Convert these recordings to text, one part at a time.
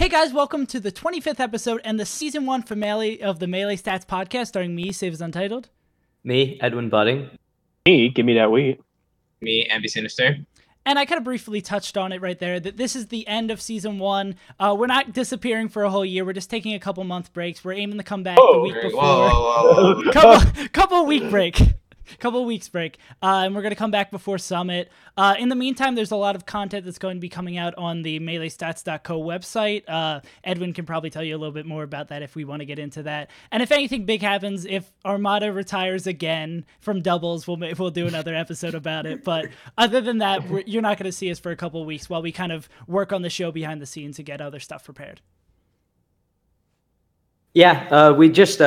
Hey guys, welcome to the 25th episode and the season 1 finale of the Melee Stats podcast, starring me, SaveAsUntitled. Me, Edwin Budding. Me, give me that wheat. Me, Ambi Sinister. And I kind of briefly touched on it right there, that this is the end of season 1. We're not disappearing for a whole year. We're just taking a couple month breaks. We're aiming to come back the week before. Whoa. Couple week break. Couple weeks break, and we're going to come back before Summit. In the meantime, there's a lot of content that's going to be coming out on the MeleeStats.co website. Edwin can probably tell you a little bit more about that if we want to get into that. And if anything big happens, if Armada retires again from doubles, we'll do another episode about it. But other than that, you're not going to see us for a couple of weeks while we kind of work on the show behind the scenes and get other stuff prepared. Yeah, we just...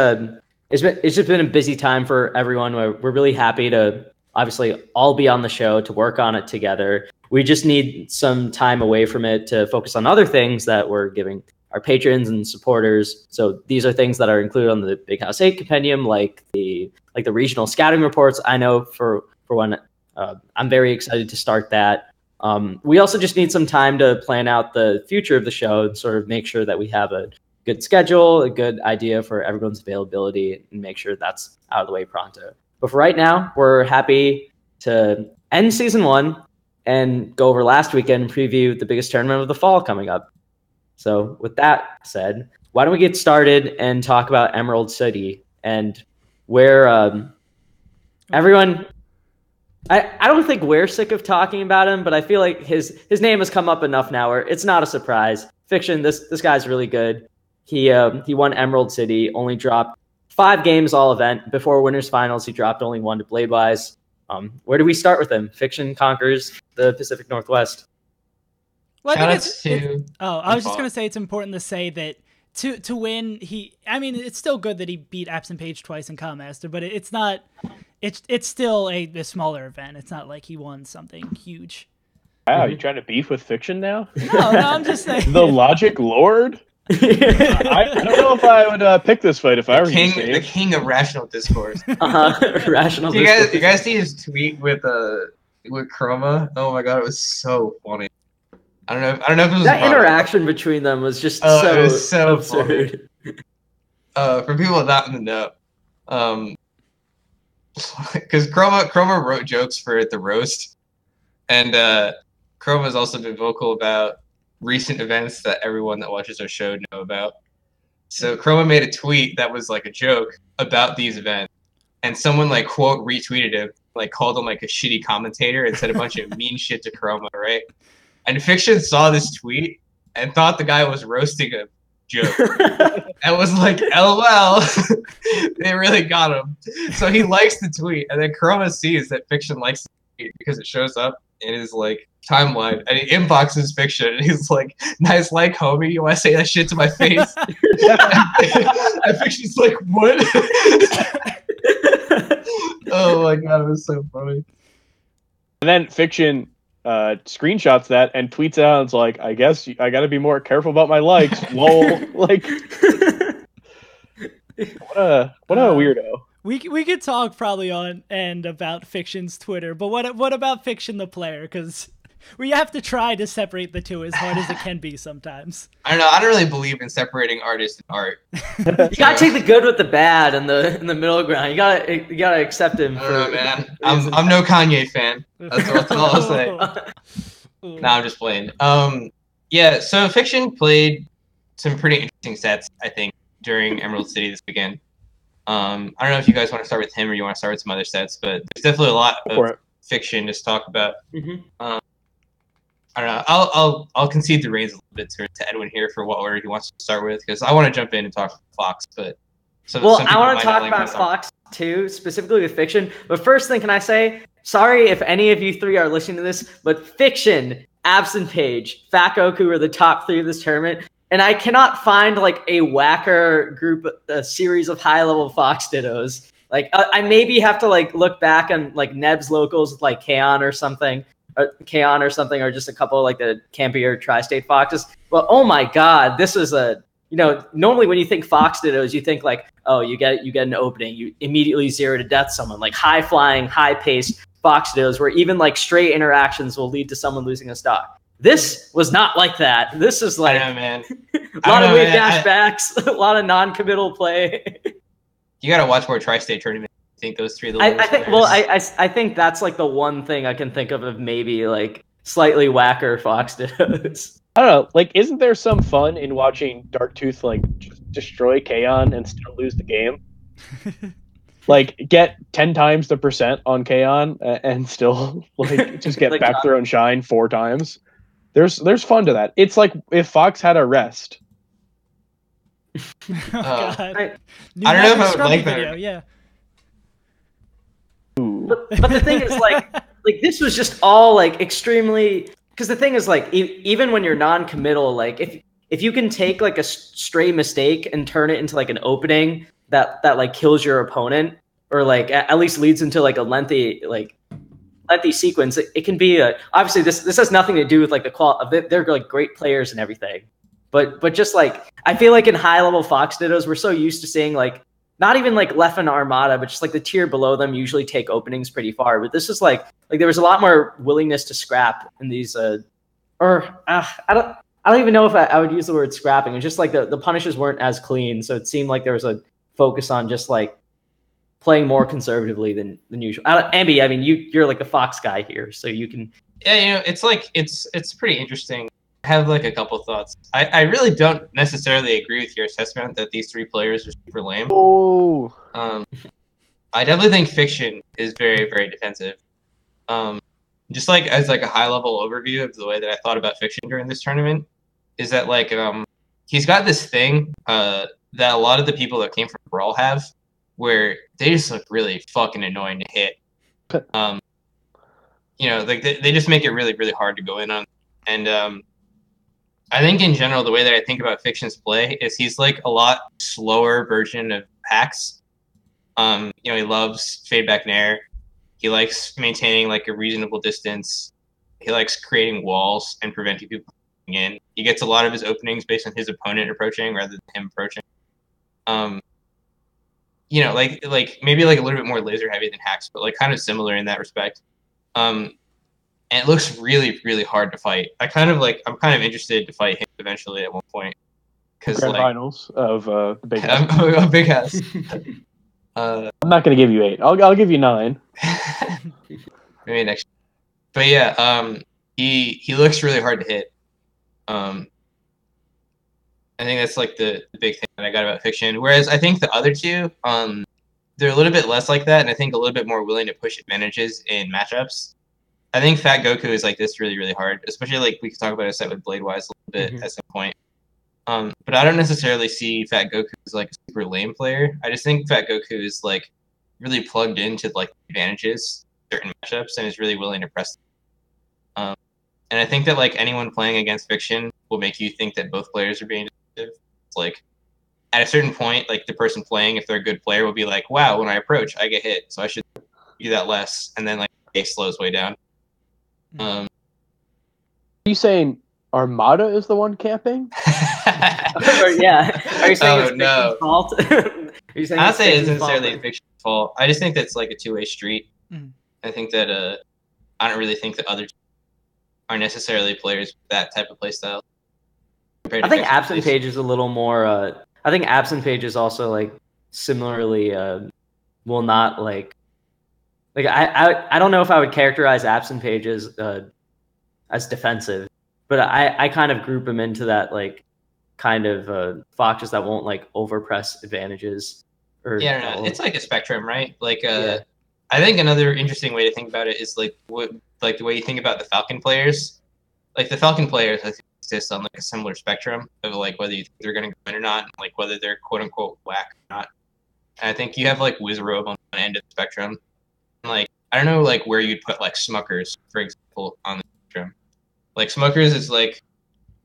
It's just been a busy time for everyone. We're really happy to obviously all be on the show, to work on it together. We just need some time away from it to focus on other things that we're giving our patrons and supporters. So these are things that are included on the Big House 8 compendium, like the regional scouting reports. I know for one, I'm very excited to start that. We also just need some time to plan out the future of the show and sort of make sure that we have a good schedule, a good idea for everyone's availability, and make sure that's out of the way pronto. But for right now, we're happy to end season 1 and go over last weekend and preview the biggest tournament of the fall coming up. So with that said, why don't we get started and talk about Emerald City and where everyone... I don't think we're sick of talking about him, but I feel like his name has come up enough now where it's not a surprise. Fiction, this guy's really good. He won Emerald City, only dropped 5 games all event. Before winners finals, he dropped only 1 to Bladewise. Where do we start with him? Fiction conquers the Pacific Northwest. Well, I was just going to say it's important to say that to win, it's still good that he beat AbsentPage twice in Kalamazhu, but it's still a smaller event. It's not like he won something huge. Wow, you trying to beef with Fiction now? No, I'm just saying. The Logic Lord? I don't know if I would pick this fight if I were you. The king of rational discourse. Rational Do discourse. you guys see his tweet with Chroma? Oh my god, it was so funny. I don't know if it was that interaction between them was just it was so absurd. Funny. For people not in the know, because Chroma wrote jokes for the roast, and Chroma's also been vocal about recent events that everyone that watches our show know about. So Chroma made a tweet that was like a joke about these events, and someone like quote retweeted him, like called him like a shitty commentator and said a bunch of mean shit to Chroma, right? And Fiction saw this tweet and thought the guy was roasting a joke and was like, LOL. They really got him. So he likes the tweet, and then Chroma sees that Fiction likes the tweet because it shows up in his like timeline, and he inboxes Fiction, and he's like, nice like, homie, you want to say that shit to my face? And Fiction's like, what? Oh my god, it was so funny. And then Fiction screenshots that and tweets out, and it's like, I guess I gotta be more careful about my likes. Lol. Like, what a weirdo. We could talk probably on and about Fiction's Twitter, but what about Fiction the player? Because we have to try to separate the two as hard as it can be sometimes. I don't know. I don't really believe in separating artist and art. You gotta take the good with the bad and the middle ground. You gotta accept him. I don't know, man. I'm no Kanye fan. That's all I'll say. Nah, I'm just playing. Yeah. So Fiction played some pretty interesting sets, I think, during Emerald City this weekend. I don't know if you guys want to start with him or you want to start with some other sets, but there's definitely a lot of Fiction to talk about. Mm-hmm. I don't know. I'll concede the reins a little bit to Edwin here for what order he wants to start with, because I want to jump in and talk Fox, but I want to talk about Fox too, specifically with Fiction. But first thing, can I say, sorry if any of you 3 are listening to this, but Fiction, AbsentPage, Falco are the top 3 of this tournament. And I cannot find like a whacker group, a series of high-level Fox dittos. Like I maybe have to like look back on like Neb's locals with like Kaon or something, or just a couple of like the campier tri-state Foxes. But oh my god, this is normally when you think Fox dittos, you think like, oh, you get an opening, you immediately 0 to death someone, like high-flying, high-paced Fox dittos where even like stray interactions will lead to someone losing a stock. This was not like that. This is like, I know, man. A lot of know, weird man, dashbacks, a lot of non-committal play. You gotta watch more tri-state tournaments. I think those three are the I think. Well, players. I think that's like the one thing I can think of maybe like slightly whacker Fox dittos. I don't know. Like, isn't there some fun in watching Darktooth like just destroy Kaon and still lose the game? Like, get 10 times the percent on Kaon and still like just get Like back thrown shine 4 times. There's fun to that. It's like if Fox had a rest. Oh God. I don't know if I would like that. Video, yeah. But the thing is, like this was just all like extremely. Because the thing is, like, even when you're non-committal, like if you can take like a stray mistake and turn it into like an opening that like kills your opponent, or like at least leads into like a lengthy sequence, it can be obviously this has nothing to do with like the quality. They're like great players and everything, but just like I feel like in high level Fox dittos, we're so used to seeing like not even like Leffen Armada, but just like the tier below them usually take openings pretty far. But this is like there was a lot more willingness to scrap in these I don't even know if I would use the word scrapping. It's just like the punishes weren't as clean, so it seemed like there was a focus on just like playing more conservatively than usual. Ambi, I mean, you're like the Fox guy here, so you can. Yeah, it's like it's pretty interesting. I have like a couple thoughts. I really don't necessarily agree with your assessment that these 3 players are super lame. Oh. I definitely think Fiction is very, very defensive. Just like as like a high level overview of the way that I thought about Fiction during this tournament is that like he's got this thing that a lot of the people that came from Brawl have, where they just look really fucking annoying to hit. Like they just make it really, really hard to go in on. And I think in general, the way that I think about Fiction's play is he's like a lot slower version of Pax. He loves fade back nair. He likes maintaining like a reasonable distance. He likes creating walls and preventing people from coming in. He gets a lot of his openings based on his opponent approaching rather than him approaching. Like maybe like a little bit more laser heavy than Hacks, but like kind of similar in that respect. And it looks really, really hard to fight. I'm kind of interested to fight him eventually at one point. Because Grand like finals of the Big House. I'm a big house. I'm not gonna give you 8. I'll give you 9. Maybe next. But yeah, he looks really hard to hit. I think that's like the big thing that I got about Fiction. Whereas I think the other 2, they're a little bit less like that, and I think a little bit more willing to push advantages in matchups. I think Fat Goku is like this really, really hard, especially like we could talk about a set with Bladewise a little bit at some point. But I don't necessarily see Fat Goku as like a super lame player. I just think Fat Goku is like really plugged into like advantages in certain matchups and is really willing to press them. And I think that like anyone playing against Fiction will make you think that both players are being defensive. It's like at a certain point, like the person playing, if they're a good player, will be like, wow, when I approach, I get hit, so I should do that less. And then like it slows way down. Are you saying Armada is the one camping? Yeah. Are you saying it's no. Fiction's fault? Are you saying I'd say it's Fiction's necessarily fault? Fiction's fault. I just think that's like a two-way street. Mm. I think that I don't really think that others are necessarily players with that type of playstyle. I think AbsentPage is a little more. I think AbsentPage is also like similarly will not like I don't know if I would characterize AbsentPage as defensive, but I kind of group him into that like kind of foxes that won't like overpress advantages. Or Yeah, no, it's like a spectrum, right? Like I think another interesting way to think about it is like the way you think about the Falcon players. Like the Falcon players, I think exist on like a similar spectrum of like whether you think they're going to go in or not, and, like whether they're quote unquote whack or not. And I think you have like Wizrobe on one end of the spectrum. And, like I don't know like where you'd put like Smuckers, for example, on the spectrum. Like Smuckers is like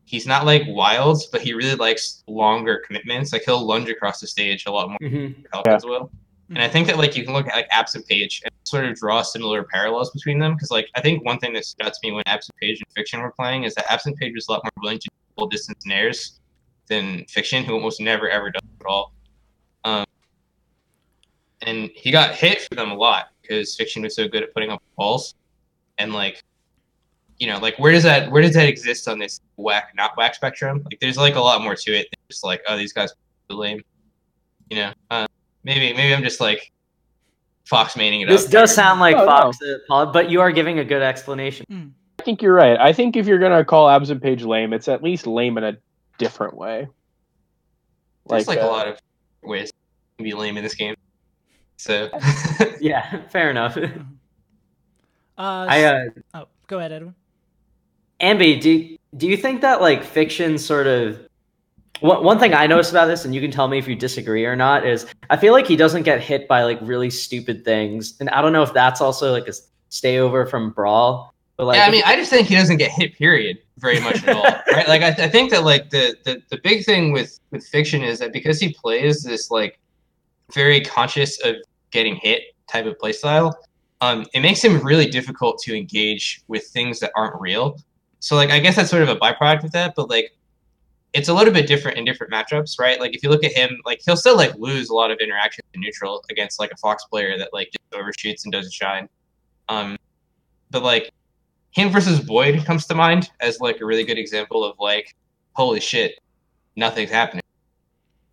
he's not like wild, but he really likes longer commitments. Like he'll lunge across the stage a lot more than Falcons will. And I think that like you can look at like AbsentPage and sort of draw similar parallels between them because like I think one thing that stood out to me when AbsentPage and Fiction were playing is that AbsentPage was a lot more willing to do full distance nairs than Fiction, who almost never ever does it at all. And he got hit for them a lot because Fiction was so good at putting up balls, and like you know, like where does that exist on this whack not whack spectrum? Like there's like a lot more to it than just like, oh, these guys are lame. You know, maybe I'm just like Fox maining it This up. does sound like No, Fox, but you are giving a good explanation. I think you're right. I think if you're gonna call AbsentPage lame, it's at least lame in a different way. There's like a lot of ways to be lame in this game. So Yeah, fair enough. Oh, go ahead, Edwin. Ambi, do you think that like fiction sort of one thing I noticed about this, and you can tell me if you disagree or not, is I feel like he doesn't get hit by like really stupid things, and I don't know if that's also like a stay over from Brawl. But like, yeah, I mean, I just think he doesn't get hit, period, very much at all, right? Like, I think that like the big thing with fiction is that because he plays this like very conscious of getting hit type of playstyle, it makes him really difficult to engage with things that aren't real. So like, I guess that's sort of a byproduct of that, but like, it's a little bit different in different matchups, right? Like if you look at him, like he'll still like lose a lot of interactions in neutral against like a Fox player that like just overshoots and doesn't shine. But like him versus Boyd comes to mind as like a really good example of like, holy shit, nothing's happening.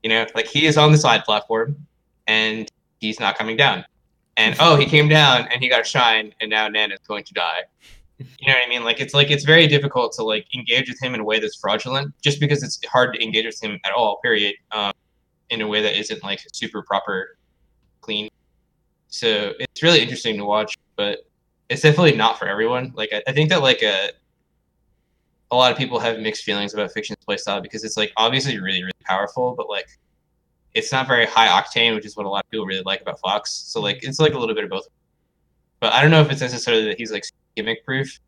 You know, like he is on the side platform and he's not coming down. And oh, he came down and he got a shine and now Nana's going to die. You know what I mean? Like it's very difficult to like engage with him in a way that's fraudulent, just because it's hard to engage with him at all. Period. In a way that isn't like super proper, clean. So it's really interesting to watch, but it's definitely not for everyone. Like I think that like a lot of people have mixed feelings about Fiction's playstyle because it's like obviously really really powerful, but like it's not very high octane, which is what a lot of people really like about Fox. So like it's like a little bit of both. But I don't know if it's necessarily that he's like gimmick proof.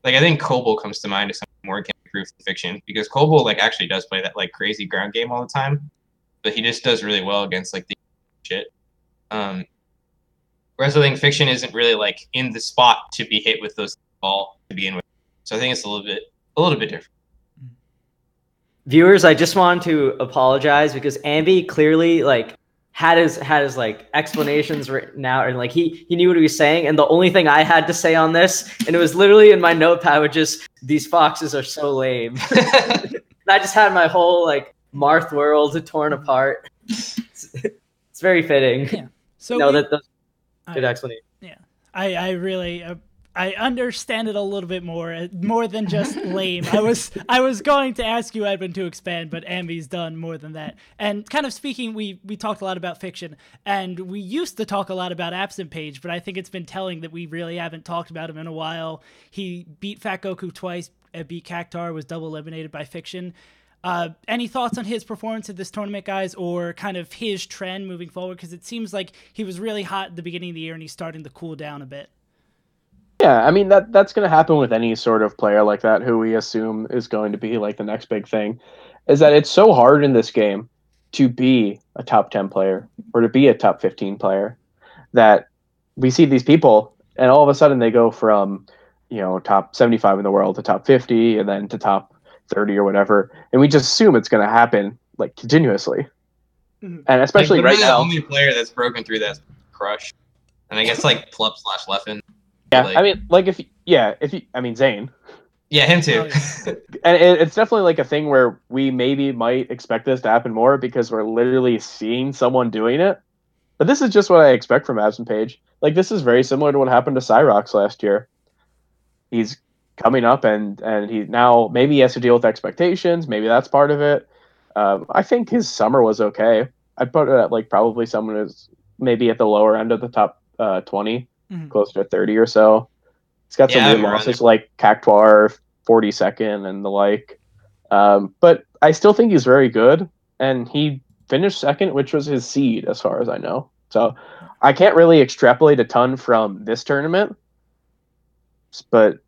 Like I think Kobold comes to mind as something more gimmick proof than Fiction, because Kobold like actually does play that like crazy ground game all the time, but he just does really well against like the shit. Whereas I think Fiction isn't really like in the spot to be hit with those ball to begin with. So I think it's a little bit different. Viewers, I just wanted to apologize because Ambi clearly like had his like explanations written out, and like he knew what he was saying, and the only thing I had to say on this, and it was literally in my notepad, was just these foxes are so lame. And I just had my whole like Marth world torn apart. It's very fitting. Yeah. So no, that's good explanation. Yeah, I really. I understand it a little bit more than just lame. I was going to ask you, Edwin, to expand, but Ambi's done more than that. And kind of speaking, we talked a lot about Fiction, and we used to talk a lot about AbsentPage, but I think it's been telling that we really haven't talked about him in a while. He beat Fat Goku twice, beat Cactar, was double eliminated by Fiction. Any thoughts on his performance at this tournament, guys, or kind of his trend moving forward? Because it seems like he was really hot at the beginning of the year, and he's starting to cool down a bit. Yeah, I mean that's going to happen with any sort of player like that who we assume is going to be like the next big thing, is that it's so hard in this game to be a top 10 player or to be a top 15 player that we see these people and all of a sudden they go from, you know, top 75 in the world to top 50 and then to top 30 or whatever, and we just assume it's going to happen like continuously. And especially like, right now, the only player that's broken through that's Crush, and I guess like Plup / Leffen. Yeah, like, I mean, like if you, I mean Zain. Yeah, him too. Oh, yeah. And it's definitely like a thing where we maybe might expect this to happen more because we're literally seeing someone doing it. But this is just what I expect from AbsentPage. Like this is very similar to what happened to Cyrox last year. He's coming up and he now maybe he has to deal with expectations. Maybe that's part of it. I think his summer was okay. I'd put it at like probably someone who's maybe at the lower end of the top 20. Closer to 30 or so. He's got some weird losses like Cactuar, 42nd, and the like. But I still think he's very good, and he finished second, which was his seed, as far as I know. So I can't really extrapolate a ton from this tournament, but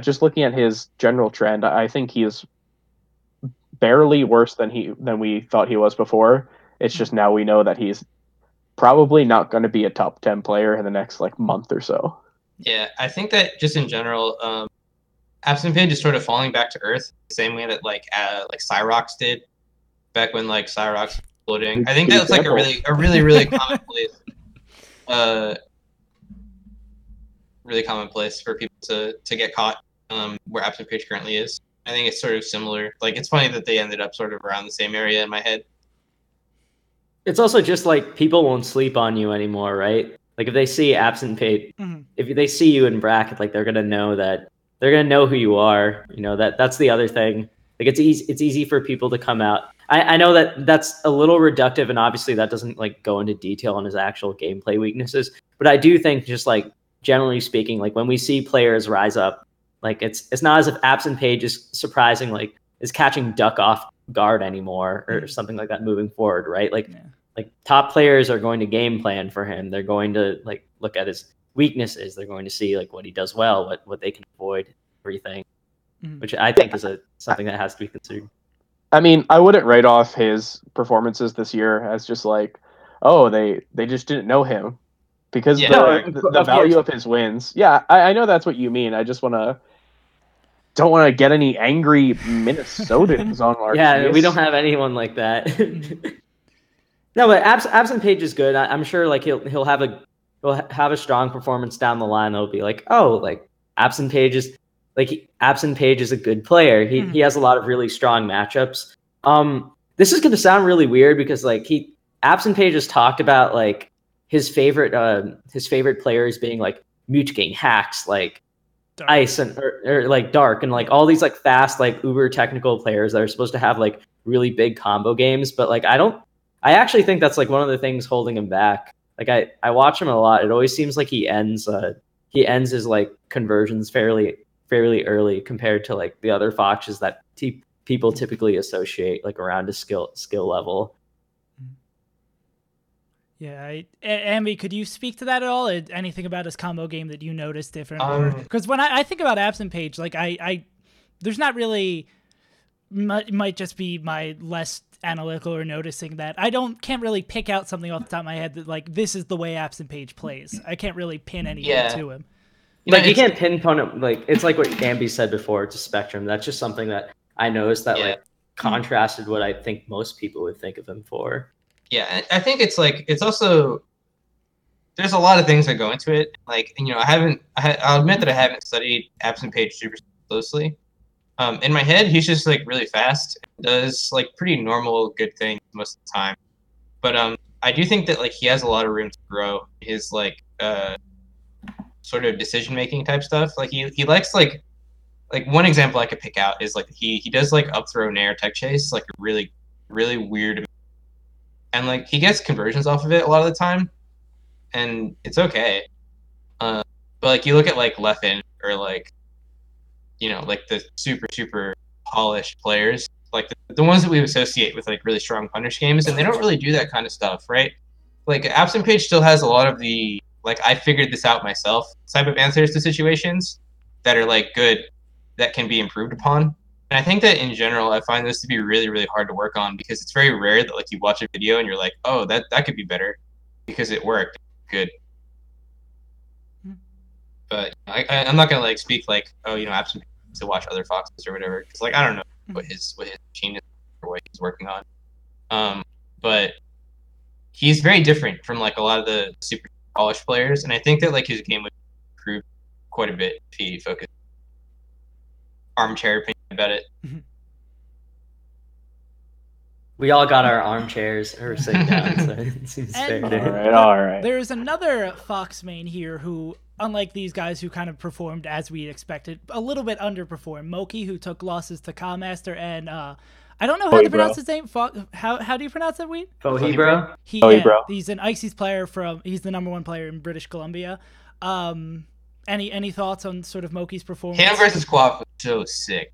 just looking at his general trend, I think he is barely worse than we thought he was before. It's just now we know that he's probably not going to be a top 10 player in the next like month or so. Yeah, I think that just in general, AbsentPage is sort of falling back to earth the same way that like Cyrox did back when like Cyrox was floating. I think that's like a really commonplace, really commonplace for people to get caught where AbsentPage currently is. I think it's sort of similar. Like, it's funny that they ended up sort of around the same area in my head. It's also just like people won't sleep on you anymore, right? Like if they see AbsentPage, if they see you in bracket, like they're gonna know who you are. You know, that's the other thing. Like it's easy for people to come out. I know that's a little reductive, and obviously that doesn't like go into detail on his actual gameplay weaknesses. But I do think, just like generally speaking, like when we see players rise up, like it's not as if AbsentPage is surprising, like is catching duck off guard anymore or something like that moving forward, right? Like like top players are going to game plan for him. They're going to like look at his weaknesses. They're going to see like what he does well, what they can avoid, everything, which I think is something that has to be considered. I mean, I wouldn't write off his performances this year as just like, oh, they just didn't know him, because the value of his wins. Yeah, I know that's what you mean. I just don't want to get any angry Minnesotans on our Yeah, we don't have anyone like that. No, but AbsentPage is good. I'm sure like he'll have a strong performance down the line. That'll be like, oh, like AbsentPage is a good player. He has a lot of really strong matchups. This is going to sound really weird because like AbsentPage has talked about like his favorite players being like Mute Hacks, like Dark. Ice or like Dark, and like all these like fast like uber technical players that are supposed to have like really big combo games. But like I actually think that's like one of the things holding him back. Like I watch him a lot. It always seems like he ends his like conversions fairly early compared to like the other foxes that people typically associate like around a skill level. Yeah, Ambi, could you speak to that at all? Anything about his combo game that you noticed different? Because when I think about AbsentPage, like I there's not really, might just be my less analytical or noticing that I can't really pick out something off the top of my head that like this is the way AbsentPage plays. I can't really pin anything to him. Like you can't pinpoint it. Like it's like what Ambi said before. It's a spectrum. That's just something that I noticed that like contrasted what I think most people would think of him for. Yeah, I think it's also there's a lot of things that go into it. Like, you know, I'll admit that I haven't studied AbsentPage super closely. In my head, he's just like really fast, does like pretty normal good things most of the time. But I do think that like he has a lot of room to grow. His like sort of decision making type stuff. Like he likes like one example I could pick out is like he does like up throw nair tech chase, like a really really weird, and like he gets conversions off of it a lot of the time, and it's okay. But like you look at like Leffen or like, you know, like the super polished players, like the ones that we associate with like really strong punish games, and they don't really do that kind of stuff, right? Like AbsentPage still has a lot of the like I figured this out myself type of answers to situations that are like good, that can be improved upon. And I think that in general, I find this to be really, really hard to work on because it's very rare that like you watch a video and you're like, oh, that could be better because it worked good. But I'm not gonna like speak like, oh, you know, AbsentPage to watch other foxes or whatever, because like I don't know what his machine is or what he's working on. But he's very different from like a lot of the super polished players, and I think that like his game would improve quite a bit if he focused. Armchair opinion about it. We all got our armchairs or sitting down, so it seems fair. All right. There's another Fox main here who, unlike these guys who kind of performed as we expected, a little bit underperformed. Moky, who took losses to Kamaster, and I don't know how to pronounce his name. How do you pronounce that, Weed? Fohibro. He's an Ices player he's the #1 player in British Columbia. Any thoughts on sort of Moky's performance? Him versus Quaff was so sick.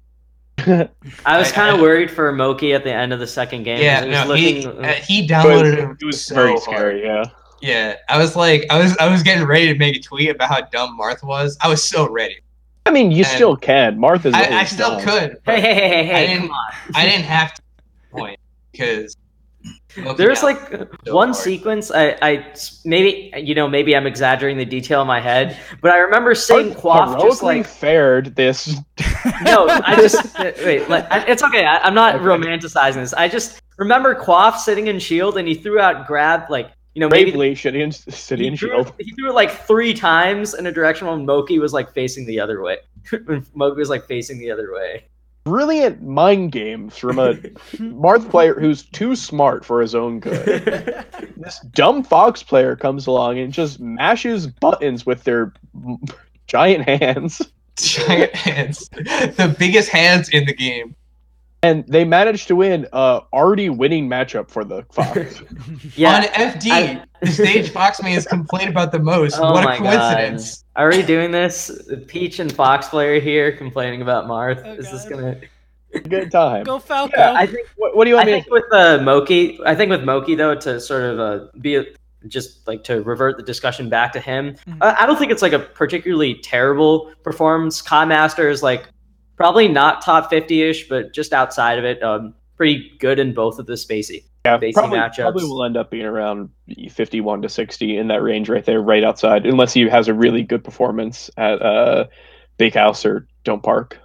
I was kind of worried for Moky at the end of the second game. Yeah, no, he downloaded him. It was so very hard. scary. Yeah. Yeah, I was getting ready to make a tweet about how dumb Marth was. I was so ready. I mean, you still can. Martha's. I still could. Hey, come on. I didn't have to point because there's like one sequence. I maybe I'm exaggerating the detail in my head, but I remember seeing Quaff just like fared this. No, I just wait. Like, it's okay. I'm not romanticizing this. I just remember Quaff sitting in shield, and he threw out grab like. You know, maybe sitting in shield. He threw it like 3 times in a direction when Moky was like facing the other way. when Moky was like facing the other way. Brilliant mind games from a Marth player who's too smart for his own good. This dumb Fox player comes along and just mashes buttons with their giant hands. Giant hands. The biggest hands in the game. And they managed to win already winning matchup for the Fox. Yeah, on FD, the stage Foxman has complained about the most. Oh what my a coincidence. God. Are we doing this? Peach and Fox player here complaining about Marth. Oh, Is this God. gonna Good time. Go Falco. Yeah, I think What do you want me to with Moky, I think with Moky though, to sort of just like to revert the discussion back to him, I don't think it's like a particularly terrible performance. Master is like probably not top 50-ish, but just outside of it, pretty good in both of the spacey matchups. Probably will end up being around 51 to 60 in that range right there, right outside, unless he has a really good performance at Big House or Don't Park.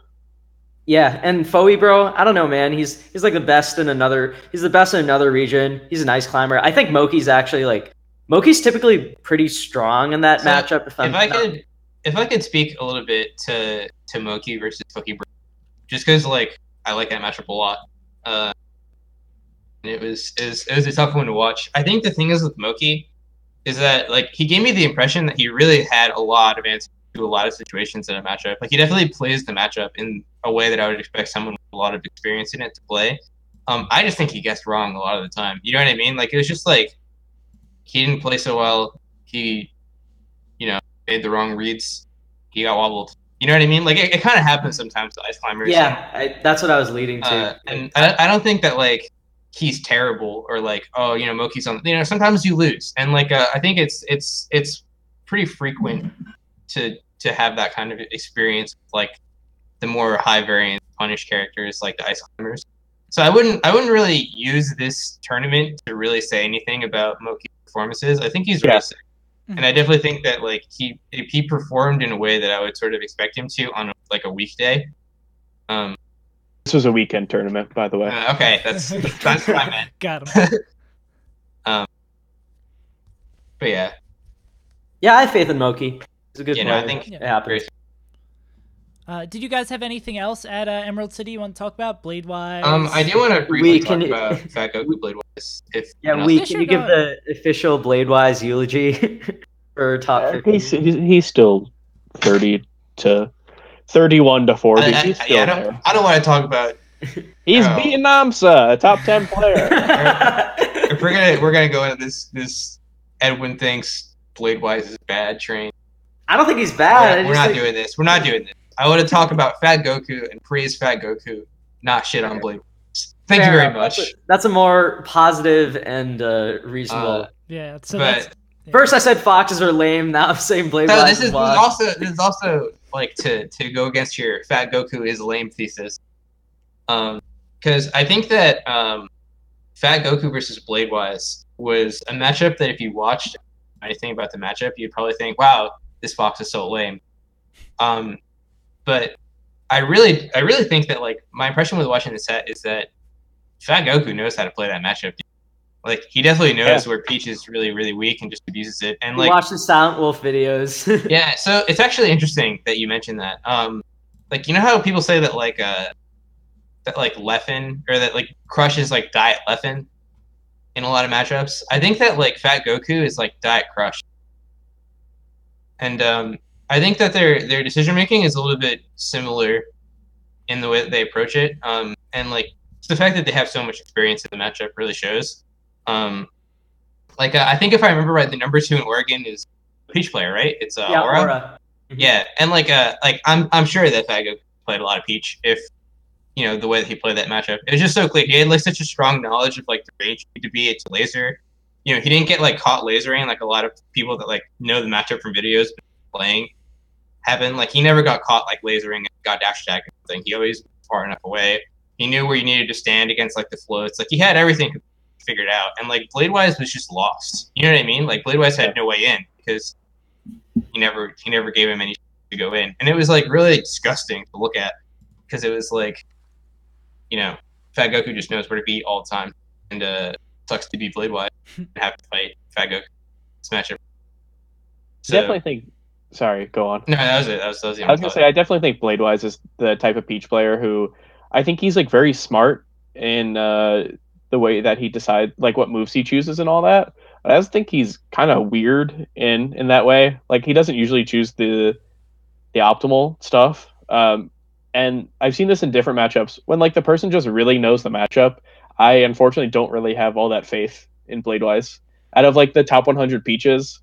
Yeah, and Foey, bro, I don't know, man. He's like the best in another. He's the best in another region. He's an ice climber. I think Moky's actually like Moky's typically pretty strong in that matchup. If I could speak a little bit to Moky versus Foey, bro, just because like I like that matchup a lot. It was a tough one to watch. I think the thing is with Moky is that like he gave me the impression that he really had a lot of answers to a lot of situations in a matchup. Like he definitely plays the matchup in a way that I would expect someone with a lot of experience in it to play. I just think he guessed wrong a lot of the time. You know what I mean? Like it was just like he didn't play so well. He, made the wrong reads. He got wobbled. You know what I mean? Like it kind of happens sometimes to ice climbers. Yeah, that's what I was leading to. And I don't think that like he's terrible or like Moky's on. Sometimes you lose, and like I think it's pretty frequent to have that kind of experience with, like the more high variance punished characters like the ice climbers. So I wouldn't really use this tournament to really say anything about Moky's performances. I think he's really sick. And I definitely think that like if he performed in a way that I would sort of expect him to on like a weekday. This was a weekend tournament, by the way. Okay, that's what I meant. Got him. But yeah. Yeah, I have faith in Moky. It's a good player. I think it happens. Did you guys have anything else at Emerald City you want to talk about? Bladewise? I do want to briefly talk about Fat Goku Bladewise. Can you give the official Bladewise eulogy for top 50? He's still 30 to 31 to 40. He's still there. I don't want to talk about. He's beating Namsa, a top 10 player. If we're gonna go into this Edwin thinks Bladewise is bad train. I don't think he's bad. We're not doing this. We're not doing this. I want to talk about Fat Goku and praise Fat Goku, not shit on Bladewise. Thank you very much. That's a more positive and reasonable. Yeah. So first I said Foxes are lame. Now I'm saying Bladewise. No, this is also like to go against your Fat Goku is lame thesis. Because I think that Fat Goku versus Bladewise was a matchup that if you watched anything about the matchup, you'd probably think, "Wow, this Fox is so lame." But I really think that like my impression with watching the set is that Fat Goku knows how to play that matchup. Like he definitely knows where Peach is really, really weak and just abuses it. And like watch the Silent Wolf videos. Yeah, so it's actually interesting that you mentioned that. Like how people say that like Leffen or that like Crush is like Diet Leffen in a lot of matchups. I think that like Fat Goku is like Diet Crush. And I think that their decision making is a little bit similar in the way that they approach it. And like the fact that they have so much experience in the matchup really shows. I think if I remember right, the number 2 in Oregon is a Peach player, right? It's Aura. Mm-hmm. Yeah, and I'm sure that Fat Goku played a lot of Peach if the way that he played that matchup. It was just so clear. He had like such a strong knowledge of like the range to be to laser. He didn't get like caught lasering like a lot of people that like know the matchup from videos playing happen. Like he never got caught like lasering and got dash attack or something. He always was far enough away. He knew where you needed to stand against like the floats. Like he had everything figured out. And like Bladewise was just lost. You know what I mean? Like Bladewise had no way in because he never gave him any to go in. And it was like really disgusting to look at because it was like, Fat Goku just knows where to be all the time. And sucks to be Bladewise and have to fight Fat Goku this matchup. So, definitely think Sorry, go on. No, that was it. That was the I was gonna say I definitely think Bladewise is the type of Peach player who I think he's like very smart in the way that he decides like what moves he chooses and all that. But I also think he's kind of weird in that way. Like he doesn't usually choose the optimal stuff. And I've seen this in different matchups when like the person just really knows the matchup. I unfortunately don't really have all that faith in Bladewise. Out of like the top 100 Peaches,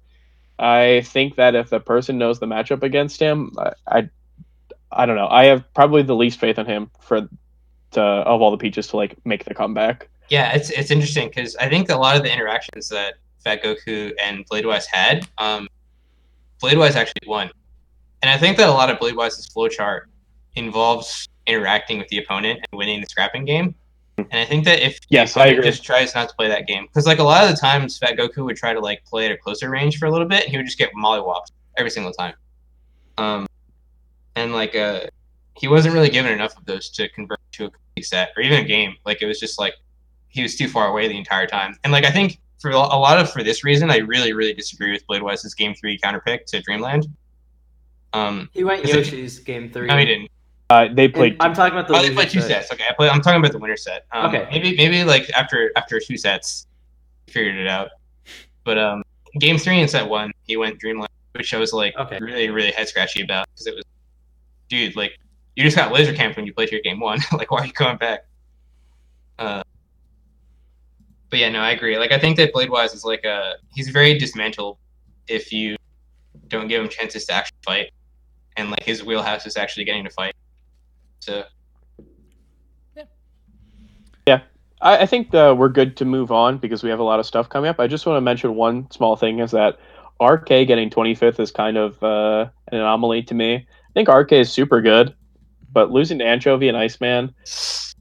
I think that if the person knows the matchup against him, I don't know. I have probably the least faith in him of all the Peaches to like make the comeback. Yeah, it's interesting because I think a lot of the interactions that Fat Goku and Bladewise had, Bladewise actually won, and I think that a lot of Bladewise's flowchart involves interacting with the opponent and winning the scrapping game. And I think that if the opponent just tries not to play that game, because like a lot of the times Fat Goku would try to like play at a closer range for a little bit, and he would just get mollywopped every single time. And like he wasn't really given enough of those to convert to a complete set or even a game. Like it was just like he was too far away the entire time. And like I think for this reason, I really disagree with Bladewise's Game 3 counterpick to Dreamland. He went Yoshi's Game 3. No, he didn't. They played. I'm talking about they played 2 sets. Okay, I'm talking about the winner set. Okay. Maybe like after 2 sets, figured it out. But Game 3 and set 1, he went Dreamland, which I was like really head scratchy about because it was, dude, like you just got laser camped when you played your Game 1. Like why are you going back? But yeah, no, I agree. Like I think that Bladewise is like he's very dismantled if you don't give him chances to actually fight, and like his wheelhouse is actually getting to fight. So, yeah, I think we're good to move on because we have a lot of stuff coming up. I just want to mention one small thing is that RK getting 25th is kind of an anomaly to me. I think RK is super good, but losing to Anchovy and Iceman,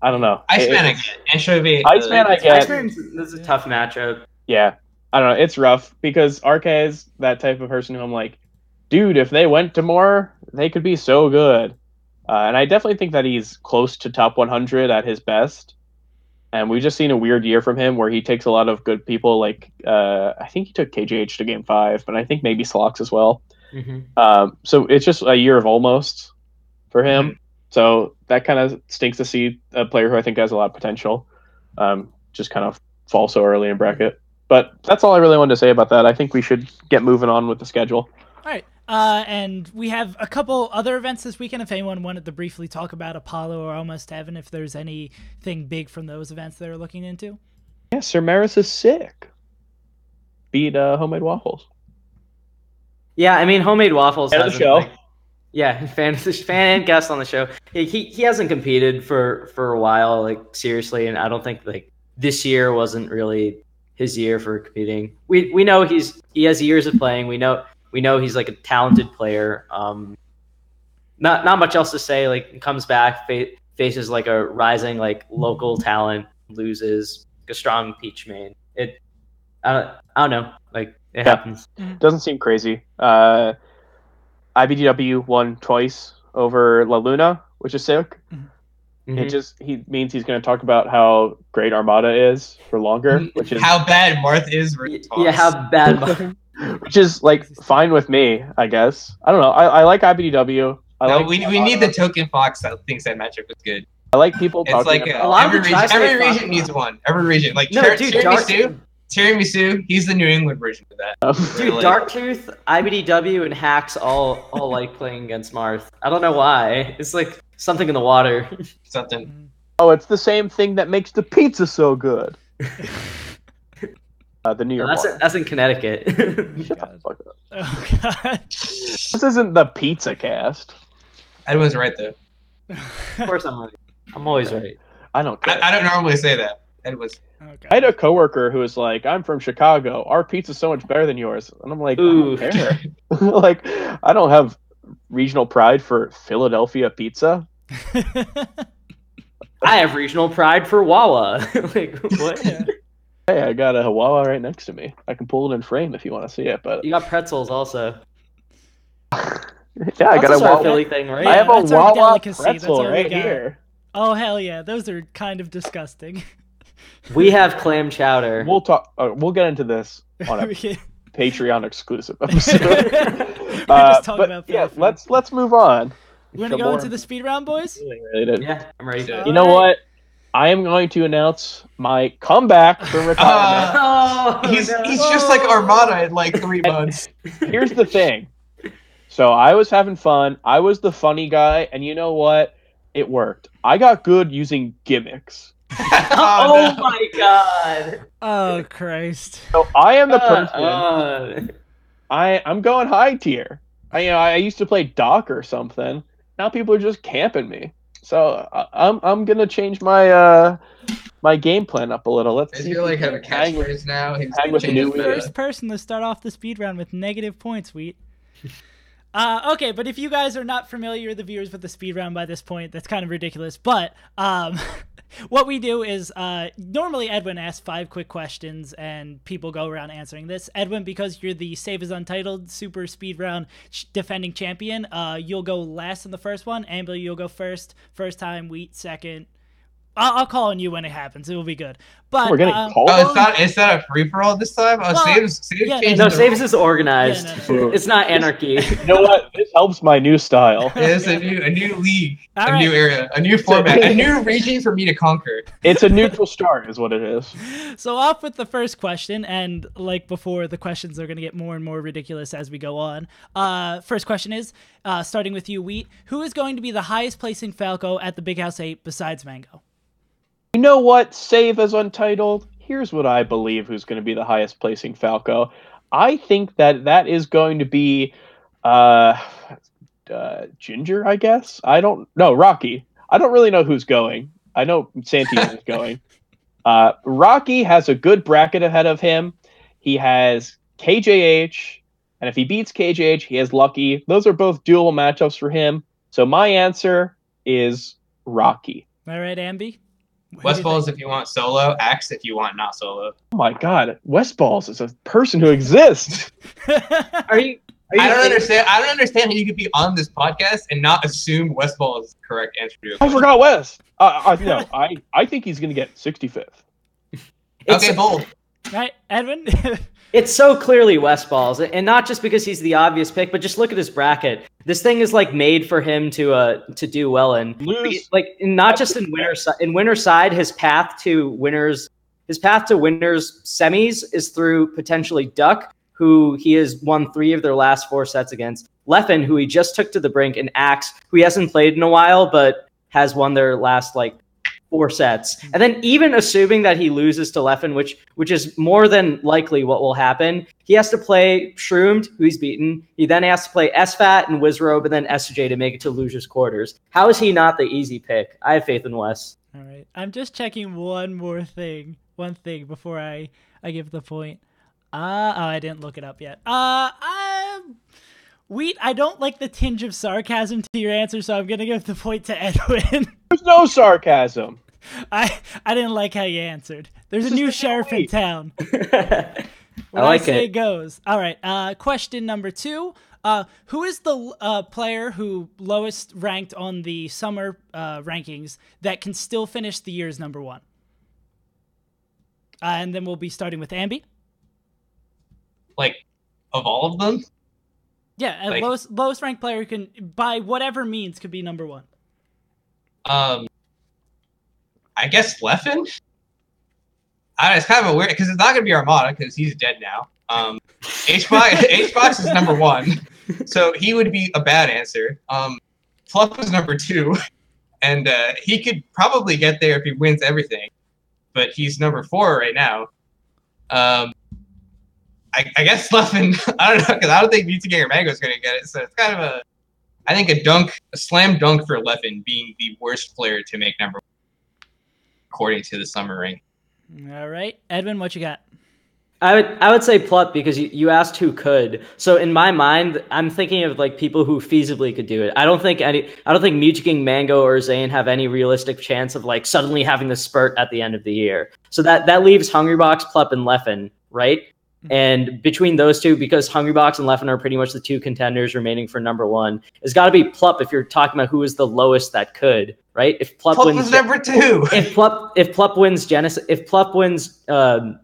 I don't know. Iceman I get. Anchovy. Iceman I get. This is a tough matchup. Yeah, I don't know. It's rough because RK is that type of person who I'm like, dude, if they went to more, they could be so good. And I definitely think that he's close to top 100 at his best. And we've just seen a weird year from him where he takes a lot of good people. Like, I think he took KJH to Game 5, but I think maybe Slox as well. Mm-hmm. So it's just a year of almost for him. Mm-hmm. So that kind of stinks to see a player who I think has a lot of potential just kind of fall so early in bracket. But that's all I really wanted to say about that. I think we should get moving on with the schedule. All right. And we have a couple other events this weekend. If anyone wanted to briefly talk about Apollo or Almost Heaven, if there's anything big from those events they're looking into. Yeah, Sir Maris is sick. Beat Homemade Waffles. Yeah, I mean, Homemade Waffles fan of the show. Fan and guest on the show. He hasn't competed for a while, like seriously, and I don't think like this year wasn't really his year for competing. We know he has years of playing. We know he's like a talented player. Not much else to say. Like comes back, faces like a rising like local talent, loses a strong Peach main. I don't know. Like it happens. Doesn't seem crazy. iBDW won twice over La Luna, which is sick. Mm-hmm. He means he's going to talk about how great Armada is for longer, which is how bad Marth is. Yeah, how bad. Which is like fine with me, I guess. I don't know. I like iBDW. We need the token fox that thinks that matchup is good. I like people talking like about a lot every region needs one. Every region, like Tiramisu, he's the New England version of that. Dude, Darktooth, iBDW, and Hacks all like playing against Marth. I don't know why. It's like something in the water. Something. Oh, it's the same thing that makes the pizza so good. The New York. That's in Connecticut. Shut the fuck up. Oh god. This isn't the pizza cast. Edwin's right though. Of course I'm right. I'm always right. I don't care. I don't normally say that. Edwin's. Okay. I had a coworker who was like, "I'm from Chicago. Our pizza's so much better than yours," and I'm like, "Ooh, I don't care." Like, I don't have regional pride for Philadelphia pizza. I have regional pride for Wawa. Like what? Yeah. Hey, I got a Hawawa right next to me. I can pull it in frame if you want to see it. But you got pretzels also. Yeah, I got a Wawa Philly thing, right? I have a Wawa That's pretzel right here. Oh hell yeah, those are kind of disgusting. We have clam chowder. We'll talk. We'll get into this on Patreon exclusive episode. just talking about yeah, Philly food. let's move on. You want to go into the speed round, boys? Yeah, I'm ready. Yeah. You know what? I am going to announce my comeback from retirement. He's just like Armada in like 3 months. Here's the thing. So I was having fun. I was the funny guy, and you know what? It worked. I got good using gimmicks. Oh my god! Oh Christ! So I am the person. I'm going high tier. I used to play Doc or something. Now people are just camping me. So I'm gonna change my my game plan up a little. Let's see. I feel like have a catchphrase now. He's hang with the new First person to start off the speed round with negative points, Wheat. Okay, but if you guys are not familiar, the viewers, with the speed round by this point, that's kind of ridiculous. But what we do is normally Edwin asks 5 quick questions and people go around answering this. Edwin, because you're the SaveAsUntitled super speed round defending champion, you'll go last in the first one. Ambi, you'll go first time. Wheat second. I'll call on you when it happens. It will be good. But we're getting called. It's not a free for all this time. Saves is organized. Yeah, no. It's not anarchy. You know what? This helps my new style. It's a new league, All new area, a new format, a new region for me to conquer. It's a neutral start, is what it is. So off with the first question, and like before, the questions are going to get more and more ridiculous as we go on. First question is, starting with you, Wheat. Who is going to be the highest placing Falco at the Big House 8 besides Mango? You know what? SaveAsUntitled. Here's what I believe who's going to be the highest placing Falco. I think that is going to be Ginger, I guess. I don't know. Rocky. I don't really know who's going. I know Santiago is going. Rocky has a good bracket ahead of him. He has KJH, and if he beats KJH, he has Lucky. Those are both dual matchups for him. So my answer is Rocky. All right, Ambi? Westballs if you want solo, Axe if you want not solo. Oh my god, Westballs is a person who exists. I don't understand how you could be on this podcast and not assume Westball is the correct answer to your I question. forgot West. No, I think he's going to get 65th. Okay, bold. Right, Edwin? It's so clearly Westballs, and not just because he's the obvious pick, but just look at his bracket. This thing is like made for him to do well in. Lose. Like not just in winner side, his path to winners semis is through potentially Duck, who he has won 3 of their last 4 sets against, Leffen, who he just took to the brink, and Axe, who he hasn't played in a while but has won their last 4 sets. And then even assuming that he loses to Leffen, which is more than likely what will happen, he has to play Shroomed, who he's beaten. He then has to play SFAT and Wizrobe and then SJ to make it to losers quarters. How is he not the easy pick? I have faith in Wes. All right. I'm just checking one thing before I give the point. I didn't look it up yet. Wheat, I don't like the tinge of sarcasm to your answer, so I'm going to give the point to Edwin. There's no sarcasm. I didn't like how you answered. There's a new sheriff in town. What I like say it. goes. All right. Question number 2. Who is the player who lowest ranked on the summer rankings that can still finish the year's number 1? And then we'll be starting with Ambi. Of all of them? Yeah, lowest ranked player who can, by whatever means, could be number 1. I guess Leffen? It's kind of a weird, because it's not going to be Armada, because he's dead now. H-Box is number 1, so he would be a bad answer. Plup is number 2, and he could probably get there if he wins everything, but he's number 4 right now. I guess Leffen, I don't know, because I don't think Mutagator or Mango is going to get it, so it's kind of a slam dunk for Leffen being the worst player to make number 1, according to the summer rank. All right. Edwin, what you got? I would say Plup because you asked who could. So in my mind, I'm thinking of people who feasibly could do it. I don't think Mutaking, Mango, or Zain have any realistic chance of suddenly having the spurt at the end of the year. So that leaves Hungrybox, Plup, and Leffen, right? And between those two, because Hungrybox and Leffen are pretty much the 2 contenders remaining for number 1, it's got to be Plup if you're talking about who is the lowest that could, right? If Plup wins, was number 2. If Plup wins Genesis, if Plup wins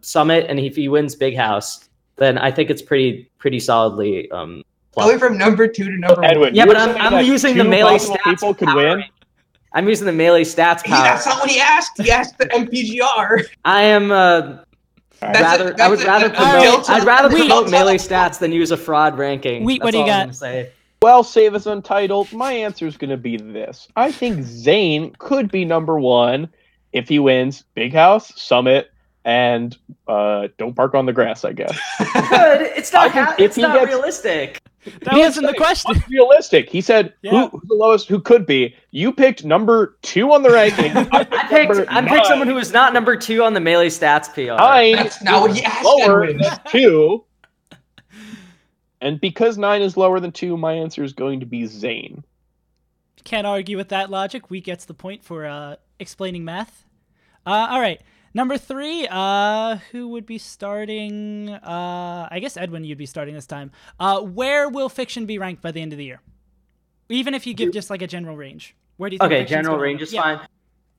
Summit, and if he wins Big House, then I think it's pretty solidly Going from number 2 to number Edwin, 1. Yeah, you but were saying I'm that using two the melee possible stats. people could power. win. I'm using the melee stats power. That's not what he asked. He asked the MPGR. I am That's I would rather promote. I'd rather promote melee stats than use a fraud ranking. Wheat, what That's do you all I'm got? gonna say. Well, SaveAsUntitled, my answer is going to be this. I think Zain could be number 1 if he wins Big House, Summit, and Don't Park on the Grass, I guess. Good. It's not. It's he not gets- realistic. That wasn't the question. Realistic. He said, Yeah. who's the lowest who could be? You picked number 2 on the ranking. I picked someone who was not number 2 on the melee stats PR. That's not what he asked. Lower Edwin. than 2. And because 9 is lower than 2, my answer is going to be Zain. Can't argue with that logic. Wheat gets the point for explaining math. All right. Number 3, who would be starting? I guess Edwin, you'd be starting this time. Where will fiction be ranked by the end of the year? Even if you give just like a general range. Where do you think Okay, fiction's general gonna range be? is fine.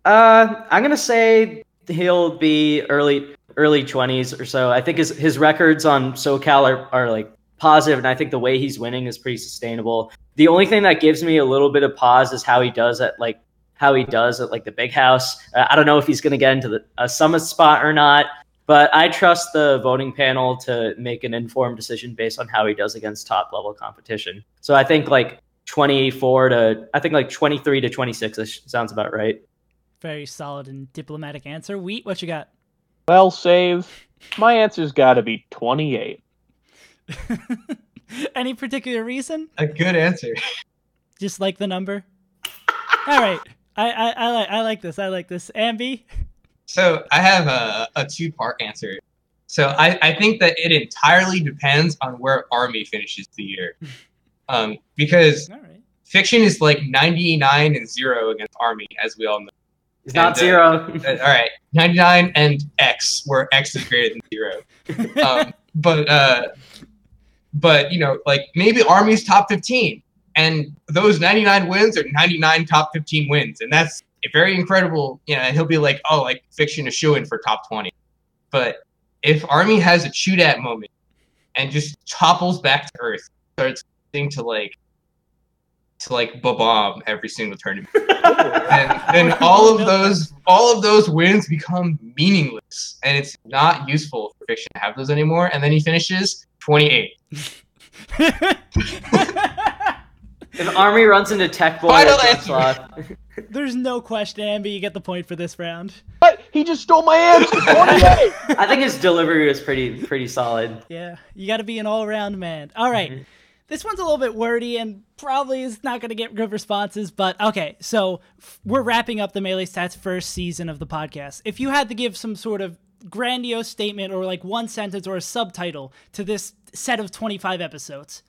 I'm gonna say he'll be early 20s or so. I think his records on SoCal are like positive, and I think the way he's winning is pretty sustainable. The only thing that gives me a little bit of pause is how he does at the Big House. I don't know if he's going to get into a summit spot or not, but I trust the voting panel to make an informed decision based on how he does against top level competition. So I think like 23 to 26 sounds about right. Very solid and diplomatic answer. Wheat, what you got? Well, Save, my answer's got to be 28. Any particular reason? A good answer. Just like the number? All right. I like this. I like this. Ambi? So I have a 2-part answer. So I think that it entirely depends on where Army finishes the year. Because All right. fiction is like 99 and 0 against Army, as we all know. It's not 0. All right, 99 and X, where X is greater than 0. But you know, like maybe Army's top 15, and those 99 wins are 99 top 15 wins, and that's very incredible. You know, and he'll be like, oh, like fiction is shoo-in for top 20. But if Army has a ChuDat moment and just topples back to earth, starts to bomb every single tournament, then all of those wins become meaningless, and it's not useful for fiction to have those anymore. And then he finishes 28. If Army runs into Tech Boy, Final or answer. Slot, There's no question, Ambi. You get the point for this round. What? He just stole my answer. 28. I think his delivery was pretty solid. Yeah, you got to be an all-around man. All right. Mm-hmm. This one's a little bit wordy and probably is not going to get good responses, but okay. So we're wrapping up the Melee Stats first season of the podcast. If you had to give some sort of grandiose statement or like one sentence or a subtitle to this set of 25 episodes,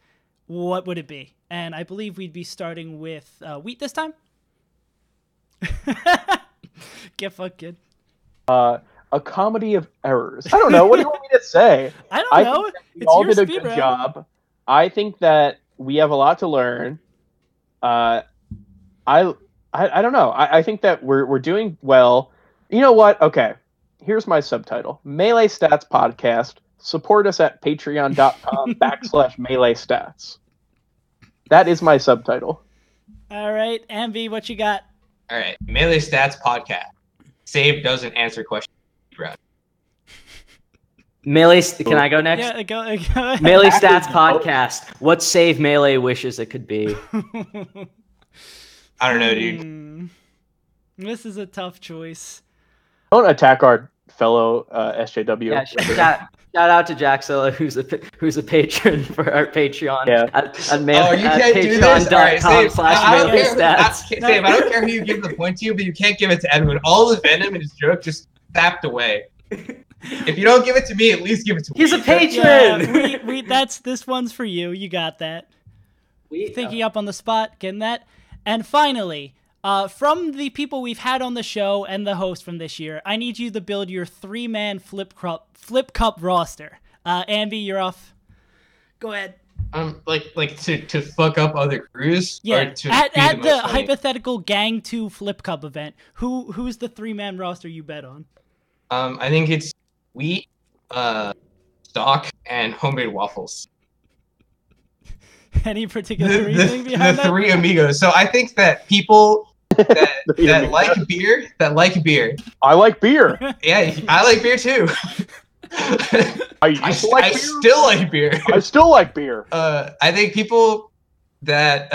what would it be? And I believe we'd be starting with Wheat this time. Get fucked, kid. A comedy of errors. I don't know. What do you want me to say? I don't know. Think that we It's all your did a speed good round. job. I think that we have a lot to learn. I don't know. I think that we're doing well. You know what? Okay. Here's my subtitle. Melee Stats Podcast. Support us at patreon.com/Melee Stats. That is my subtitle. All right, Ambi, what you got? All right, Melee Stats Podcast. Save doesn't answer questions. Melee, can I go next? Yeah, go ahead. Melee Stats Podcast. What Save Melee wishes it could be? I don't know, dude. This is a tough choice. Don't attack our fellow SJW. Yeah, shout out to Jaxilla, who's a patron for our Patreon. Yeah. At You can't do this? All right, Save, I don't care. patreon.com/melee-stats. Save, I don't care who you give the point to, but you can't give it to Edwin. All the venom in his joke just sapped away. If you don't give it to me, at least give it to He's me. a patron! Yeah, this one's for you. You got that. Thinking up on the spot, getting that. And finally, from the people we've had on the show and the host from this year, I need you to build your 3-man flip cup roster. Ambi, you're off. Go ahead. Like to fuck up other crews. Yeah, Or to at be the most funny? hypothetical Gang 2 Flip Cup event, who's the 3-man roster you bet on? I think it's Wheat, Stock, and and homemade waffles. Any particular reasoning behind The that? three amigos. So I think that people that like beer. I like beer. Yeah, I like beer too. I still like beer. Still like beer. I still like beer. I think people that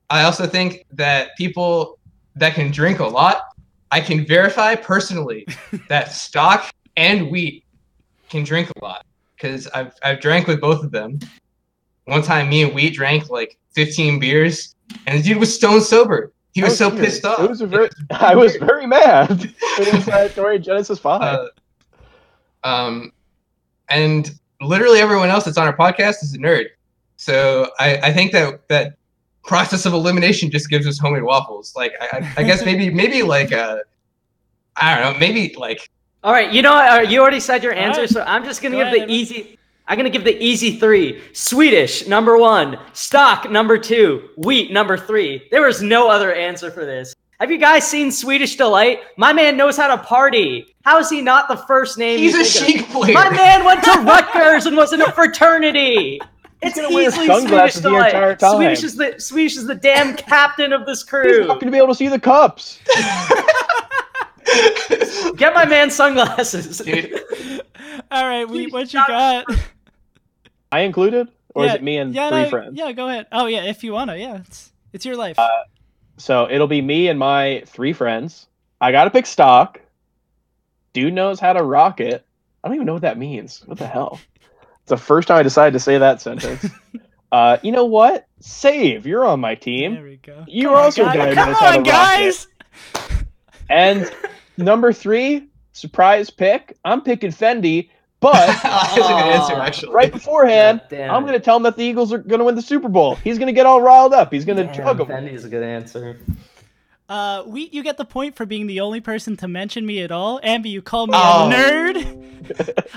I also think that people that can drink a lot. I can verify personally that stock and wheat can drink a lot because I've drank with both of them. One time, me and Wheat drank like 15 beers, and the dude was stone sober. He was so pissed off. It was I was very mad. It was during Genesis 5. And literally everyone else that's on our podcast is a nerd. So I think that process of elimination just gives us homemade waffles. Like I guess maybe like I don't know, maybe like. All right, you know what? You already said your answer, right. so I'm just gonna give the easy. I'm gonna give the easy 3. Swedish #1, stock #2, wheat #3. There was no other answer for this. Have you guys seen Swedish Delight? My man knows how to party. How is he not the first name? He's a Sheik player. My man went to Rutgers and was in a fraternity. It's easily Swedish Delight. The entire time. Swedish is the damn captain of this crew. He's not gonna be able to see the cups. Get my man sunglasses. Dude. All right, what you got? I included, or is it me and 3 friends? Yeah, go ahead. Oh yeah, if you wanna, yeah, it's your life. So it'll be me and my 3 friends. I gotta pick stock. Dude knows how to rock it. I don't even know what that means. What the hell? It's the first time I decided to say that sentence. You know what? Save. You're on my team. There we go. You are also guy Come knows how to on, rock guys! it. And #3, surprise pick. I'm picking Fendi, but That's a good answer, actually. right beforehand, Damn. I'm going to tell him that the Eagles are going to win the Super Bowl. He's going to get all riled up. He's going to chug them. Fendi's a good answer. Wheat, you get the point for being the only person to mention me at all. Ambi, you call me a nerd.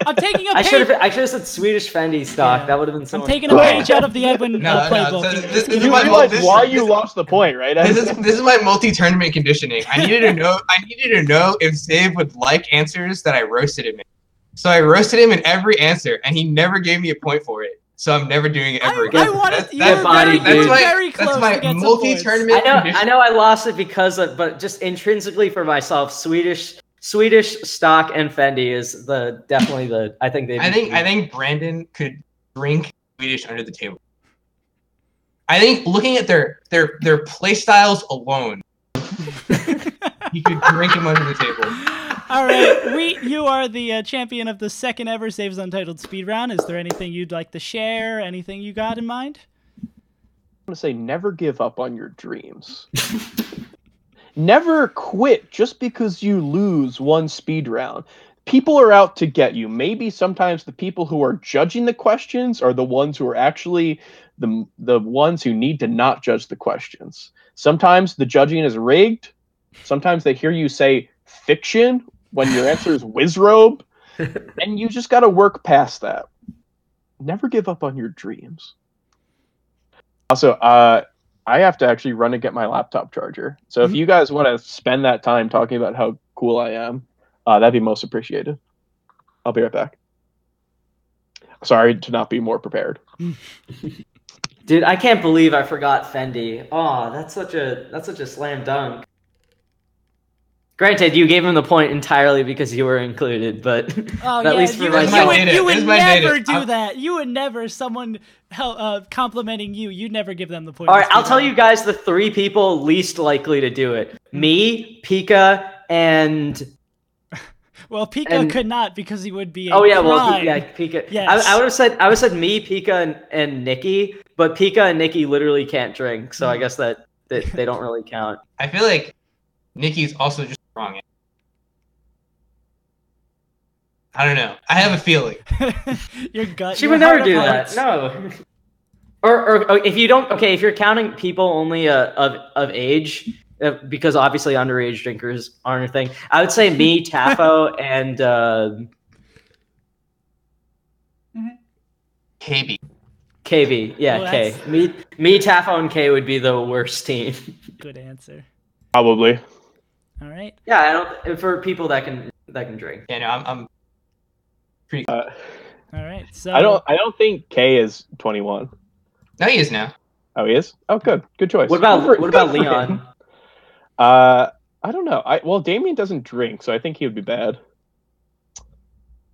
I'm taking a page. I should have said Swedish Fendi stock. Yeah. That would have been so I'm much taking a page out of the Edwin playbook. So this is You my realize why you lost the point, right? This is my multi-tournament conditioning. I needed to know if Save would like answers that I roasted him in. So I roasted him in every answer, and he never gave me a point for it. So I'm never doing it ever again. I wanted That's very close That's my to get some multi-tournament conditioning. I know I lost it because of, but just intrinsically for myself, Swedish stock and Fendi is definitely the. I think Brandon could drink Swedish under the table. I think looking at their play styles alone, he could drink him under the table. All right, Wheat, you are the champion of the second ever Saves Untitled speed round. Is there anything you'd like to share? Anything you got in mind? I'm going to say never give up on your dreams. Never quit just because you lose one speed round. People are out to get you. Maybe sometimes the people who are judging the questions are the ones who are actually the ones who need to not judge the questions. Sometimes the judging is rigged. Sometimes they hear you say fiction when your answer is Wizrobe, and you just got to work past that. Never give up on your dreams. Also, I have to actually run and get my laptop charger. So if you guys want to spend that time talking about how cool I am, that'd be most appreciated. I'll be right back. Sorry to not be more prepared. Dude, I can't believe I forgot Fendi. Oh, that's such a slam dunk. Granted, you gave him the point entirely because you were included, but at least for myself. You would never do that. You would never, someone complimenting you, you'd never give them the point. All right, I'll tell you guys the 3 people least likely to do it. Me, Pika, and... Well, Pika could not because he would be. Pika. Yes. I would have said me, Pika, and Nikki, but Pika and Nikki literally can't drink, so I guess that they don't really count. I feel like Nikki's also just wrong. I don't know. I have a feeling. Your gut. She would never do that. No. Or if you don't. Okay, if you're counting people only of age. Because obviously underage drinkers aren't a thing. I would say me, Tafo, and KB. Yeah, Well, K. Me, Tafo, and K would be the worst team. Good answer. Probably. All right. Yeah, I don't. For people that can drink. Yeah, no, I'm pretty. All right. So I don't think K is 21. No, he is now. Oh, he is? Oh, good choice. What about Good for Leon? him. I don't know. Well, Damien doesn't drink, so I think he would be bad.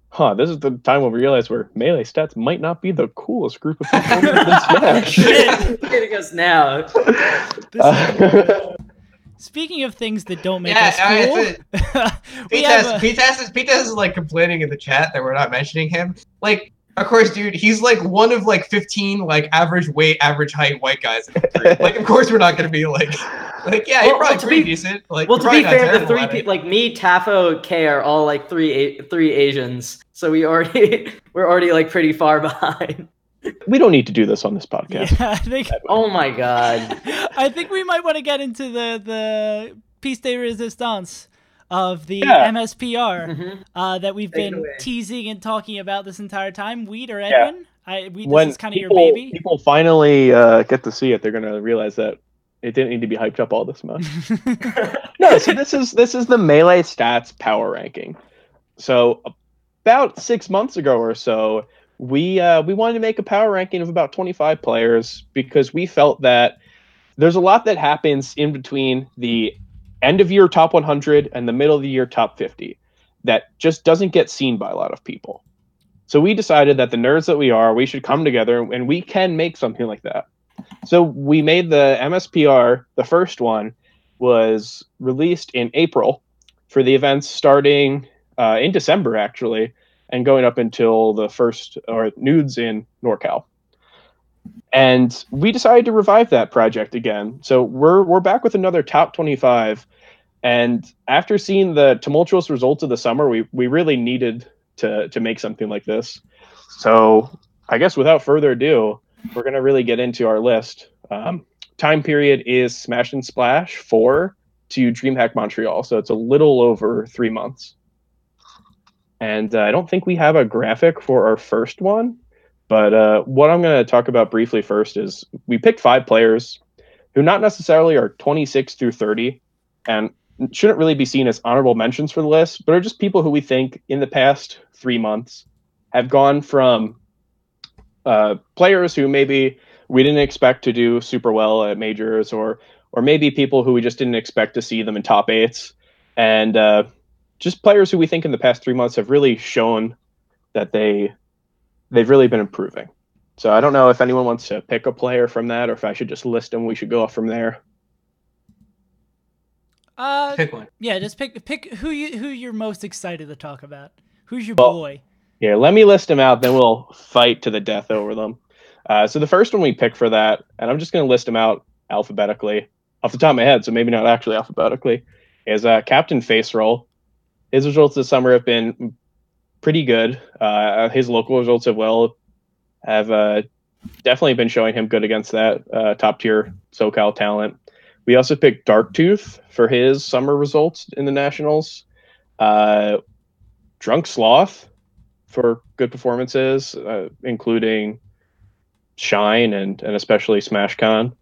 Huh, this is the time when we realize where Melee Stats might not be the coolest group of people in Smash. Hitting us now. Speaking of things that don't make Yeah, us cool, Pete is like complaining in the chat that we're not mentioning him. Like, of course, dude, he's like one of like 15 like average weight, average height white guys in the group. Like, of course, we're not gonna be like yeah, you're probably pretty decent. Like, well, to be fair, the 3 people people like me, Tafo, K are all like three Asians, so we're already like pretty far behind. We don't need to do this on this podcast. yeah, I think. Oh my god! I think we might want to get into the piece de resistance of the MSPR that we've been teasing and talking about this entire time. Weed or Edwin? This is kind of your baby. People finally get to see it, they're gonna realize that it didn't need to be hyped up all this much. No, so this is the Melee Stats power ranking. So about 6 months ago or so, we wanted to make a power ranking of about 25 players because we felt that there's a lot that happens in between the end of year top 100 and the middle of the year top 50 that just doesn't get seen by a lot of people. So we decided that the nerds that we are, we should come together and we can make something like that. So we made the MSPR. The first one was released in April for the events starting in December, actually, and going up until the first or nudes in NorCal. And we decided to revive that project again. So we're back with another top 25. And after seeing the tumultuous results of the summer, we really needed to make something like this. So I guess without further ado, we're going to really get into our list. Time period is Smash and Splash 4 to DreamHack Montreal. So it's a little over 3 months. And I don't think we have a graphic for our first one. But what I'm going to talk about briefly first is we picked 5 players who not necessarily are 26 through 30 and shouldn't really be seen as honorable mentions for the list, but are just people who we think in the past 3 months have gone from players who maybe we didn't expect to do super well at majors, or maybe people who we just didn't expect to see them in top 8s, and just players who we think in the past 3 months have really shown that they've really been improving. So I don't know if anyone wants to pick a player from that, or if I should just list them. We should go off from there. Pick one. Yeah, just pick who you're most excited to talk about. Who's your boy? Here, let me list them out, then we'll fight to the death over them. So the first one we picked for that, and I'm just going to list them out alphabetically off the top of my head, so maybe not actually alphabetically, is Captain Faceroll. His results this summer have been pretty good. His local results have definitely been showing him good against that top-tier SoCal talent. We also picked Darktooth for his summer results in the Nationals. Drunk Sloth for good performances, including Shine and especially SmashCon.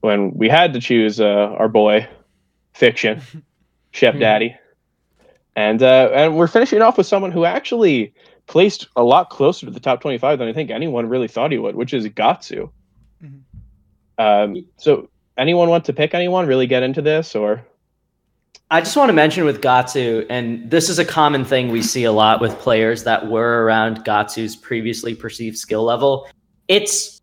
When we had to choose our boy, Fiction, Chef Daddy. And we're finishing off with someone who actually placed a lot closer to the top 25 than I think anyone really thought he would, which is Gahtzu. So anyone want to pick anyone, really get into this, or? I just want to mention with Gahtzu, and this is a common thing we see a lot with players that were around Gahtzu's previously perceived skill level. It's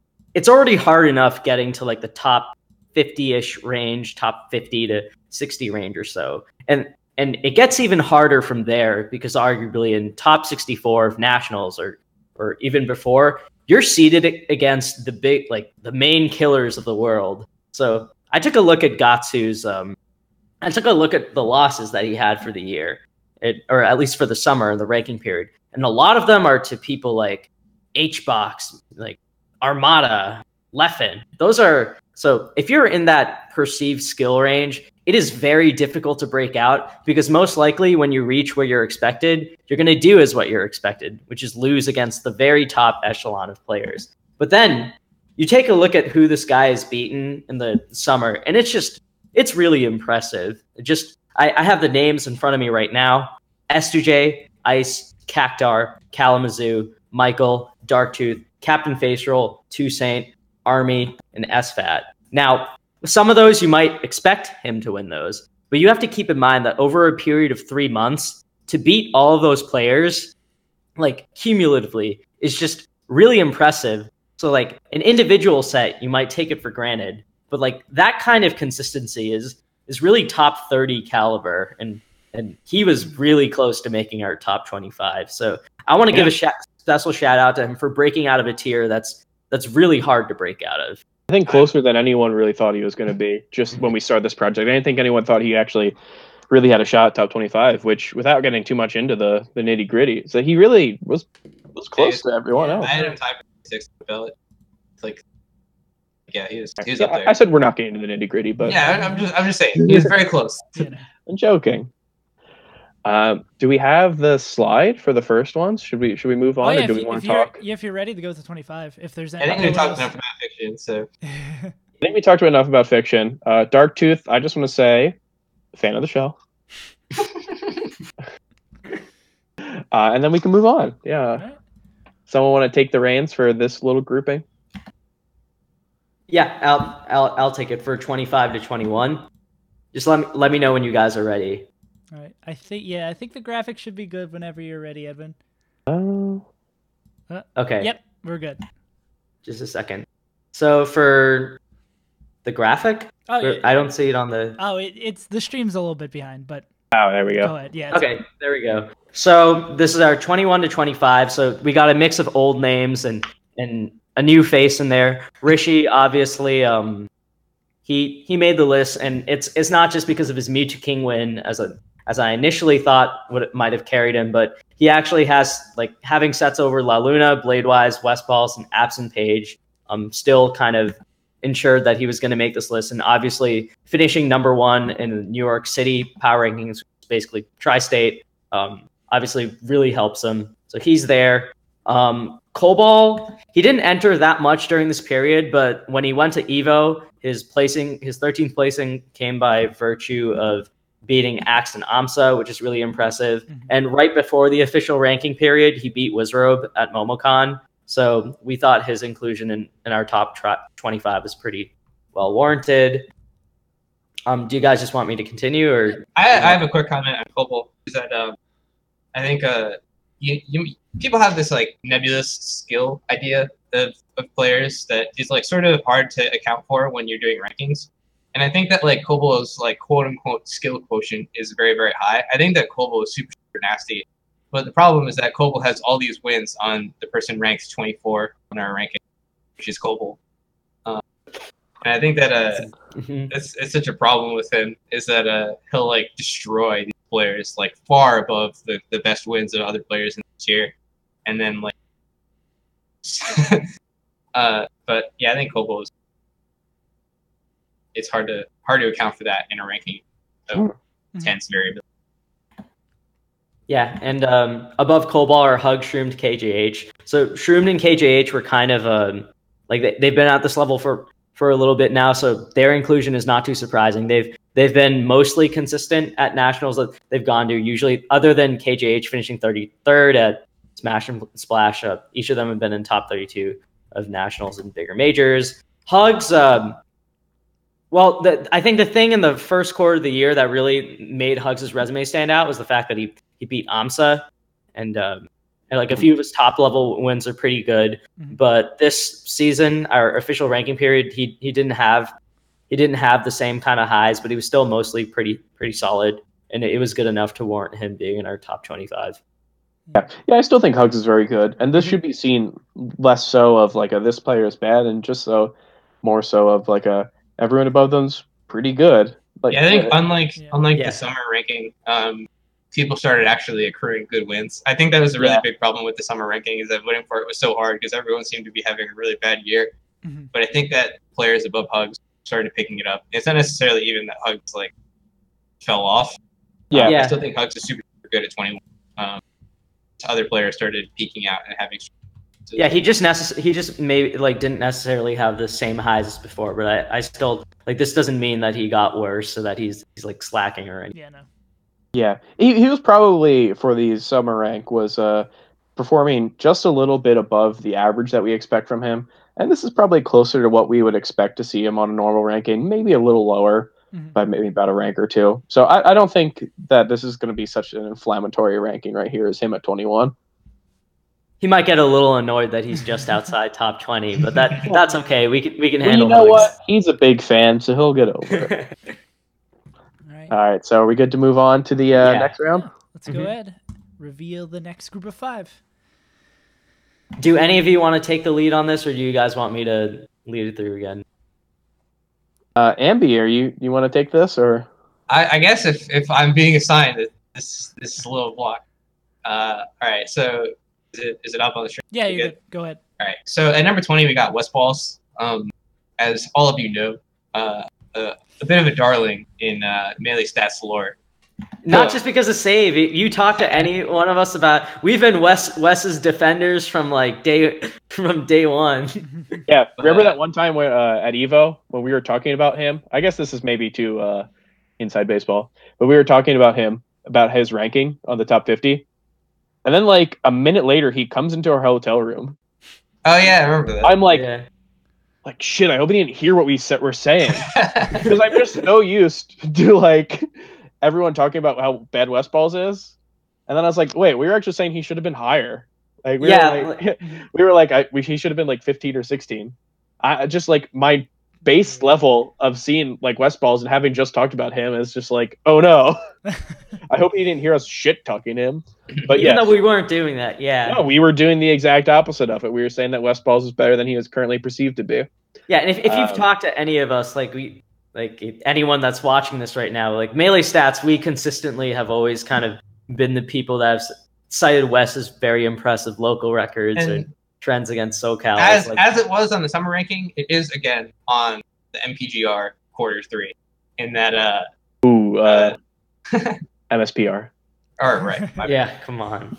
already hard enough getting to like the top 50-ish range, top 50 to 60 range or so. And it gets even harder from there because arguably in top 64 of nationals or even before, you're seeded against the big, like the main killers of the world. So I took a look at Gahtzu's, I took a look at the losses that he had for the year, or at least for the summer in the ranking period. And a lot of them are to people like HBox, like Armada, Leffen. So if you're in that perceived skill range, it is very difficult to break out because most likely when you reach where you're expected, you're going to do as what you're expected, which is lose against the very top echelon of players. But then you take a look at who this guy has beaten in the summer, and it's really impressive. I have the names in front of me right now. S2J, Ice, Cactar, Kalamazhu, Michael, Darktooth, Captain Faceroll, Toussaint, Army, and SFAT. Now, some of those you might expect him to win those, but you have to keep in mind that over a period of 3 months, to beat all of those players, like cumulatively, is just really impressive. So like an individual set, you might take it for granted, but like that kind of consistency is really top 30 caliber, and he was really close to making our top 25. So I want to give a special shout out to him for breaking out of a tier that's really hard to break out of. I think closer than anyone really thought he was going to be just when we started this project. I didn't think anyone thought he actually really had a shot at top 25, which, without getting too much into the nitty gritty, so he really was close to everyone else. I had him tied for 6 on the ballot. Like, yeah, he was up there. I said we're not getting into the nitty gritty, but yeah, I'm just saying he was very close. I'm joking. Do we have the slide for the first ones? Should we move on, or do we want to talk? If you're ready to go to 25, if there's any. I think we talked enough about fiction, so. I think we talked enough about fiction. Darktooth, I just want to say, fan of the show. And then we can move on. Yeah. Right. Someone want to take the reins for this little grouping? Yeah, I'll take it for 25 to 21. Just let me know when you guys are ready. All right. I think the graphics should be good whenever you're ready, Edwin. Okay. Yep, we're good. Just a second. So for the graphic, I don't see it on the. Oh, it's the stream's a little bit behind, but. Oh, there we go. Go ahead. Yeah. Okay, there we go. So this is our 21 to 25. So we got a mix of old names and a new face in there. Rishi, obviously, he made the list, and it's not just because of his Mewtwo King win as I initially thought might have carried him, but he actually has, like, having sets over La Luna, Bladewise, Westpulse, and AbsentPage, still kind of ensured that he was going to make this list. And obviously finishing #1 in New York City power rankings, basically tri-state, obviously really helps him. So he's there. Cobalt, he didn't enter that much during this period, but when he went to Evo, his 13th placing came by virtue of beating Axe and Amsa, which is really impressive. Mm-hmm. And right before the official ranking period, he beat Wizrobe at MomoCon. So we thought his inclusion in our top 25 is pretty well warranted. Do you guys just want me to continue, or? I have a quick comment on Cobalt. Is that I think people have this like nebulous skill idea of players that is like sort of hard to account for when you're doing rankings. And I think that like Cobalt's like quote unquote skill quotient is very, very high. I think that Cobalt is super, super nasty. But the problem is that Cobalt has all these wins on the person ranked 24 on our ranking, which is Cobalt. And I think that it's such a problem with him is that he'll like destroy these players like far above the best wins of other players in the tier. And then like but yeah, I think Cobalt is it's hard to account for that in a ranking of intense variability. Yeah, and above Cobalt are Hug, Shroomed, KJH. So Shroomed and KJH were kind of like they've been at this level for a little bit now, so their inclusion is not too surprising. They've been mostly consistent at nationals that they've gone to, usually, other than KJH finishing 33rd at Smash and Splash. Each of them have been in top 32 of nationals and bigger majors. Hugs, well, I think the thing in the first quarter of the year that really made Hugs' resume stand out was the fact that he beat Amsa, and like a few of his top level wins are pretty good. Mm-hmm. But this season, our official ranking period, he didn't have the same kind of highs, but he was still mostly pretty solid, and it was good enough to warrant him being in our top 25. Yeah, I still think Hugs is very good, and this should be seen less so of like this player is bad, and just more so of like everyone above them's pretty good. Like, yeah, I think unlike the summer ranking, people started actually accruing good wins. I think that was a really big problem with the summer ranking, is that voting for it was so hard because everyone seemed to be having a really bad year. Mm-hmm. But I think that players above Hugs started picking it up. It's not necessarily even that Hugs like fell off. I still think Hugs is super, super good at 21. Other players started peaking out and having. Yeah, he just maybe like didn't necessarily have the same highs as before, but I still like this doesn't mean that he got worse, so that he's like slacking or anything. Yeah, no. Yeah, he was probably for the summer rank was performing just a little bit above the average that we expect from him. And this is probably closer to what we would expect to see him on a normal ranking, maybe a little lower, by maybe about a rank or two. So I don't think that this is going to be such an inflammatory ranking right here as him at 21. He might get a little annoyed that he's just outside top 20, but that's okay. We can Well, handle you know those. what? He's a big fan, so he'll get over it. All right, so are we good to move on to the next round? Yeah, let's go ahead. Reveal the next group of 5. Do any of you want to take the lead on this, or do you guys want me to lead it through again? Ambi, you want to take this, or? I guess if I'm being assigned this little block. All right, so is it up on the screen? Yeah, you're good. Go ahead. All right, so at number 20 we got Westballs. As all of you know, a bit of a darling in Melee Stats lore. Not just because of save. You talk to any one of us about. We've been Wes's defenders from day one. Yeah, remember that one time when at Evo when we were talking about him? I guess this is maybe too inside baseball, but we were talking about him, about his ranking on the top 50, and then a minute later he comes into our hotel room. Oh yeah, I remember that. I'm like shit. I hope he didn't hear what we're saying, because I'm just so used to everyone talking about how bad Westballs is, and then I was like, wait, we were actually saying he should have been higher. We were like, he should have been 15 or 16. I just my base level of seeing Westballs and having just talked about him is just oh no. I hope he didn't hear us shit talking him. But even though we weren't doing that, no, we were doing the exact opposite of it. We were saying that Westballs is better than he is currently perceived to be. Yeah, and if you've talked to any of us, anyone that's watching this right now, Melee Stats, we consistently have always kind of been the people that have cited Wes's very impressive local records and trends against SoCal. As it was on the summer ranking, it is again on the MPGR quarter 3 in that MSPR. All right. Yeah, come on.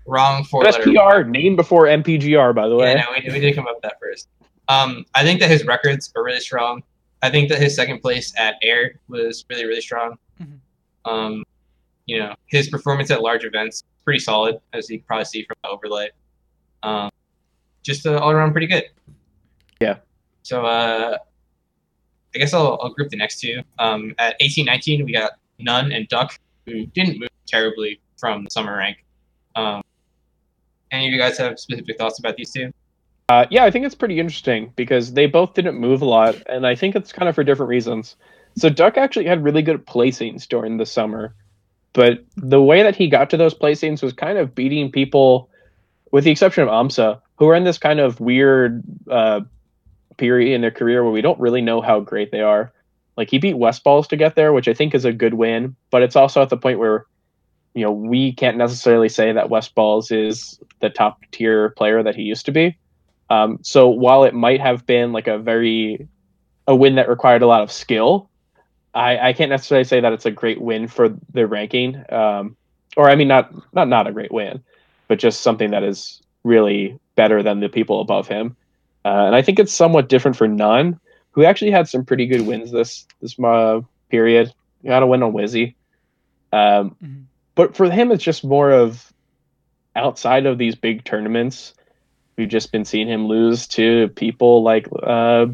Wrong 4-letter. MSPR, named before MPGR, by the way. Yeah, no, we did come up with that first. I think that his records are really strong. I think that his second place at Air was really, really strong. His performance at large events pretty solid, as you can probably see from the overlay. Just all around pretty good. Yeah. So I guess I'll group the next two. At 18-19, we got Nun and Duck, who didn't move terribly from the summer rank. Any of you guys have specific thoughts about these two? Yeah, I think it's pretty interesting because they both didn't move a lot, and I think it's kind of for different reasons. So Duck actually had really good placings during the summer, but the way that he got to those placings was kind of beating people, with the exception of AMSA, who are in this kind of weird period in their career where we don't really know how great they are. He beat Westballs to get there, which I think is a good win, but it's also at the point where we can't necessarily say that Westballs is the top tier player that he used to be. So while it might have been a win that required a lot of skill, I can't necessarily say that it's a great win for the ranking. Or I mean, not a great win, but just something that is really better than the people above him. And I think it's somewhat different for Nun, who actually had some pretty good wins this period. He got a win on Wizzy. But for him, it's just more of outside of these big tournaments. We've just been seeing him lose to people like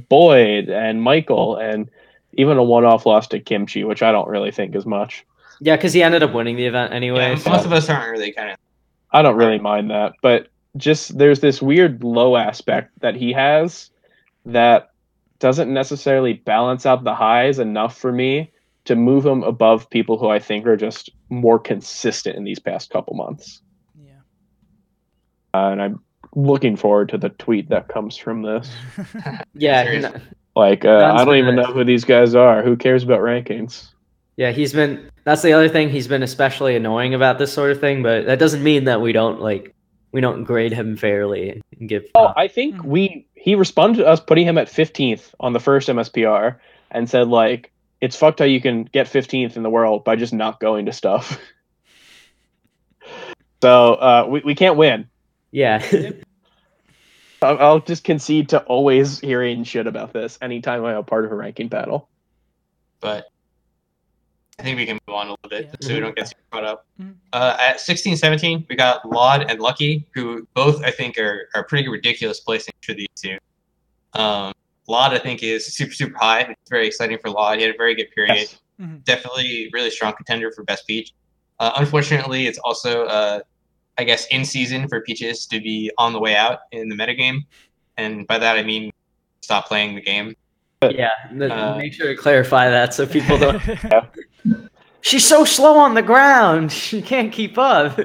Boyd and Michael, and even a one-off loss to Kimchi, which I don't really think is much. Yeah, because he ended up winning the event anyway. Yeah, most of us aren't really kind of. I don't really mind that, but just there's this weird low aspect that he has that doesn't necessarily balance out the highs enough for me to move him above people who I think are just more consistent in these past couple months. Yeah. And I'm looking forward to the tweet that comes from this. Yeah. I don't even know who these guys are. Who cares about rankings? Yeah, that's the other thing. He's been especially annoying about this sort of thing, but that doesn't mean that we don't grade him fairly and give. I think he responded to us putting him at 15th on the first MSPR and said it's fucked how you can get 15th in the world by just not going to stuff. So we can't win. Yeah. I'll just concede to always hearing shit about this anytime I'm a part of a ranking battle. But I think we can move on a little bit Yeah. so we don't get too caught up. Mhm. At 16-17, we got Laud and Lucky, who both I think are pretty ridiculous placings for these two. Laud I think is super high. It's very exciting for Laud. He had a very good period. Yes. Definitely really strong contender for best peach. Unfortunately, it's also I guess in season for peaches to be on the way out in the metagame, and by that I mean stop playing the game. Yeah, make sure to clarify that so people don't. Yeah. She's so slow on the ground. She can't keep up.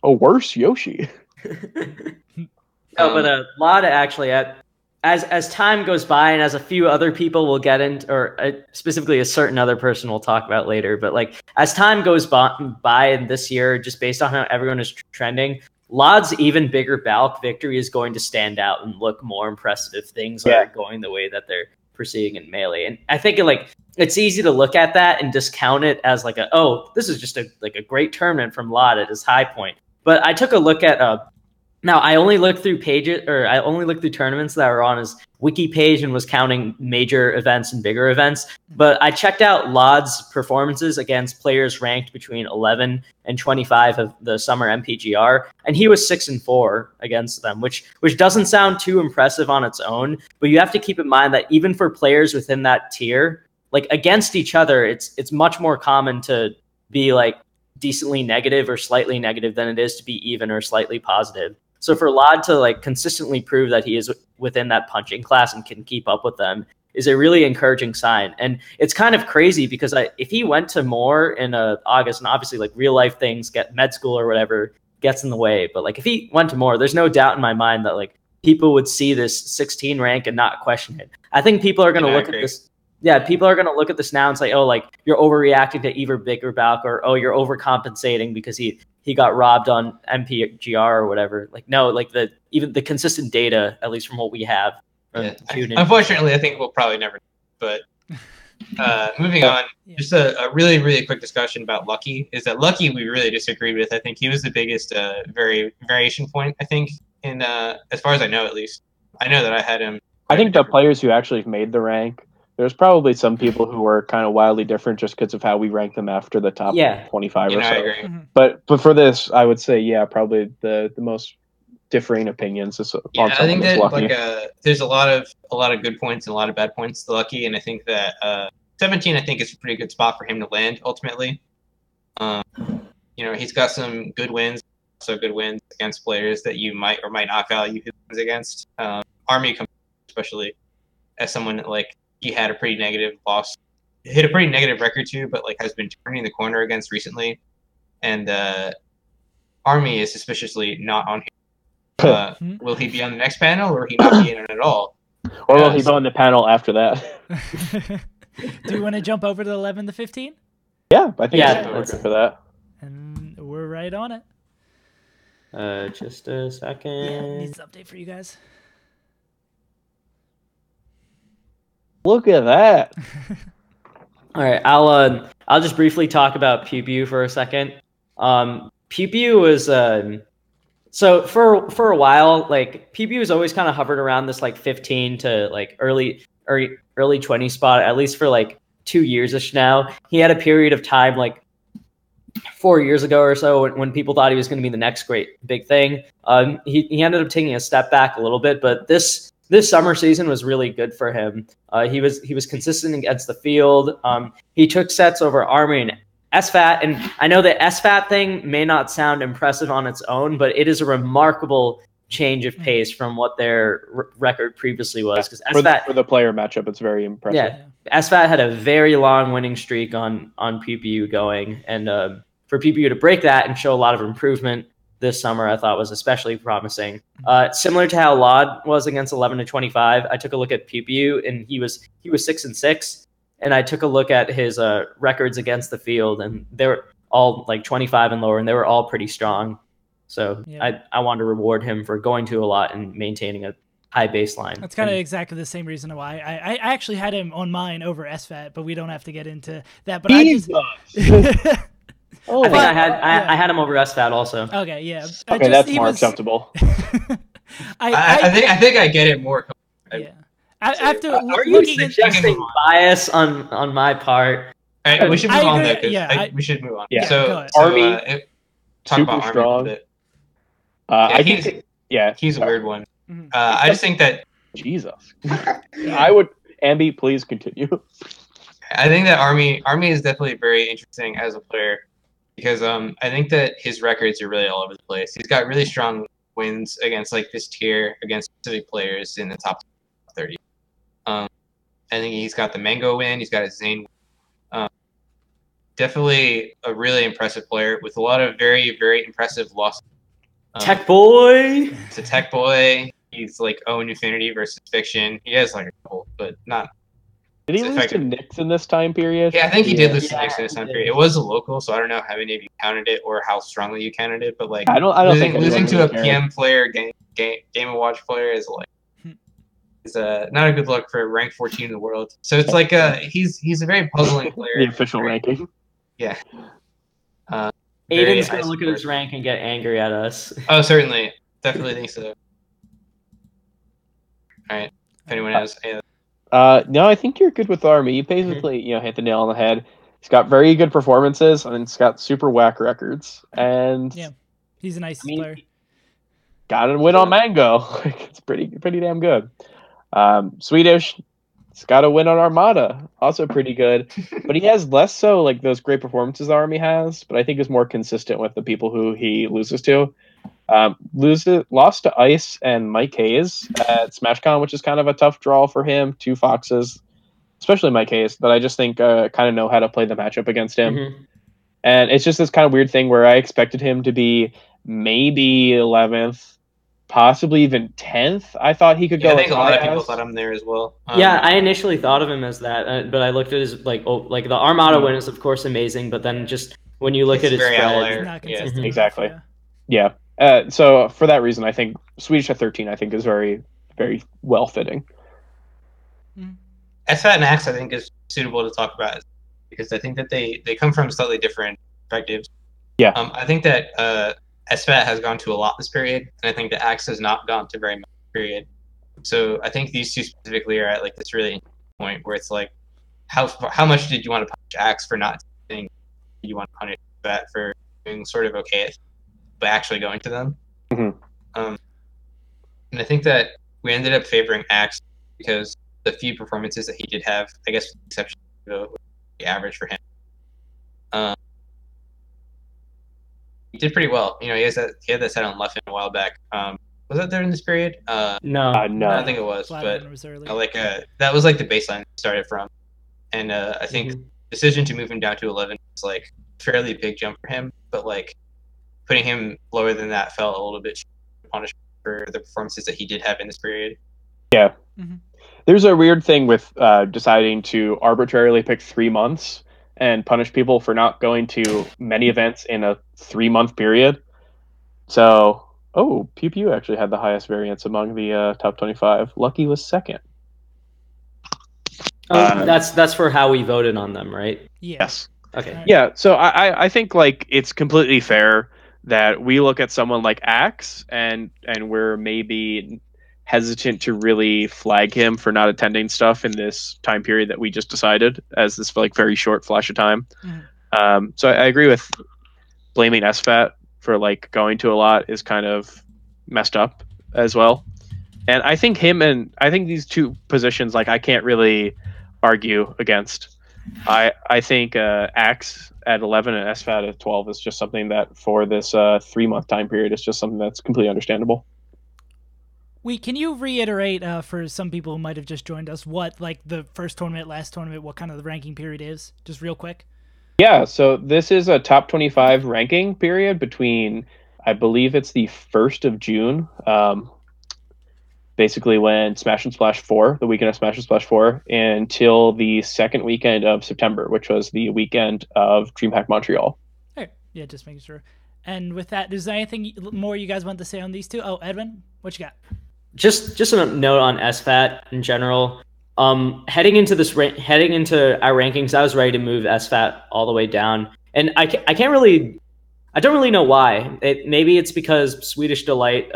A worse Yoshi. No, but a lot of actually, as time goes by and as a few other people will get into, or specifically a certain other person we'll talk about later, but like as time goes by in this year, just based on how everyone is trending, Laud's even bigger bulk victory is going to stand out and look more impressive if things are going the way that they're proceeding in Melee. And I think it's easy to look at that and discount it as like this is just a great tournament from Laud at his high point. But I took a look at now I only looked through tournaments that were on his wiki page and was counting major events and bigger events. But I checked out Laud's performances against players ranked between 11 and 25 of the summer MPGR, and he was 6-4 against them, which doesn't sound too impressive on its own. But you have to keep in mind that even for players within that tier, like against each other, it's much more common to be like decently negative or slightly negative than it is to be even or slightly positive. So for Laud to like consistently prove that he is within that punching class and can keep up with them is a really encouraging sign. And it's kind of crazy because if he went to more in August, and obviously like real life things, get med school or whatever gets in the way, but like if he went to more, there's no doubt in my mind that like people would see this 16 rank and not question it. I think people are going to look at this. Yeah, people are going to look at this now and say, oh, like you're overreacting to either bigger bulk, or oh, you're overcompensating because he got robbed on MPGR or whatever. Like, no, like even the consistent data, at least from what we have. Unfortunately, I think we'll probably never. But moving on, just a really, really quick discussion about Lucky. Is that Lucky we really disagreed with. I think he was the biggest variation point, I think, in as far as I know, at least. I know that I had him. I think the players who actually made the rank, there's probably some people who were kind of wildly different just because of how we rank them after the top 25 or so. I agree. But for this, I would say, probably the most differing opinions is on I think that Lucky. there's a lot of good points and a lot of bad points to Lucky, and I think that 17 I think is a pretty good spot for him to land ultimately. He's got some good wins, also good wins against players that you might or might not value his wins against. Army comes especially as someone that like he had a pretty negative loss, hit a pretty negative record too, but like has been turning the corner against recently. And Army is suspiciously not on here. Will he be on the next panel or will he not be in it at all? Or will he be on the panel after that? Do you want to jump over to 11 to 15? Yeah, I think it's for that. And we're right on it. Just a second. Yeah, needs an update for you guys. Look at that. All right, I'll just briefly talk about Pew Pew for a second. Pew Pew was so for a while, like Pew Pew was always kind of hovered around this like 15 to like early 20 spot, at least for like 2 years-ish now. He had a period of time like 4 years ago or so when people thought he was going to be the next great big thing. He ended up taking a step back a little bit, but this summer season was really good for him. He was consistent against the field. He took sets over Army and SFAT, and I know the SFAT thing may not sound impressive on its own, but it is a remarkable change of pace from what their record previously was. Because for the player matchup, it's very impressive. Yeah, SFAT had a very long winning streak on PPU going, and for PPU to break that and show a lot of improvement this summer, I thought was especially promising. Similar to how Laud was against 11 to 25, I took a look at PPU and he was 6-6, and I took a look at his records against the field, and they were all like 25 and lower, and they were all pretty strong. So I wanted to reward him for going to a lot and maintaining a high baseline. That's kind of exactly the same reason why I actually had him on mine over SFAT, but we don't have to get into that. But I just. I think I had him over SFAT also. Okay, yeah. Okay, that's more acceptable. I think I get it more. Yeah. After are you suggesting bias on my part? All right, we should move I on agree. though. 'Cause Yeah, we should move on. Yeah. go So, ahead. Army, talk super about Army strong. a bit. I think, He's a weird one. Mhm. I just think that Jesus. I would, Ambi, please continue. I think that Army is definitely very interesting as a player because I think that his records are really all over the place. He's got really strong wins against like this tier against specific players in the top 30. I think he's got the Mango win. He's got a Zain. Definitely a really impressive player with a lot of very, very impressive losses. Tech boy. It's a tech boy. He's like Owen Infinity versus Fiction. He has like a couple, but not. Did he It's lose to effective. Knicks in this time period? Yeah, I think he did lose to Yeah, Knicks in this he time did. period. It was a local, so I don't know how many of you counted it or how strongly you counted it. But like, I don't think anyone losing to really a cared. PM player, Game and Watch player is like is not a good look for rank 14 in the world. So it's like he's a very puzzling player. The official ranking. Yeah. Aiden's gonna look at his rank and get angry at us. Oh, certainly, definitely think so. All right. If anyone has, No, I think you're good with Army. You basically, hit the nail on the head. He's got very good performances, and he's got super whack records. And Yeah, he's a nice player. Got to win on Mango. It's pretty damn good. Swedish, he's got to win on Armada. Also pretty good. But he has less so like those great performances the Army has, but I think is more consistent with the people who he loses to. Lost to Ice and Mike Hayes at SmashCon, which is kind of a tough draw for him. Two Foxes, especially Mike Hayes, that I just think kind of know how to play the matchup against him. Mm-hmm. And it's just this kind of weird thing where I expected him to be maybe 11th, possibly even 10th. I thought he could go. I think a lot of people thought him there as well. Yeah, I initially thought of him as that, but I looked at his like the Armada win is of course amazing, but then just when you look at his spread, exactly, yeah. So for that reason, I think Swedish at 13, I think is very, very well fitting. SFAT and Axe, I think, is suitable to talk about because I think that they come from slightly different perspectives. Yeah. I think that SFAT has gone to a lot this period, and I think that Axe has not gone to very much this period. So I think these two specifically are at like this really point where it's like, how much did you want to punish Axe for not doing? Did you want to punish SFAT for doing sort of okay but actually going to them? Mm-hmm. And I think that we ended up favoring Axe because the few performances that he did have, I guess with the exception of the average for him, he did pretty well. He had that set on Leffen a while back. Was that during this period? No. I don't think it was. But was that was like the baseline it started from, and I think the decision to move him down to 11 was like a fairly big jump for him. But like putting him lower than that felt a little bit punishment for the performances that he did have in this period. Yeah. Mm-hmm. There's a weird thing with deciding to arbitrarily pick 3 months and punish people for not going to many events in a 3-month period. So, Pew Pew actually had the highest variance among the top 25. Lucky was second. That's for how we voted on them, right? Yeah. Yes. Okay. Yeah, so I think like it's completely fair that we look at someone like Axe and we're maybe hesitant to really flag him for not attending stuff in this time period that we just decided as this like very short flash of time. Mm-hmm. So I agree with blaming SFAT for like going to a lot is kind of messed up as well. And I think these two positions, like I can't really argue against. I think Axe at 11 and SFAT at 12 is just something that for this 3-month time period is just something that's completely understandable. Can you reiterate for some people who might have just joined us what like the first tournament, last tournament, what kind of the ranking period is? Just real quick. Yeah, so this is a top 25 ranking period between, I believe it's the 1st of June, basically when Smash and Splash 4, the weekend of Smash and Splash 4, until the second weekend of September, which was the weekend of DreamHack Montreal. Okay. Yeah, just making sure. And with that, is there anything more you guys want to say on these two? Oh, Edwin, what you got? Just a note on SFAT in general. Heading into our rankings, I was ready to move SFAT all the way down, and I don't really know why. Maybe it's because Swedish Delight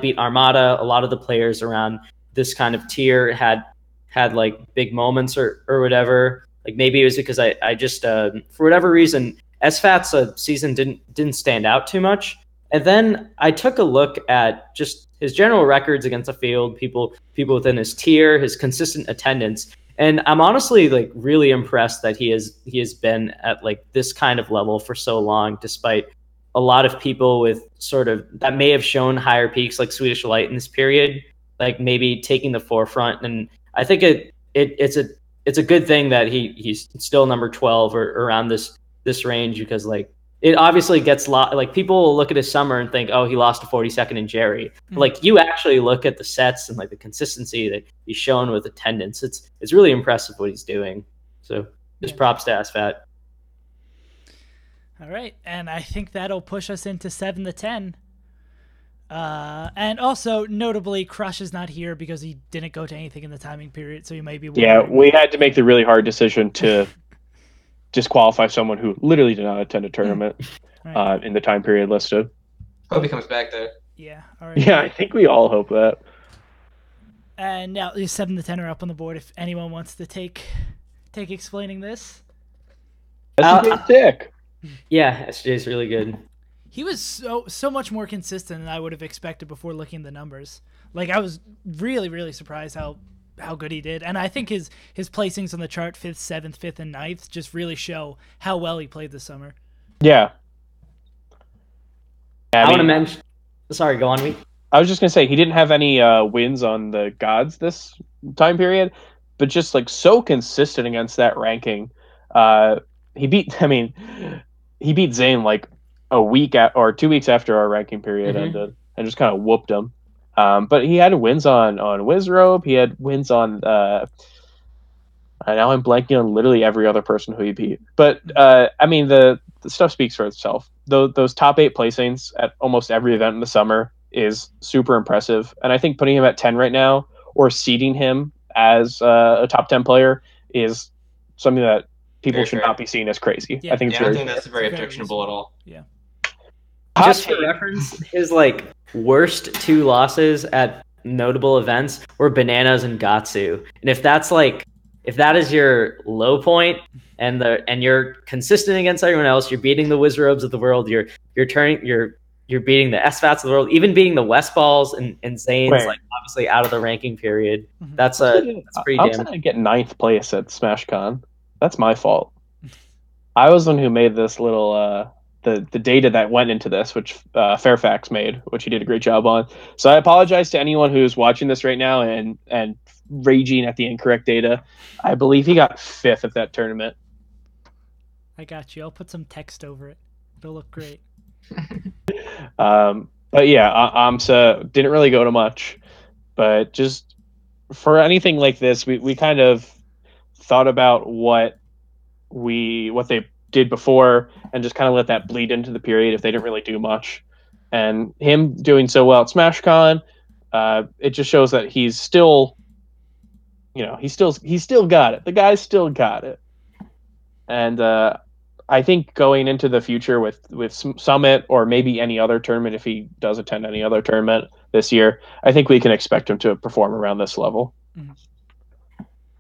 beat Armada. A lot of the players around this kind of tier had like big moments or whatever. Like maybe it was because I just for whatever reason SFAT's season didn't stand out too much. And then I took a look at just his general records against the field, people within his tier, his consistent attendance, and I'm honestly like really impressed that he has been at like this kind of level for so long, despite a lot of people with sort of that may have shown higher peaks like Swedish Light in this period, like maybe taking the forefront. And I think it's a good thing that he's still number 12 or around this range, because like it obviously gets like people will look at his summer and think, oh, he lost to 42nd in Jerry. But, like you actually look at the sets and like the consistency that he's shown with attendance. It's really impressive what he's doing. So just props to SFAT. All right, and I think that'll push us into 7 to 10. And also, notably, Crush is not here because he didn't go to anything in the timing period, so you may be wondering. Yeah, we had to make the really hard decision to disqualify someone who literally did not attend a tournament in the time period listed. Hope he comes back though. Yeah. All right. Yeah, I think we all hope that. And now these 7 to 10 are up on the board if anyone wants to take explaining this. That's sick. Yeah, SJ's really good. He was so much more consistent than I would have expected before looking at the numbers. Like I was really, really surprised how good he did. And I think his placings on the chart, 5th, 7th, 5th, and 9th, just really show how well he played this summer. Yeah. I want to mention... Sorry, go on, me. I was just going to say, he didn't have any wins on the gods this time period, but just like so consistent against that ranking. He beat Zain like a week or 2 weeks after our ranking period ended, and just kind of whooped him. But he had wins on Wizrobe. He had wins on. Now I'm blanking on literally every other person who he beat. But I mean, the stuff speaks for itself. Those top 8 placings at almost every event in the summer is super impressive. And I think putting him at 10 right now, or seeding him as a top 10 player, is something that people should not be seen as crazy. Yeah. I think I don't think that's very objectionable at all. Yeah. Just for reference, his like worst 2 losses at notable events were Bananas and Gahtzu. And if that is your low point, and you're consistent against everyone else, you're beating the Wizrobes of the world, you're beating the SFATs of the world, even beating the Westballs and Zane's like obviously out of the ranking period. That's pretty How damn. did I get 9th place at SmashCon? That's my fault. I was the one who made this little the data that went into this, which Fairfax made, which he did a great job on. So I apologize to anyone who's watching this right now and raging at the incorrect data. I believe he got 5th at that tournament. I got you. I'll put some text over it. It'll look great. But yeah, AMSA didn't really go to much. But just for anything like this, we kind of thought about what they did before and just kind of let that bleed into the period if they didn't really do much. And him doing so well at SmashCon, it just shows that he's still, he's still got it. The guy's still got it. And I think going into the future with Summit, or maybe any other tournament, if he does attend any other tournament this year, I think we can expect him to perform around this level.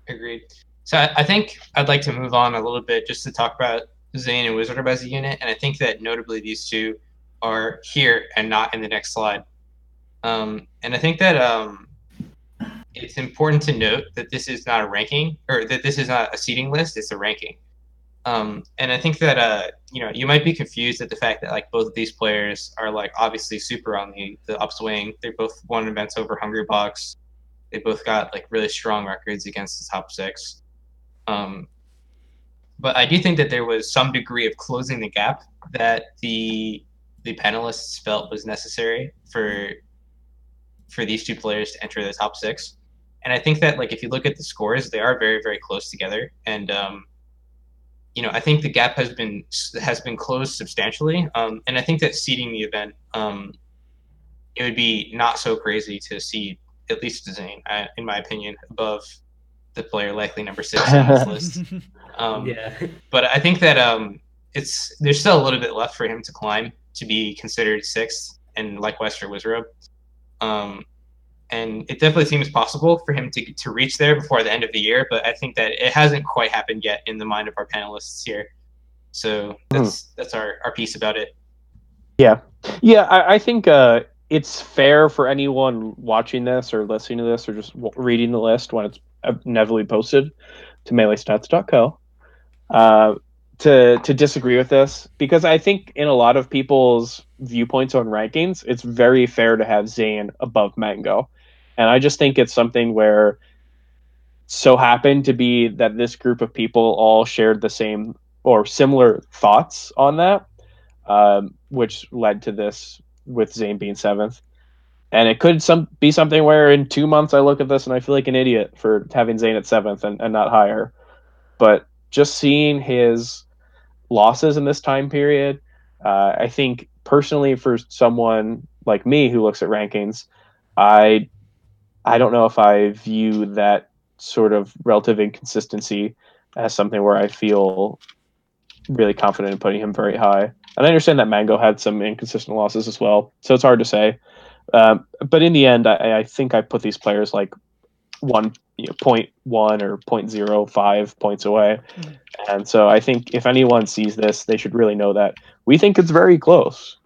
Agreed. So I think I'd like to move on a little bit just to talk about Zain and Wizard as a unit, and I think that notably these two are here and not in the next slide. And I think that it's important to note that this is not a ranking, or that this is not a seeding list, it's a ranking. And I think that you might be confused at the fact that like both of these players are like obviously super on the upswing. They both won events over Hungrybox. They both got like really strong records against the top 6. But I do think that there was some degree of closing the gap that the panelists felt was necessary for these two players to enter the top 6. And I think that like if you look at the scores, they are very, very close together. And I think the gap has been closed substantially. And I think that seeding the event, it would be not so crazy to seed at least Zain, in my opinion, above the player likely number 6 on this list. Yeah. But I think that there's still a little bit left for him to climb to be considered 6th, and likewise for Wizrobe. And And it definitely seems possible for him to reach there before the end of the year, but I think that it hasn't quite happened yet in the mind of our panelists here. So that's our piece about it. Yeah. I think it's fair for anyone watching this or listening to this or just reading the list when it's inevitably posted to meleestats.co to disagree with this, because I think in a lot of people's viewpoints on rankings, it's very fair to have Zain above Mango. And I just think it's something where so happened to be that this group of people all shared the same or similar thoughts on that, which led to this with Zain being 7th. And it could be something where in 2 months I look at this and I feel like an idiot for having Zain at 7th and not higher. But just seeing his losses in this time period, I think personally for someone like me who looks at rankings, I don't know if I view that sort of relative inconsistency as something where I feel really confident in putting him very high. And I understand that Mango had some inconsistent losses as well, so it's hard to say. But in the end, I think I put these players like 0.1 or 0.05 points away. And so I think if anyone sees this, they should really know that we think it's very close.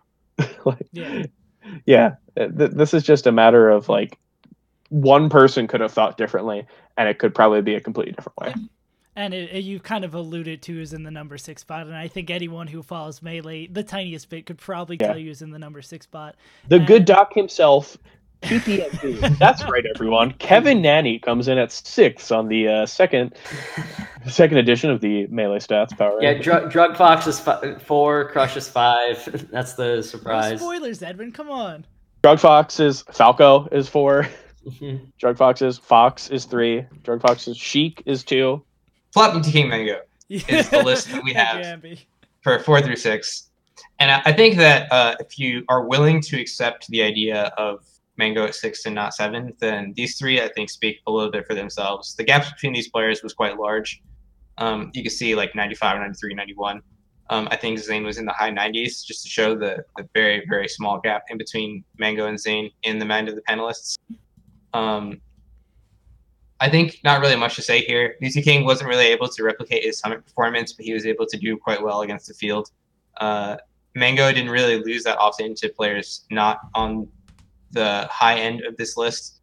This is just a matter of like one person could have thought differently, and it could probably be a completely different way. And you kind of alluded to is in the number 6 spot, and I think anyone who follows Melee the tiniest bit could probably tell you is in the number 6 spot. The good doc himself, PPMP. That's right, everyone. Kevin Nanny comes in at 6 on the second edition of the Melee Stats Power. Yeah, Drug Fox is 4, Crush is 5. That's the surprise. No spoilers, Edwin. Come on. Drug Fox is Falco is 4. Drug Fox is 3. Drug Fox's Sheik is 2. Plup and King Mango is the list that we have for 4 through 6. And I think that if you are willing to accept the idea of Mango at 6 and not 7, then these 3, I think, speak a little bit for themselves. The gaps between these players was quite large. You can see like 95, 93, 91. I think Zain was in the high 90s, just to show the very, very small gap in between Mango and Zain in the mind of the panelists. I think not really much to say here. Music King wasn't really able to replicate his summit performance, but he was able to do quite well against the field. Mango didn't really lose that often to players not on the high end of this list,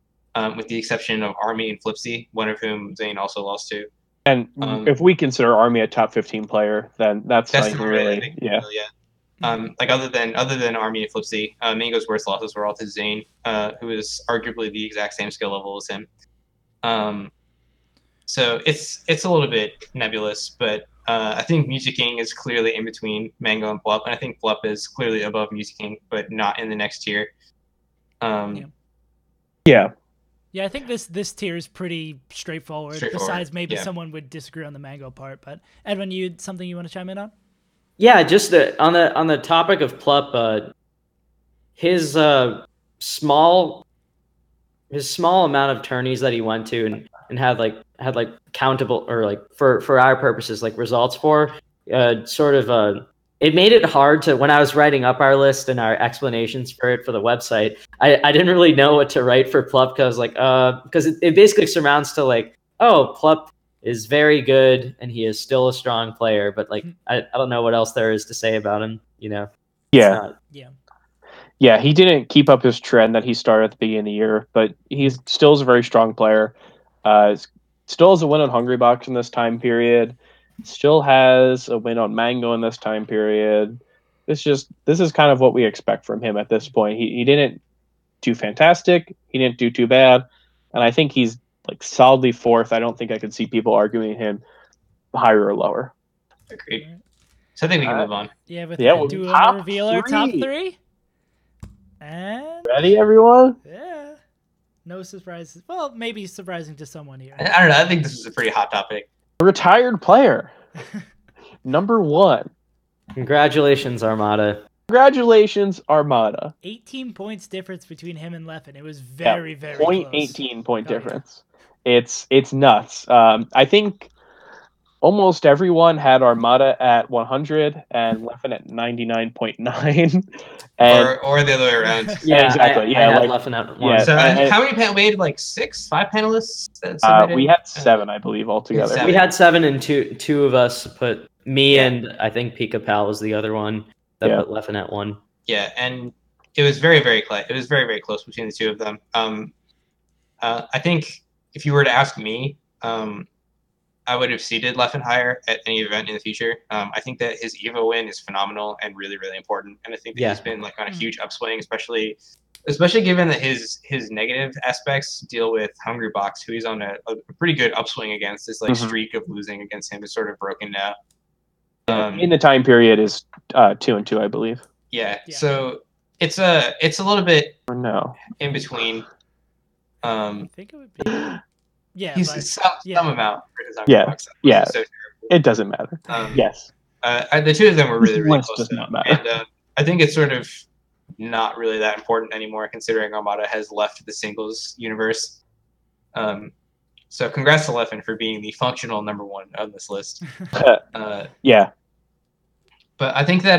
with the exception of Army and Flipsy, one of whom Zain also lost to. And if we consider Army a top 15 player, then that's like really, like other than Army and Flipsy, Mango's worst losses were all to Zain, who is arguably the exact same skill level as him. So it's a little bit nebulous, but I think Music King is clearly in between Mango and Plup, and I think Plup is clearly above Music King, but not in the next tier. Yeah, I think this tier is pretty straightforward. Besides, maybe someone would disagree on the Mango part. But Edwin, something you want to chime in on? Yeah, just on the topic of Plup, his small amount of tourneys that he went to and had countable, or like for our purposes, like results for, it made it hard to, when I was writing up our list and our explanations for it for the website, I didn't really know what to write for Plup, because it basically surmounts to like, oh, Plup is very good and he is still a strong player, but like I don't know what else there is to say about him, you know. Yeah, he didn't keep up his trend that he started at the beginning of the year, but he still is a very strong player. Still has a win on Hungrybox in this time period. Still has a win on Mango in this time period. This is kind of what we expect from him at this point. He didn't do fantastic. He didn't do too bad. And I think he's like solidly 4th. I don't think I could see people arguing him higher or lower. Agreed. So I think we can move on. Yeah, we'll reveal our top 3. And ready, everyone? Yeah. No surprises. Well, maybe surprising to someone here. I don't know. I think this is a pretty hot topic. Retired player. Number 1. Congratulations, Armada. 18 points difference between him and Leffen. It was very, very close. 0.18 point difference. It's nuts. I think almost everyone had Armada at 100 and Leffen at 99.9. And or the other way around. Yeah, exactly. I Yeah, had like, Leffen at one. yeah. So And- how many we had like five panelists that submitted? we had 7, I believe, altogether. Seven. We had 7, and two of us put me Yeah. and I think Pika Pal was the other one that Yeah. put Leffen at 1. Yeah, and it was very, very close. It was very, very close between the two of them. I think if you were to ask me, I would have seeded Leffen higher at any event in the future. I think that his Evo win is phenomenal and really, really important. And I think that he's been like on a huge upswing, especially given that his negative aspects deal with Hungrybox, who he's on a pretty good upswing against. This like streak of losing against him is sort of broken now. in the time period is 2-2, I believe. Yeah. So it's a little bit Or no? in between. I think it would be. Yeah, He's but, some amount for his Yeah, Hungrybox. yeah. So It doesn't matter. Yes. the two of them were really, really List close. does Though. not matter. And I think it's sort of not really that important anymore, considering Armada has left the singles universe. So congrats to Leffen for being the functional number 1 on this list. Yeah. But I think that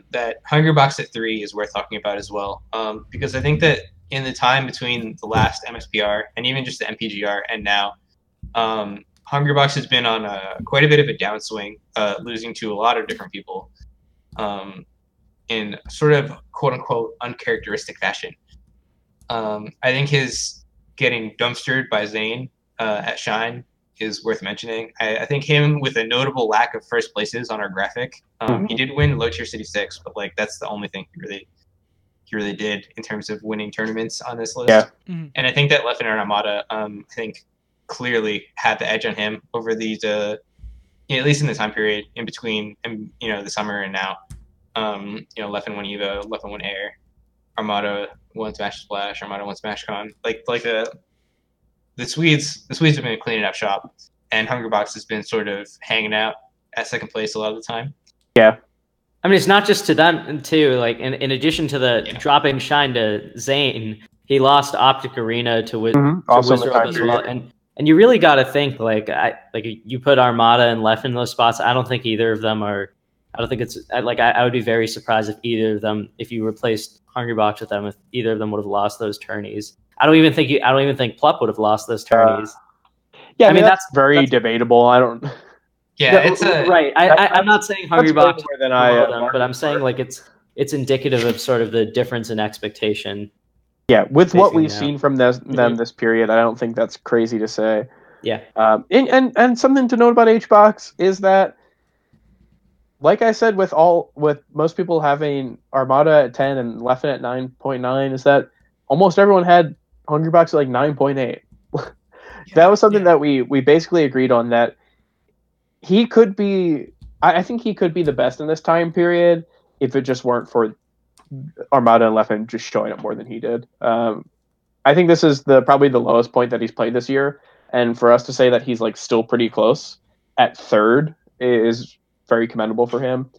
that Hungrybox at 3 is worth talking about as well, because I think that in the time between the last MSPR and even just the MPGR and now, Hungrybox has been on quite a bit of a downswing, losing to a lot of different people in sort of quote-unquote uncharacteristic fashion. I think his getting dumpstered by Zain at Shine is worth mentioning. I think him with a notable lack of first places on our graphic. He did win Low Tier City 6, but like that's the only thing he really did in terms of winning tournaments on this list. Yeah. And I think that Leffen and Armada, I think clearly had the edge on him over these, at least in the time period in between, the summer and now. Leffen won Evo, Leffen won Air, Armada won Smash Splash, Armada won Smash Con. The Swedes have been cleaning up shop, and Hungrybox has been sort of hanging out at second place a lot of the time. Yeah. I mean, it's not just to them too. Like in addition to the dropping Shine to Zain, he lost Optic Arena to Also in the Wizrobe time as well. period. And you really got to think you put Armada and Leffen in those spots. I don't think either of them are. I don't think it's like I would be very surprised if either of them, if you replaced Hungrybox with them, if either of them would have lost those tourneys. I don't even think Plup would have lost those tourneys. Yeah, I mean that's very debatable. I don't. Yeah, it's right. I'm not saying Hungrybox more than I, but I'm saying like it's indicative of sort of the difference in expectation. Yeah, with what we've seen from them this period, I don't think that's crazy to say. Yeah. And something to note about HBox is that, like I said, with most people having Armada at 10 and Leffen at 9.9, is that almost everyone had Hungrybox at like 9.8. That was something that we basically agreed on, that he could be. I think he could be the best in this time period if it just weren't for Armada and Leffen just showing up more than he did. I think this is probably the lowest point that he's played this year, and for us to say that he's like still pretty close at 3rd is very commendable for him.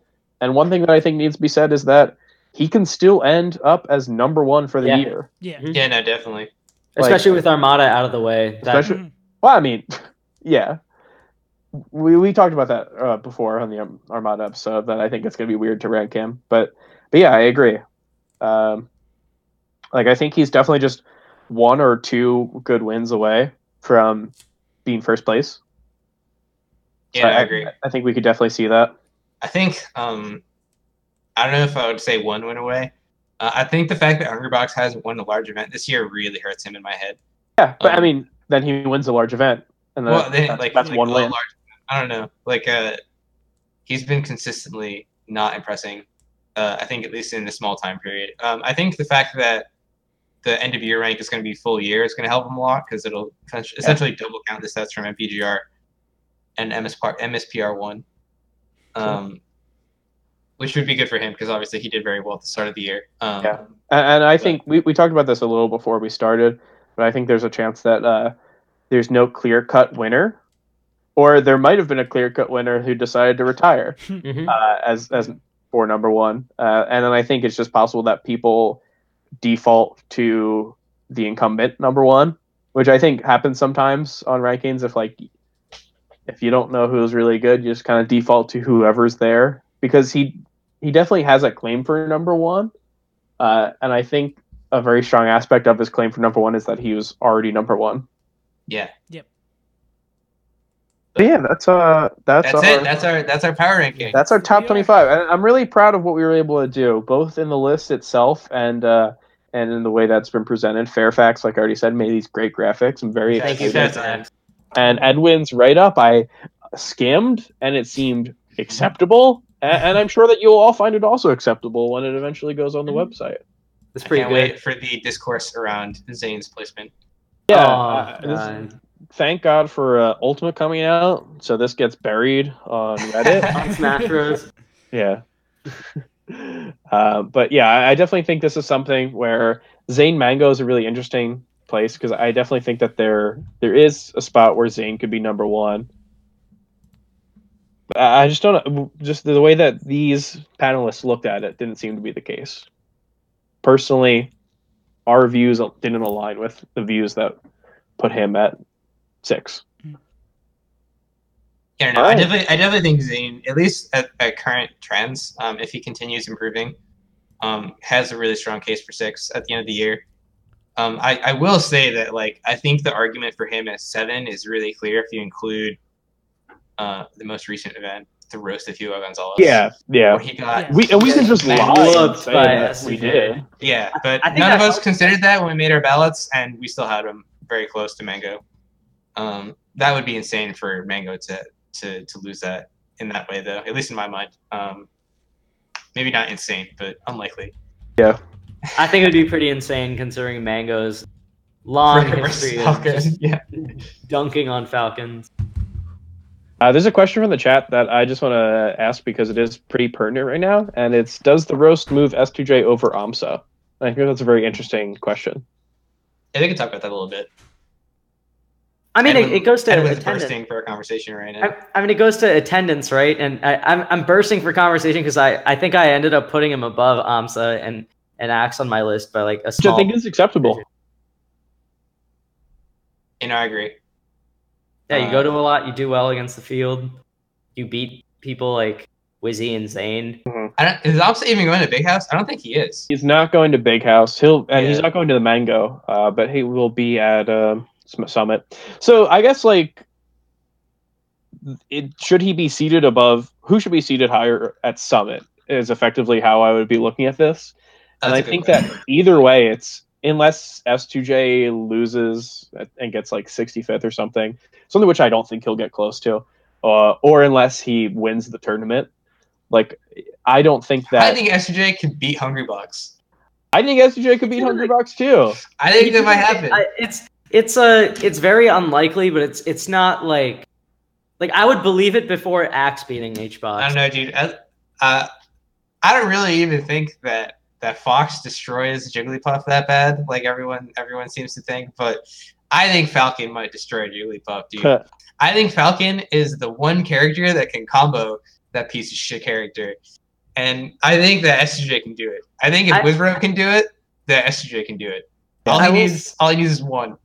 And one thing that I think needs to be said is that he can still end up as number 1 for the year. Yeah. Yeah, no, definitely. Especially with Armada out of the way. Well, I mean, yeah. We talked about that before on the Armada episode, that I think it's going to be weird to rank him. But yeah, I agree. I think he's definitely just 1 or 2 good wins away from being first place. Yeah, So I agree. I think we could definitely see that. I think I don't know if I would say 1 win away. I think the fact that Hungrybox hasn't won a large event this year really hurts him in my head. Yeah, but I mean, then he wins a large event, and that's 1 win. I don't know. He's been consistently not impressing. I think at least in the small time period. I think the fact that the end of year rank is going to be full year is going to help him a lot, because it'll essentially double count the stats from MPGR and MSPR 1, which would be good for him, because obviously he did very well at the start of the year. And I think we talked about this a little before we started, but I think there's a chance that there's no clear-cut winner, or there might have been a clear-cut winner who decided to retire as for number 1. And then I think it's just possible that people default to the incumbent number 1, which I think happens sometimes on rankings. If if you don't know who's really good, you just kind of default to whoever's there, because he definitely has a claim for number one, and I think a very strong aspect of his claim for number one is that he was already number one. Yeah. Yep. But yeah, that's our power ranking. That's our top 25, and I'm really proud of what we were able to do, both in the list itself and in the way that's been presented. Fairfax, like I already said, made these great graphics. I'm very excited. And Edwin's write-up, I skimmed, and it seemed acceptable, and I'm sure that you'll all find it also acceptable when it eventually goes on the website. It's pretty good. Wait for the discourse around Zain's placement. Yeah. Thank God for Ultimate coming out, so this gets buried on Reddit. On Smash Bros. Yeah. But yeah, I definitely think this is something where Zain Mango is a really interesting place, because I definitely think that there is a spot where Zain could be number one. But I just don't know. Just the way that these panelists looked at it didn't seem to be the case. Personally, our views didn't align with the views that put him at 6. Yeah, no, I definitely think Zain, at least at current trends, if he continues improving, has a really strong case for 6 at the end of the year. I will say that, like, I think the argument for him as 7 is really clear if you include the most recent event, the roast of Hugo Gonzalez. Yeah. Where he got we can just whooped by we did. Yeah, but none of us considered that when we made our ballots, and we still had him very close to Mango. That would be insane for Mango to lose that in that way, though, at least in my mind. Maybe not insane, but unlikely. Yeah. I think it would be pretty insane considering Mango's long history of just dunking on Falcons. There's a question from the chat that I just want to ask because it is pretty pertinent right now, and it's, does the roast move S2J over AMSA? I think that's a very interesting question. Yeah, we can talk about that a little bit. I mean, it goes to Edwin's attendance. bursting for a conversation right now. I mean, it goes to attendance, right? And I'm bursting for conversation because I think I ended up putting him above AMSA and Axe on my list by like a small. Which I think is acceptable. You know, I agree. Yeah, you go to a lot. You do well against the field. You beat people like Wizzy and Zain. Mm-hmm. Is AMSA even going to Big House? I don't think he is. He's not going to Big House. He's not going to the Mango, but he will be at Summit. So I guess should he be seated above? Who should be seated higher at Summit? Is effectively how I would be looking at this. And I think that either way, it's unless S2J loses and gets like 65th or something which I don't think he'll get close to, or unless he wins the tournament. Like, I don't think that. I think S2J could beat Hungrybox. I think S2J could beat Hungrybox too. I think that might happen. It's very unlikely, but it's not like I would believe it before Axe beating HBox. I don't know, dude. I don't really even think that Fox destroys Jigglypuff that bad, like everyone seems to think. But I think Falcon might destroy Jigglypuff, dude. I think Falcon is the one character that can combo that piece of shit character, and I think that S2J can do it. I think if Wizbro can do it, the S2J can do it. All he needs is one.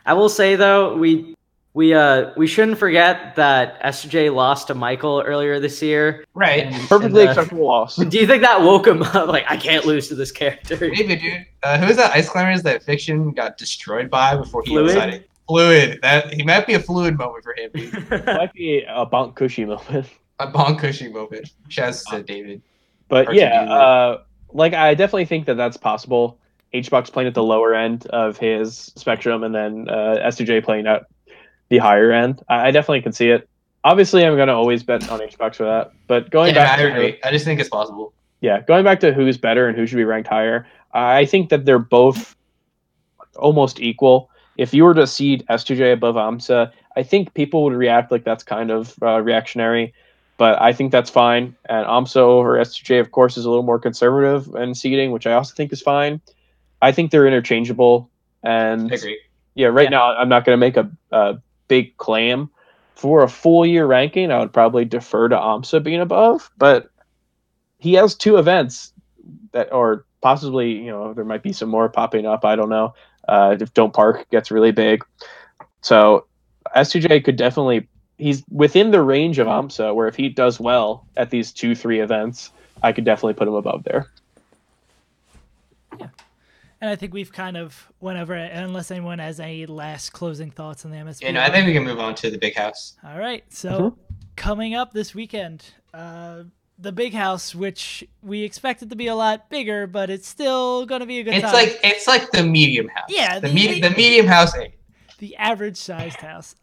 I will say though, we shouldn't forget that S2J lost to Michael earlier this year. Right. Perfectly acceptable loss. Do you think that woke him up? Like, I can't lose to this character. Maybe, dude. Who was that Ice Climbers that Fiction got destroyed by before he Fluid? decided? Fluid. He might be a Fluid moment for him, dude. It might be a Bonk Cushy moment. A Bonk Cushy moment. Shouts to David. But yeah, I definitely think that that's possible. HBox playing at the lower end of his spectrum, and then S2J playing at the higher end. I definitely can see it. Obviously, I'm going to always bet on HBox for that. But going back, I just think it's possible. Yeah, going back to who's better and who should be ranked higher, I think that they're both almost equal. If you were to seed S2J above AMSA, I think people would react like that's kind of reactionary. But I think that's fine. And AMSA over S2J, of course, is a little more conservative in seeding, which I also think is fine. I think they're interchangeable. And I agree. Yeah, now I'm not going to make a big claim for a full year ranking. I would probably defer to AMSA being above, but he has 2 events that, or possibly, there might be some more popping up. I don't know. If Don't Park gets really big. So S2J could definitely he's within the range of AMSA, where if he does well at these 2-3 events, I could definitely put him above there. Yeah. And I think we've kind of went over it, unless anyone has any last closing thoughts on the MSPR. Yeah, no, I think we can move on to the big house. All right. So coming up this weekend, the big house, which we expect it to be a lot bigger, but it's still going to be a good time. It's like the medium house. Yeah, the medium house 8. The average sized house.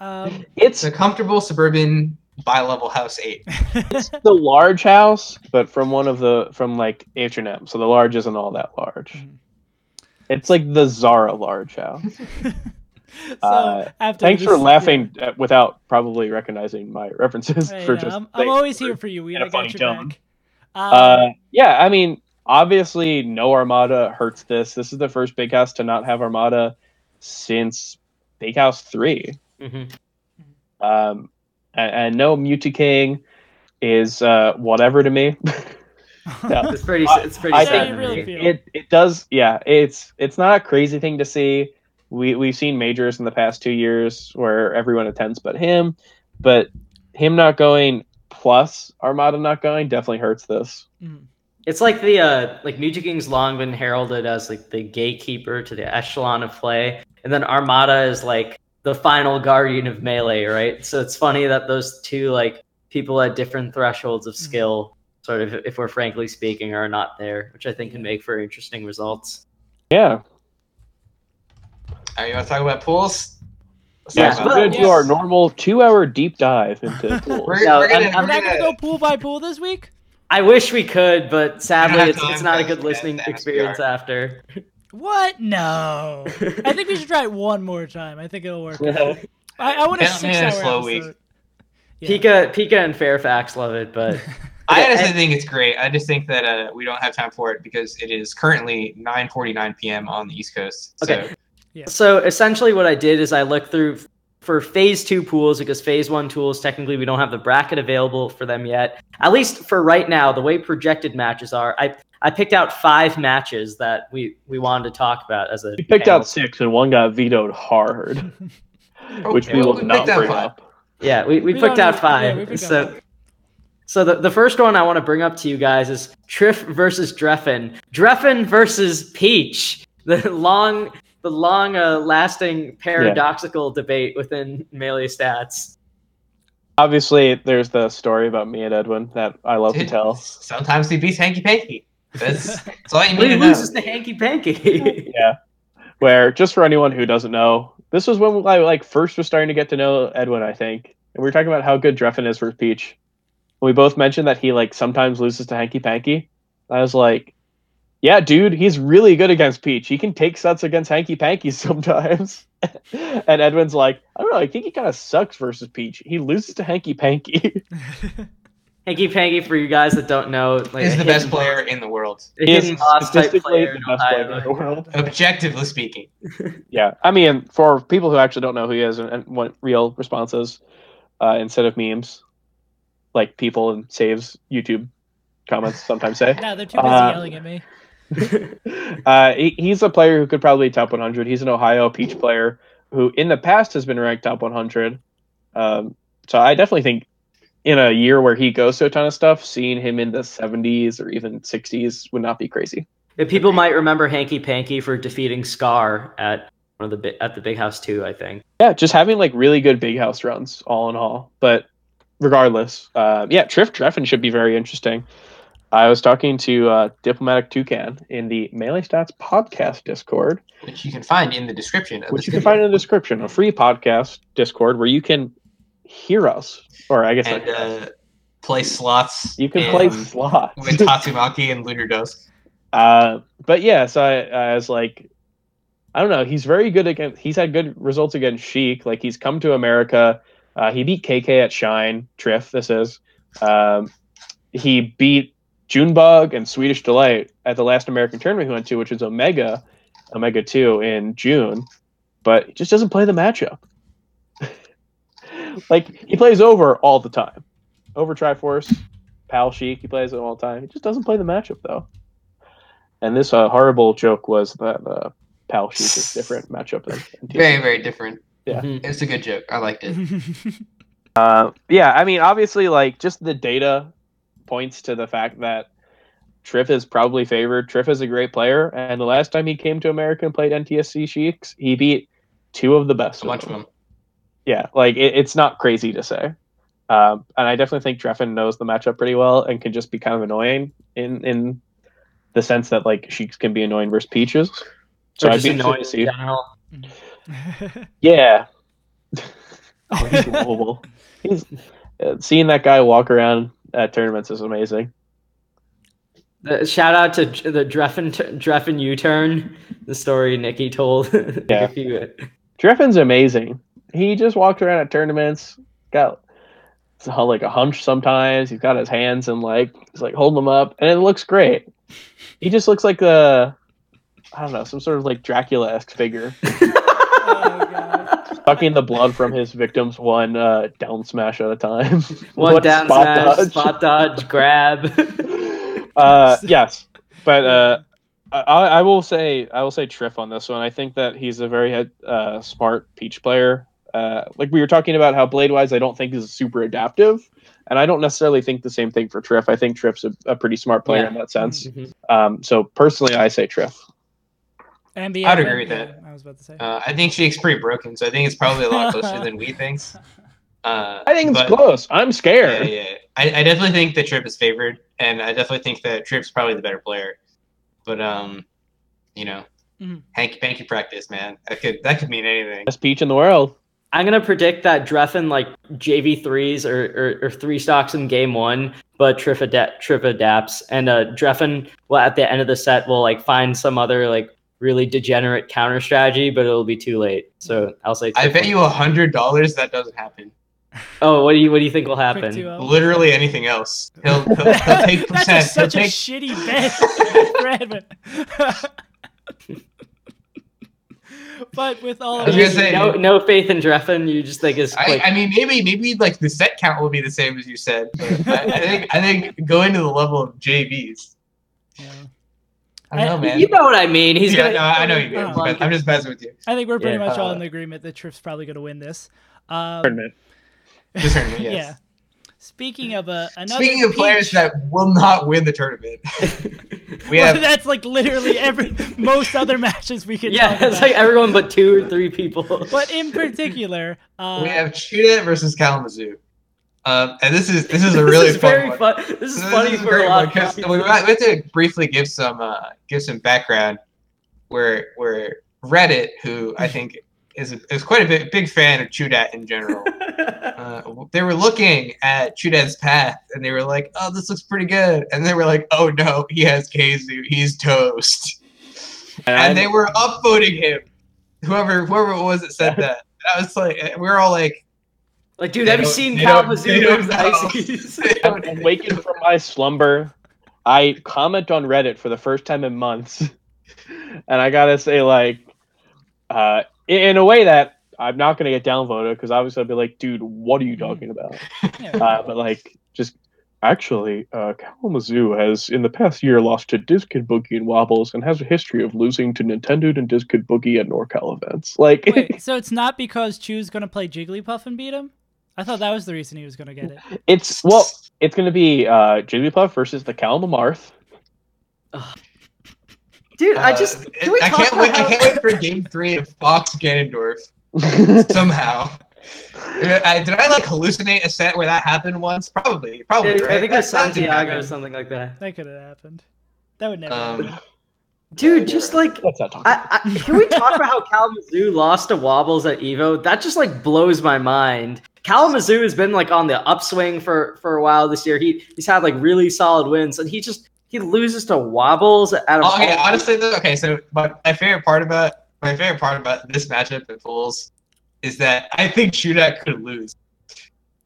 It's a comfortable suburban bi-level house 8. It's the large house, but from like H&M, so the large isn't all that large. Mm-hmm. It's like the Zara large house. So thanks for laughing without probably recognizing my references. I'm always here for you. We got your back. Yeah, I mean, obviously, no Armada hurts this. This is the first big house to not have Armada since Big House 3. Mm-hmm. And no Muti King is whatever to me. Yeah, it's pretty sad. It does. Yeah, it's not a crazy thing to see. We've seen majors in the past 2 years where everyone attends but him not going plus Armada not going definitely hurts this. It's like the Muti King's long been heralded as like the gatekeeper to the echelon of play, and then Armada is like the final guardian of Melee, right? So it's funny that those two like people at different thresholds of skill, sort of, if we're frankly speaking, are not there, which I think can make for interesting results. Yeah. You want to talk about pools? We're going to do our normal 2-hour deep dive into pools. We're not going to go pool by pool this week? I wish we could, but sadly, it's not a good listening experience after. What? No. I think we should try it one more time. I think it'll work. I want a 6-hour slow episode. week. Yeah. Pika and Fairfax love it, but I honestly think it's great. I just think that we don't have time for it because it is currently 9:49 p.m. on the East Coast. Okay. So essentially what I did is I looked through for phase 2 pools, because phase 1 tools, technically we don't have the bracket available for them yet. At least for right now, the way projected matches are, I picked out 5 matches that we wanted to talk about as a You picked out 6 and one got vetoed hard, which we will not bring up. Yeah, we picked out 5. So the first one I want to bring up to you guys is Trif versus Drephen. Drephen versus Peach. The long-lasting paradoxical debate within Melee Stats. Obviously, there's the story about me and Edwin that I love to tell. Sometimes he beats Hanky Panky. That's all you need to know. He loses to Hanky Panky. Yeah. Where, just for anyone who doesn't know, this was when I first was starting to get to know Edwin, I think. And we were talking about how good Drephen is for Peach. We both mentioned that he sometimes loses to Hanky Panky. I was like, yeah, dude, he's really good against Peach. He can take sets against Hanky Panky sometimes. And Edwin's like, I don't know, I think he kind of sucks versus Peach. He loses to Hanky Panky. Hanky Panky, for you guys that don't know, is the best player in the world. He is statistically the best player in the world. Objectively speaking. Yeah, I mean, for people who actually don't know who he is and want real responses instead of memes, like people in Save's YouTube comments sometimes say. No, they're too busy yelling at me. He's a player who could probably top 100. He's an Ohio Peach player who in the past has been ranked top 100. So I definitely think in a year where he goes to a ton of stuff, seeing him in the 70s or even 60s would not be crazy. People might remember Hanky Panky for defeating Scar at the Big House 2, I think. Yeah, just having really good Big House runs, all in all. But regardless, Drephen should be very interesting. I was talking to Diplomatic Toucan in the Melee Stats podcast Discord. Which you can find in the description. A free podcast Discord where you can hear us. Or I guess... And play slots. You can play slots. With Tatsumaki and Lunar Dusk. But yeah, so I was like... I don't know, he's very good against... He's had good results against Sheik. He's come to America. He beat KK at Shine. Trif, this is. He beat Junebug and Swedish Delight at the last American tournament he went to, which was Omega 2 in June, but he just doesn't play the matchup. He plays over all the time. Over Triforce, Pal Sheik, he plays it all the time. He just doesn't play the matchup, though. And this horrible joke was that Pal Sheik is different matchup than very, very different. Yeah. It's a good joke. I liked it. Yeah, I mean, obviously, like, just the data points to the fact that Trif is probably favored. Trif is a great player, and the last time he came to America and played NTSC Sheiks, he beat two of the best. A bunch of them. Yeah, like, it's not crazy to say. And I definitely think Drephen knows the matchup pretty well and can just be kind of annoying in the sense that, like, Sheiks can be annoying versus Peaches. So I'd be annoyed to see. Yeah. Oh, he's lovable. Seeing that guy walk around at tournaments is amazing. Shout out to the Drephen U-turn, the story Nikki told. Yeah. Drephen's amazing. He just walked around at tournaments, got like a hunch sometimes. He's got his hands and he's like holding them up, and it looks great. He just looks like I don't know, some sort of like Dracula-esque figure. Oh, God. Sucking the blood from his victims one down smash at a time. One down smash, spot dodge, grab. Yes, but I will say Trif on this one. I think that he's a very smart Peach player. Like we were talking about how Bladewise I don't think is super adaptive, and I don't necessarily think the same thing for Trif. I think Trif's a pretty smart player in that sense. Mm-hmm. So personally, I say Trif. Ambi, I'd agree with that. I was about to say. I think Sheik's pretty broken, so I think it's probably a lot closer than we think. I think it's close. I'm scared. Yeah. I definitely think that Trif is favored, and I definitely think that Trif's probably the better player. But hanky practice, man. That could mean anything. Best Peach in the world. I'm gonna predict that Drephen JV threes or three stocks in game one, but Trif adapts, and Drephen at the end of the set will find some other really degenerate counter strategy, but it'll be too late. So I'll say. I bet you $100 that doesn't happen. Oh, what do you think will happen? Literally anything else. He'll take percent. That's such a shitty bet for Edwin. But with all of this, no faith in Drephen. You just think it's. I mean, maybe the set count will be the same as you said. But I think going to the level of JVs. Yeah. I don't know, man. You know what I mean. He's gonna. No, I know you do. I'm just messing with you. I think we're pretty much all in the agreement that Trif's probably going to win this. Tournament. This tournament, yes. Yeah. Speaking of players that will not win the tournament, that's literally most other matches we could. Yeah, it's everyone but 2 or 3 people. But in particular, we have ChuDat versus Kalamazhu. And this is a really fun one. This is funny for a lot of people. We have to briefly give some background where Reddit, who I think is quite a big fan of ChuDat in general. They were looking at ChuDat's path and they were like, "Oh, this looks pretty good," and they were like, "Oh no, he has Gahtzu, he's toast," and they were upvoting him. Whoever it was that said that, I was like, we're all like, dude, have you seen Kalamazhu? I'm waking from my slumber. I comment on Reddit for the first time in months, and I gotta say, in a way that I'm not going to get downvoted, because obviously I'll be like, dude, what are you talking about? But actually, Kalamazhu has in the past year lost to Diskid Boogie and Wobbles and has a history of losing to Nintendo and Diskid Boogie at NorCal events. Wait, so it's not because Chu's going to play Jigglypuff and beat him? I thought that was the reason he was going to get it. It's going to be Jigglypuff versus the Kalamarth. Dude, I can't wait for Game 3 of Fox Ganondorf. Somehow. Did I hallucinate a set where that happened once? Probably. Yeah, right? I think it was Santiago or something like that. That could have happened. That would never happen. Dude, just can we talk about how Kalamazhu lost to Wobbles at Evo? That just blows my mind. Kalamazhu has been on the upswing for a while this year. He's had really solid wins, and he loses to Wobbles at a. Okay, honestly though, so my favorite part about this matchup at Pools is that I think ChuDat could lose.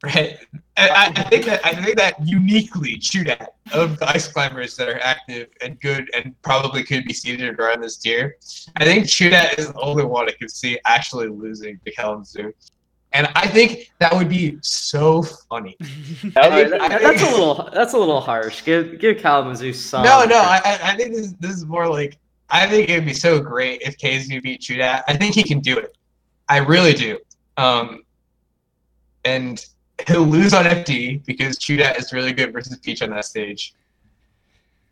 Right? I think that uniquely ChuDat, of the Ice Climbers that are active and good and probably could be seeded around this tier, I think ChuDat is the only one I could see actually losing to Kalamazhu. And I think that would be so funny. That's a little harsh. Give Kalamazhu some. No. I think this is more I think it would be so great if Gahtzu beat ChuDat. I think he can do it. I really do. And he'll lose on FD because ChuDat is really good versus Peach on that stage,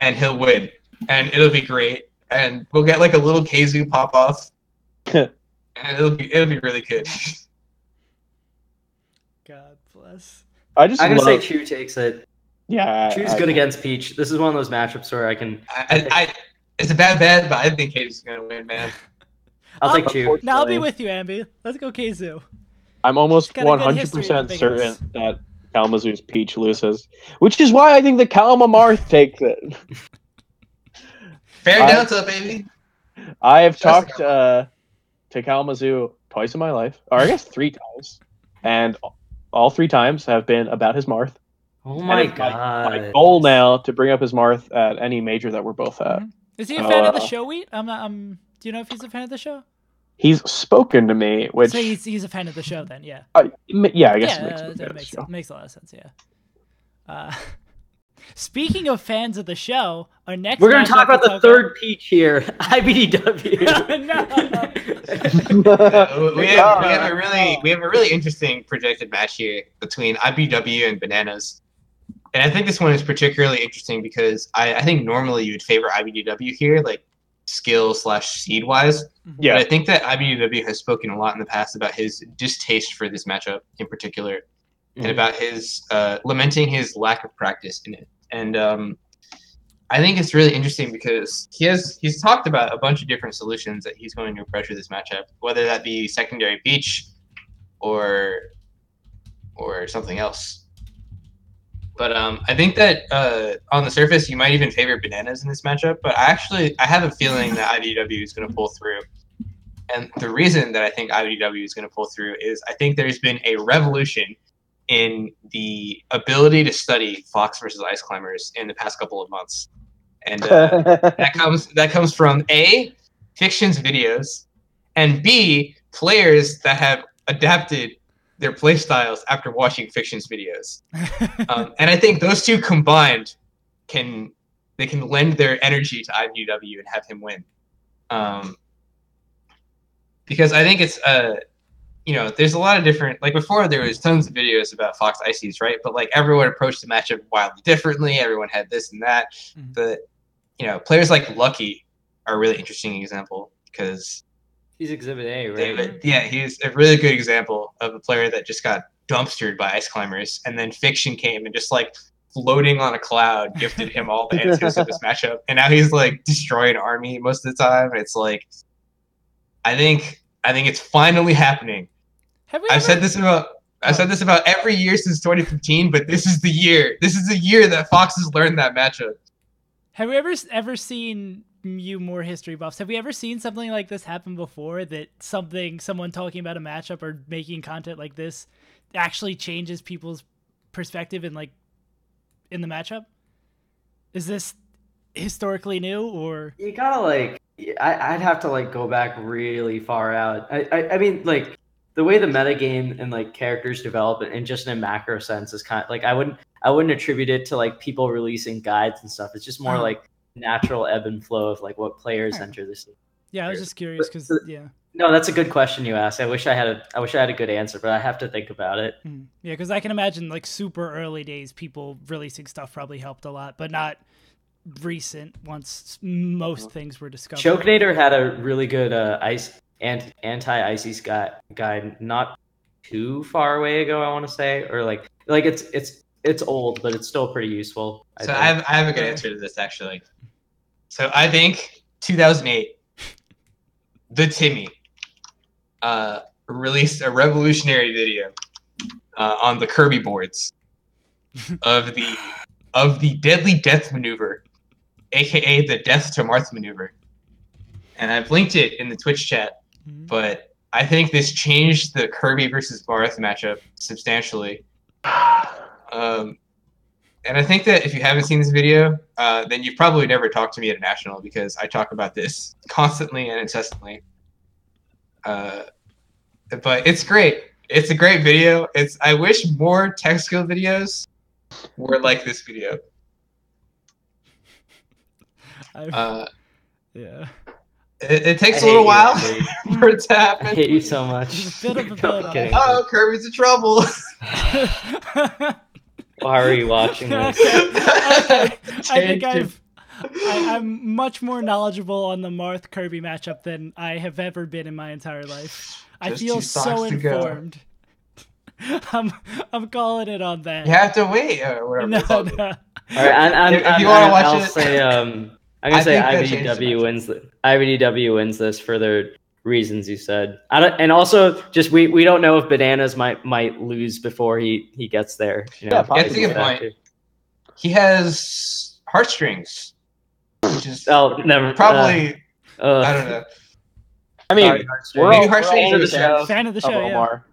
and he'll win, and it'll be great, and we'll get like a little Kazu pop off, and it'll be really good. God bless. I'm gonna say Chu takes it. Yeah, Chu's good against Peach. This is one of those matchups where I can. It's a bad bet, but I think Kazu's gonna win, man. I'll take Chu. Now I'll be with you, Ambi. Let's go Kazu. I'm almost 100% certain that Kalamazhu's Peach loses, which is why I think the Kalamazhu takes it. Fair delta, baby. I have talked to Kalamazhu twice in my life, or I guess 3 times, and all 3 times have been about his Marth. Oh my god! My goal now to bring up his Marth at any major that we're both at. Is he a fan of the show, Wheat? Do you know if he's a fan of the show? He's spoken to me, which so he's a fan of the show then, yeah. Yeah, I guess that makes a lot of sense. Yeah. Speaking of fans of the show, our next we're going to talk about the third Peach here, iBDW. we have a really interesting projected match here between iBDW and Bananas. And I think this one is particularly interesting because I think normally you would favor iBDW here, like skill/seed wise. Yeah. But I think that iBDW has spoken a lot in the past about his distaste for this matchup in particular, and about his lamenting his lack of practice in it. And I think it's really interesting because he's talked about a bunch of different solutions that he's going to pressure this matchup, whether that be secondary Peach or something else. But I think that on the surface, you might even favor Bananas in this matchup. But I have a feeling that iBDW is going to pull through. And the reason that I think iBDW is going to pull through is I think there's been a revolution in the ability to study Fox versus Ice Climbers in the past couple of months. And that comes from A, Fiction's videos, and B, players that have adapted their play styles after watching Fiction's videos. And I think those two combined can lend their energy to iBDW and have him win. Because I think it's there's a lot of different, like before there was tons of videos about Fox Ices, right? But like everyone approached the matchup wildly differently. Everyone had this and that. But players like Lucky are a really interesting example because he's Exhibit A, right? He's a really good example of a player that just got dumpstered by Ice Climbers, and then Fiction came and just like floating on a cloud gifted him all the answers of this matchup, and now he's like destroying Army most of the time. It's like, I think it's finally happening. I've said this about every year since 2015, but this is the year. This is the year that Fox has learned that matchup. Have we ever seen, you more history buffs, have we ever seen something like this happen before, that someone talking about a matchup or making content like this actually changes people's perspective in the matchup? Is this historically new, or you gotta I'd have to go back really far out. I mean, the way the metagame and characters develop and just in a macro sense is kind of I wouldn't attribute it to people releasing guides and stuff. It's just more natural ebb and flow of what players enter this. Yeah, I was just curious because No, that's a good question you asked. I wish I had a good answer, but I have to think about it. Yeah, because I can imagine super early days people releasing stuff probably helped a lot, but not recent once most things were discovered. Chokenator had a really good anti-Ices guide not too far away ago, I want to say, or it's old, but it's still pretty useful. I have a good answer to this actually. So I think 2008, the Timmy released a revolutionary video on the Kirby boards of the deadly death maneuver, aka the death to Marth maneuver, and I've linked it in the Twitch chat. But I think this changed the Kirby versus Marth matchup substantially. And I think that if you haven't seen this video, then you've probably never talked to me at a national, because I talk about this constantly and incessantly. But it's great. It's a great video. I wish more tech skill videos were like this video. Yeah. It takes a little while for it to happen. I hate you so much. There's a bit of a build-up. Oh, Kirby's in trouble. Why are you watching this? Okay. I think I'm much more knowledgeable on the Marth Kirby matchup than I have ever been in my entire life. I Just feel 2 so stocks to go. informed. I'm calling it on that. You have to wait or whatever. No, It's all good. no. All right, If you wanna watch I'll it- say I'm I gonna say think that changed the iBDW wins. iBDW wins this for the reasons you said. And also just we don't know if Bananas might lose before he gets there. You know? Yeah, Yeah, that's a good point. He has heartstrings, which is Oh, never. probably I don't know. I mean, Sorry, we're Maybe all Heartstrings fans are of the the show. Fan of the show, yeah. Omar.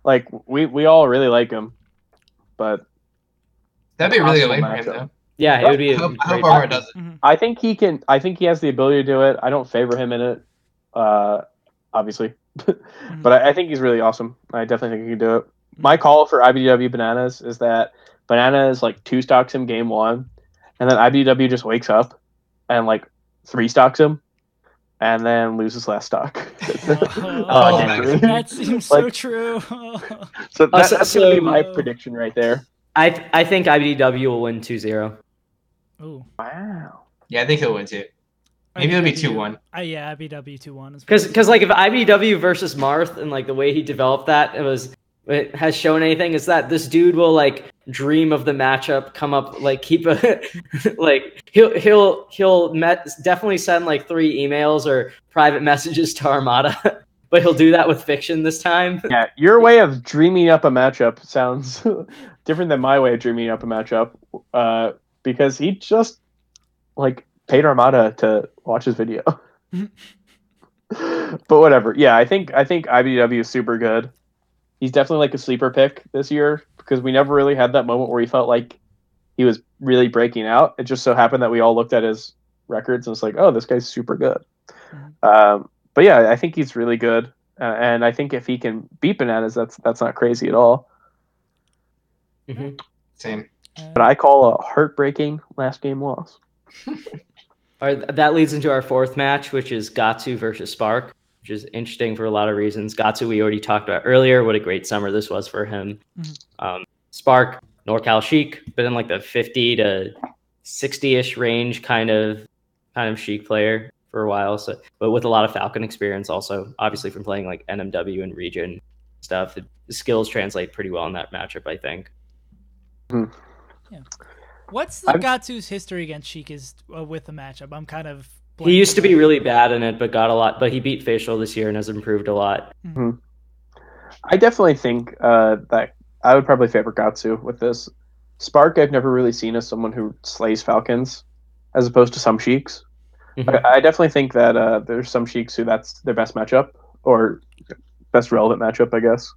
Like we all really like him, but That'd be a really good win Possible for him, matchup. though. Yeah, it would be. I hope great. Omar does it. Mhm. I think he can. I think he has the ability to do it. I don't favor him in it, obviously, but I think he's really awesome. I definitely think he can do it. My call for iBDW Bananas is that Bananas like 2 stocks him game 1, and then iBDW just wakes up and like 3 stocks him, and then loses last stock. Oh, dang. That seems so Like- true. So that's so- gonna be my so- prediction right there. I think iBDW will win 2-0. Ooh. Wow. Yeah, I think he'll win too. Maybe it'll be 2-1. Yeah, IBW 2-1 as well. Because like if iBDW versus Marth and like the way he developed that it has shown anything is that this dude will like dream of the matchup, come up like keep a like he'll definitely send like 3 emails or private messages to Armada, but he'll do that with fiction this time. Yeah, your way of dreaming up a matchup sounds different than my way of dreaming up a matchup. Because he just like paid Armada to watch his video. But whatever. Yeah, I think IBDW is super good. He's definitely like a sleeper pick this year because we never really had that moment where he felt like he was really breaking out. It just so happened that we all looked at his records and it's like, oh, this guy's super good. But yeah, I think he's really good, and I think if he can beat Bananas, that's not crazy at all. Mm-hmm. Same. But I call a heartbreaking last game loss. All right, that leads into our 4th match, which is Gahtzu versus Spark, which is interesting for a lot of reasons. Gahtzu, we already talked about earlier. What a great summer this was for him. Spark, NorCal Chic, been in like the 50 to 60-ish range kind of Chic player for a while. So, but with a lot of Falcon experience, also obviously from playing like NMW and region stuff, the skills translate pretty well in that matchup, I think. Yeah. What's the Gahtzu's history against Sheik is with the matchup? I'm kind of. He used to be really bad in it, but he beat Facial this year and has improved a lot. Mm-hmm. I definitely think that I would probably favor Gahtzu with this. Spark, I've never really seen as someone who slays Falcons, as opposed to some Sheiks. Mm-hmm. I definitely think that there's some Sheiks who that's their best matchup, or best relevant matchup, I guess.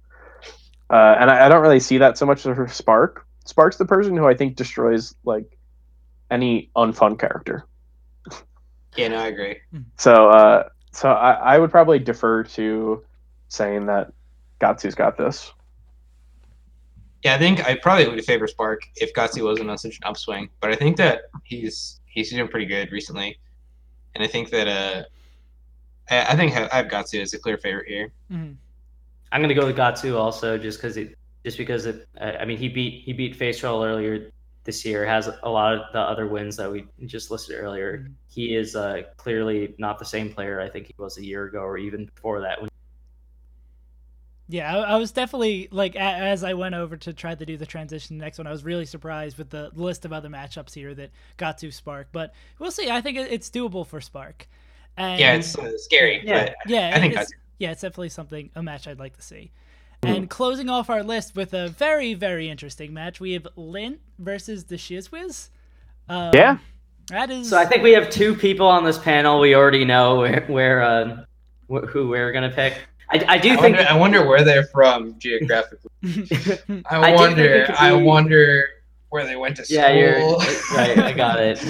And I don't really see that so much for Spark. Spark's the person who I think destroys like any unfun character. Yeah, no, I agree. So I would probably defer to saying that Gahtzu's got this. Yeah, I think I probably would favor Spark if Gahtzu wasn't on such an upswing. But I think that he's doing pretty good recently, and I think that I have Gahtzu as a clear favorite here. Mm-hmm. I'm gonna go with Gahtzu also, just because I mean he beat Facial earlier this year, has a lot of the other wins that we just listed earlier. Mm-hmm. He is clearly not the same player I think he was a year ago or even before that. Yeah, I was definitely, like, as I went over to try to do the transition to the next one, I was really surprised with the list of other matchups here that Gahtzu Spark. But we'll see. I think it's doable for Spark. And yeah, it's scary. Yeah, but yeah, I think it's definitely a match I'd like to see. And closing off our list with a very, very interesting match, we have Lint versus DaShizWiz. Yeah. That is. So I think we have 2 people on this panel. We already know who we're gonna pick. I wonder where they're from geographically. I wonder where they went to school. Yeah, you're right. I got it.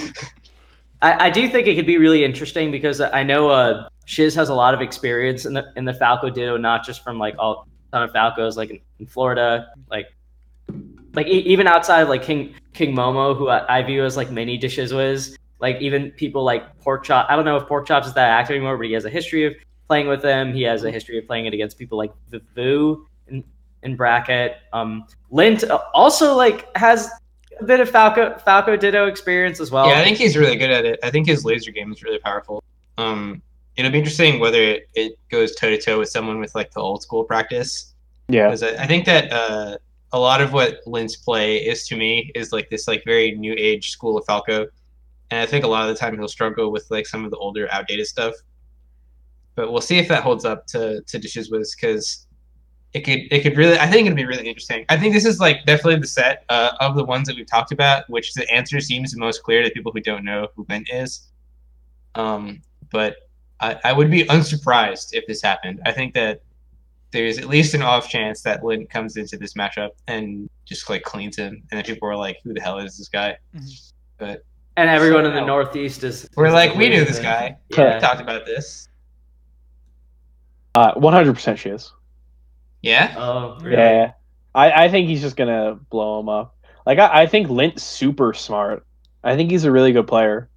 I do think it could be really interesting because I know Shiz has a lot of experience in the Falco Ditto, not just from like a ton of Falcos like in Florida, like even outside of like King Momo, who I view as like mini DaShizWiz. Like even people like Porkchop. I don't know if Porkchop's is that active anymore, but he has a history of playing with them. He has a history of playing it against people like Vu in bracket. Lint also like has a bit of Falco Ditto experience as well. Yeah, I think he's really good at it. I think his laser game is really powerful. It'll be interesting whether it goes toe to toe with someone with like the old school practice. Yeah, because I think that a lot of what Lint's play is to me is like this like very new age school of Falco, and I think a lot of the time he'll struggle with like some of the older outdated stuff. But we'll see if that holds up to DaShizWiz, because it could really, I think it'd be really interesting. I think this is like definitely the set of the ones that we've talked about, which the answer seems the most clear to people who don't know who Lint is. But I would be unsurprised if this happened. I think that there's at least an off chance that Lint comes into this matchup and just like cleans him, and then people are like, "Who the hell is this guy?" But and everyone in the Northeast we're like, "We knew this guy. Yeah. We talked about this." 100% she is. Yeah. Oh, really? Yeah, I think he's just gonna blow him up. Like I think Lint's super smart. I think he's a really good player.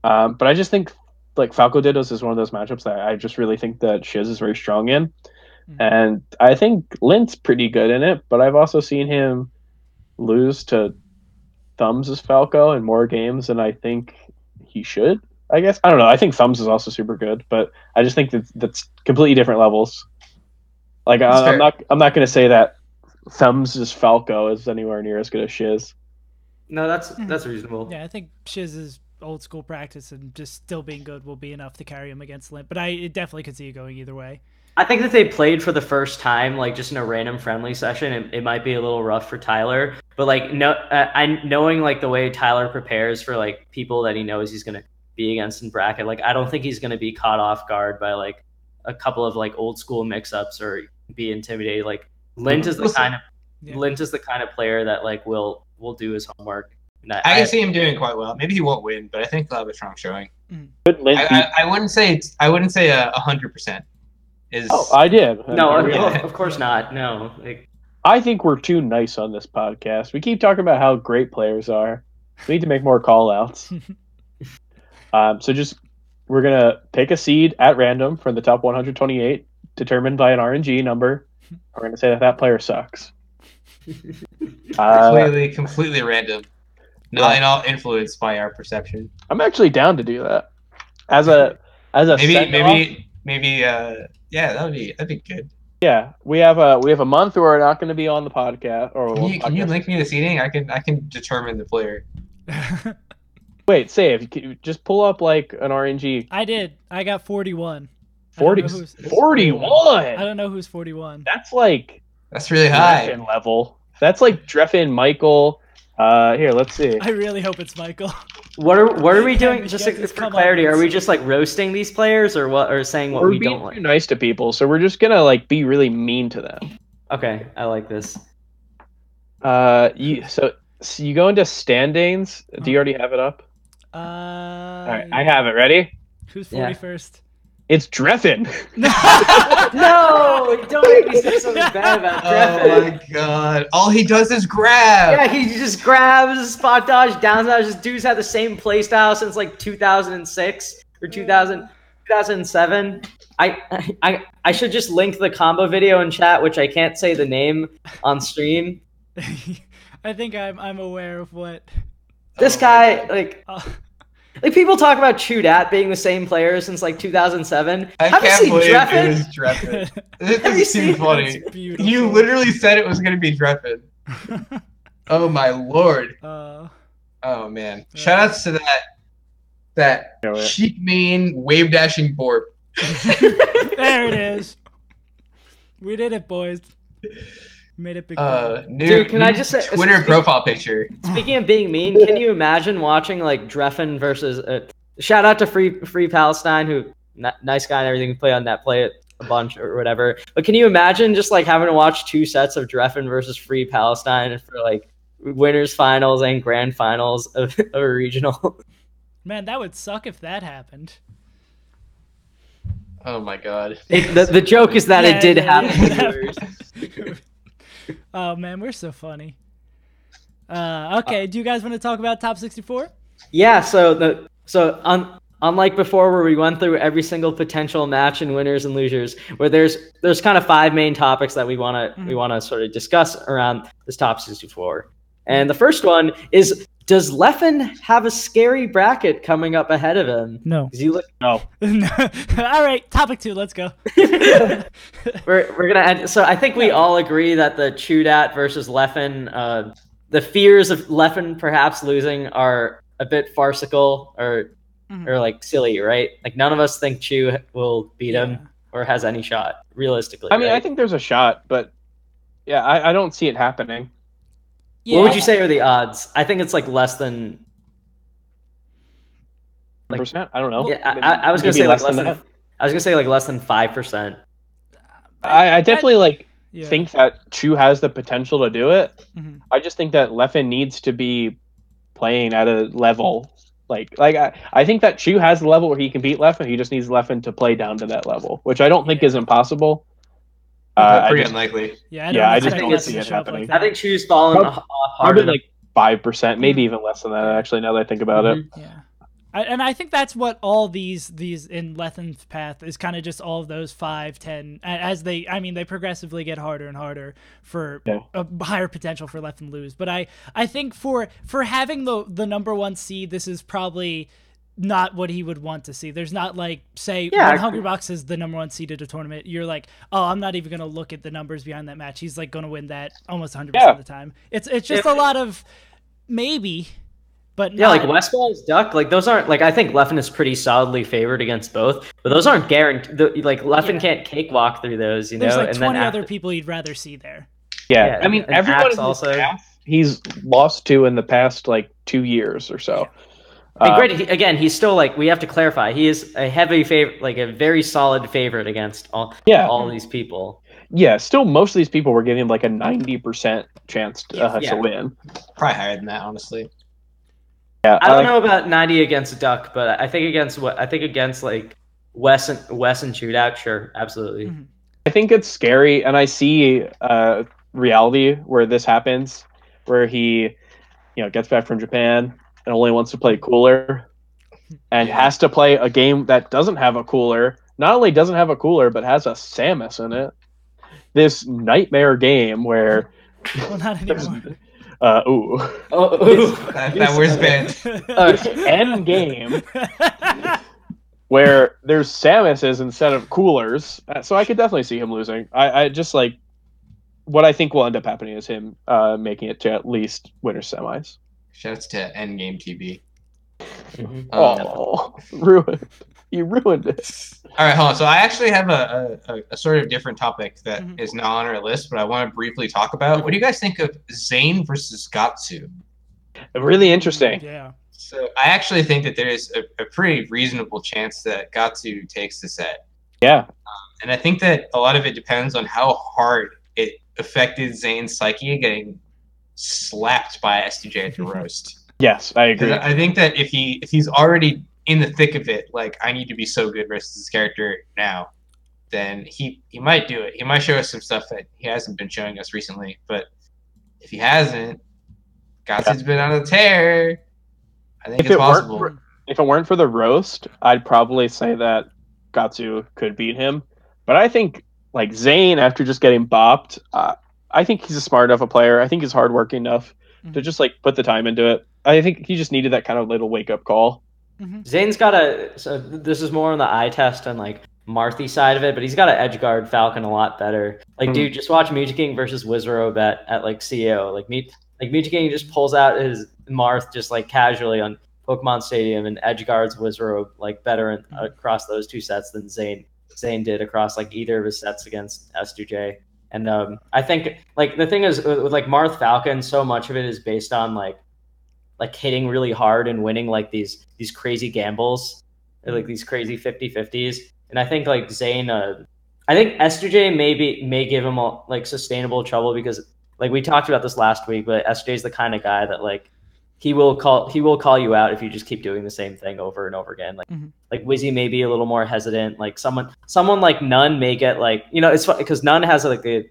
But I just think like Falco Dittos is one of those matchups that I just really think that Shiz is very strong in. And I think Lint's pretty good in it, but I've also seen him lose to Thumbs as Falco in more games than I think he should. I guess I don't know. I think Thumbs is also super good, but I just think that's completely different levels. Like I'm not going to say that Thumbs as Falco is anywhere near as good as Shiz. No, that's reasonable. Yeah, I think Shiz's old school practice and just still being good will be enough to carry him against Lint, but I definitely could see it going either way. I think that they played for the first time, like just in a random friendly session. It might be a little rough for Tyler, but like knowing like the way Tyler prepares for like people that he knows he's gonna be against in bracket, like I don't think he's gonna be caught off guard by like a couple of like old school mix-ups or be intimidated. Like Lint is the kind of player that like will do his homework. And I can see him doing quite well. Maybe he won't win, but I think he'll have a strong showing. I wouldn't say 100%. I did. No, of course not. No, like, I think we're too nice on this podcast. We keep talking about how great players are. We need to make more call outs. So we're gonna pick a seed at random from the top 128, determined by an RNG number. We're gonna say that player sucks. Completely random. Not at all influenced by our perception. I'm actually down to do that. As a maybe yeah, that'd be good. Yeah, we have a month where we're not going to be on the podcast. Or can you link me the seating? I can determine the player. Wait, save. Just pull up like an RNG. I did. I got 41. 41. I don't know who's 41. That's really high. Drephen level. That's like Drephen, Michael. Here, let's see. I really hope it's Michael. What are we doing? Just for clarity, are we just like roasting these players, or what? Or saying what we don't like? We're being too nice to people, so we're just gonna like be really mean to them. Okay, I like this. So you go into standings. Do you already have it up? All right, I have it. Ready? Who's 41st? It's Drephen. No, don't make me say something bad about Drephen. Oh my god! All he does is grab. Yeah, he just grabs, spot dodge, down dodge. This dude's had the same playstyle since like 2006 or 2007. I should just link the combo video in chat, which I can't say the name on stream. I think I'm aware of what this guy like. Like people talk about ChuDat being the same player since like 2007. I can't believe Drephen? it was Drephen. This is too funny. You literally said it was going to be Drephen. Oh my lord. Oh man. Shoutouts to that chic mean wave dashing borp. There it is. We did it, boys. Made it big. Dude, can I just say Twitter profile picture? Speaking of being mean, can you imagine watching like Drephen versus shout out to Free Palestine, who nice guy and everything, who play on that, play it a bunch or whatever. But can you imagine just like having to watch 2 sets of Drephen versus Free Palestine for like winners finals and grand finals of a regional? Man, that would suck if that happened. Oh my god. The joke is that it did happen. Oh man, we're so funny. Okay, do you guys want to talk about top 64? Yeah, so unlike before where we went through every single potential match and winners and losers, where there's kind of 5 main topics that we want to sort of discuss around this top 64. And the first one is, does Leffen have a scary bracket coming up ahead of him? No. No. All right, topic 2, let's go. we're gonna end. So I think we all agree that the ChuDat versus Leffen, the fears of Leffen perhaps losing are a bit farcical or like silly, right? Like none of us think Chu will beat him or has any shot realistically. I mean, right? I think there's a shot, but yeah, I don't see it happening. Yeah. What would you say are the odds? I think it's like less than percent. I don't know. Yeah, I was gonna say like less than. I was gonna say like less than 5%. I definitely think that Chu has the potential to do it. I just think that Leffen needs to be playing at a level I think that Chu has the level where he can beat Leffen. He just needs Leffen to play down to that level, which I don't think is impossible. Pretty unlikely. I just don't see it happening. I think Chu's fallen off harder. Probably like 5%, maybe even less than that. Actually, now that I think about it. Yeah. And I think that's what all these in Leffen's path is, kind of just all of those 5, 10, as they progressively get harder and harder for a higher potential for Leffen lose. But I think for having the number 1 seed, this is probably not what he would want to see. There's not like, say, when Hungrybox is the number 1 seed at a tournament, you're like, oh, I'm not even going to look at the numbers behind that match. He's like going to win that almost 100% of the time. It's just a lot of maybe. But like Westball's Duck, like those aren't like, I think Leffen is pretty solidly favored against both, but those aren't guaranteed. Like Leffen can't cakewalk through those, you know. There's like and 20 other people you'd rather see there. Yeah, I mean, everyone in also he's lost to in the past like 2 years or so. Great. Again, he's still like, we have to clarify, he is a heavy favorite, like a very solid favorite against all these people. Yeah, still most of these people were giving him like a 90% chance to win. Probably higher than that, honestly. Yeah, I don't know about 90 against Duck, but I think against like Wes and ChuDat, sure, absolutely. I think it's scary, and I see reality where this happens, where he, gets back from Japan and only wants to play cooler, and has to play a game that doesn't have a cooler. Not only doesn't have a cooler, but has a Samus in it. This nightmare game where well, not anymore. That word's banned. End game where there's Samuses instead of coolers, so I could definitely see him losing. I just like what I think will end up happening is him making it to at least winner semis. Shouts to Endgame TV. Ruined. You ruined it. All right, hold on. So I actually have a sort of different topic that is not on our list, but I want to briefly talk about. What do you guys think of Zain versus Gahtzu? Really interesting. Yeah. So I actually think that there is a pretty reasonable chance that Gahtzu takes the set. Yeah. And I think that a lot of it depends on how hard it affected Zain's psyche getting slapped by S2J at the roast. Yes, I agree. I think that if he's already in the thick of it, like, I need to be so good versus this character now, then he might do it. He might show us some stuff that he hasn't been showing us recently. But if he hasn't, Gahtzu's been on a tear. I think it's possible. If it weren't for the roast, I'd probably say that Gahtzu could beat him. But I think, like, Zain, after just getting bopped, I think he's a smart enough a player. I think he's hardworking enough to just, like, put the time into it. I think he just needed that kind of little wake-up call. Zane's got so this is more on the eye test and like Marthy side of it, but he's got to edge guard Falcon a lot better. Like, dude, just watch Moky versus Wizrobe at like CEO. Like Moky just pulls out his Marth just like casually on Pokemon Stadium and edge guards Wizrobe like better across those 2 sets than Zain did across like either of his sets against S2J. And I think like the thing is with like Marth Falcon, so much of it is based on like hitting really hard and winning like these crazy gambles, or like these crazy 50-50s. And I think like Zain, I think S2J may give him like sustainable trouble because like we talked about this last week, but S2J is the kind of guy that like he will call you out if you just keep doing the same thing over and over again. Like Wizzy may be a little more hesitant. Like someone like Nun may get like, it's fun because Nun has like the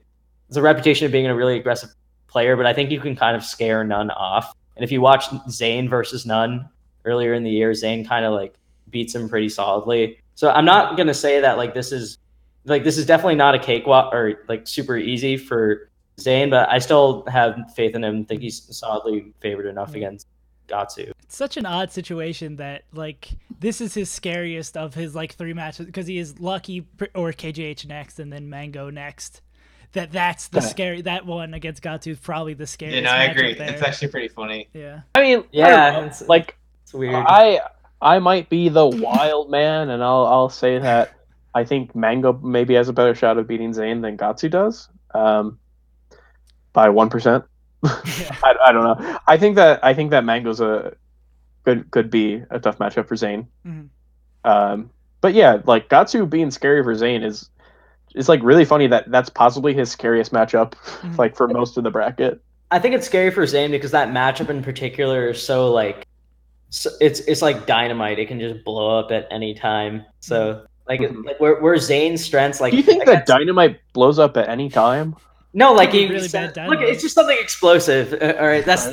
reputation of being a really aggressive player, but I think you can kind of scare Nun off. And if you watch Zain versus Nun earlier in the year, Zain kind of like beats him pretty solidly. So I'm not gonna say that like this is definitely not a cakewalk or like super easy for Zain, but I still have faith in him. Think he's solidly favored enough against Gahtzu. It's such an odd situation that like this is his scariest of his like 3 matches because he is Lucky or KJH next and then Mango next. That's the scary. That one against Gahtzu is probably the scariest. Yeah, no, I agree. There. It's actually pretty funny. Yeah. I mean, Yeah, it's like it's weird. I might be the wild man, and I'll say that I think Mango maybe has a better shot of beating Zain than Gahtzu does, by 1%. Yeah. I don't know. I think that Mango's could be a tough matchup for Zain. Mm-hmm. But yeah, like Gahtzu being scary for Zain is like really funny that's possibly his scariest matchup, like for most of the bracket. I think it's scary for Zain because that matchup in particular is so like it's like dynamite. It can just blow up at any time. So like where Zain's strengths like. Do you think that dynamite blows up at any time? No, like he really said, bad look, it's just something explosive. All right, this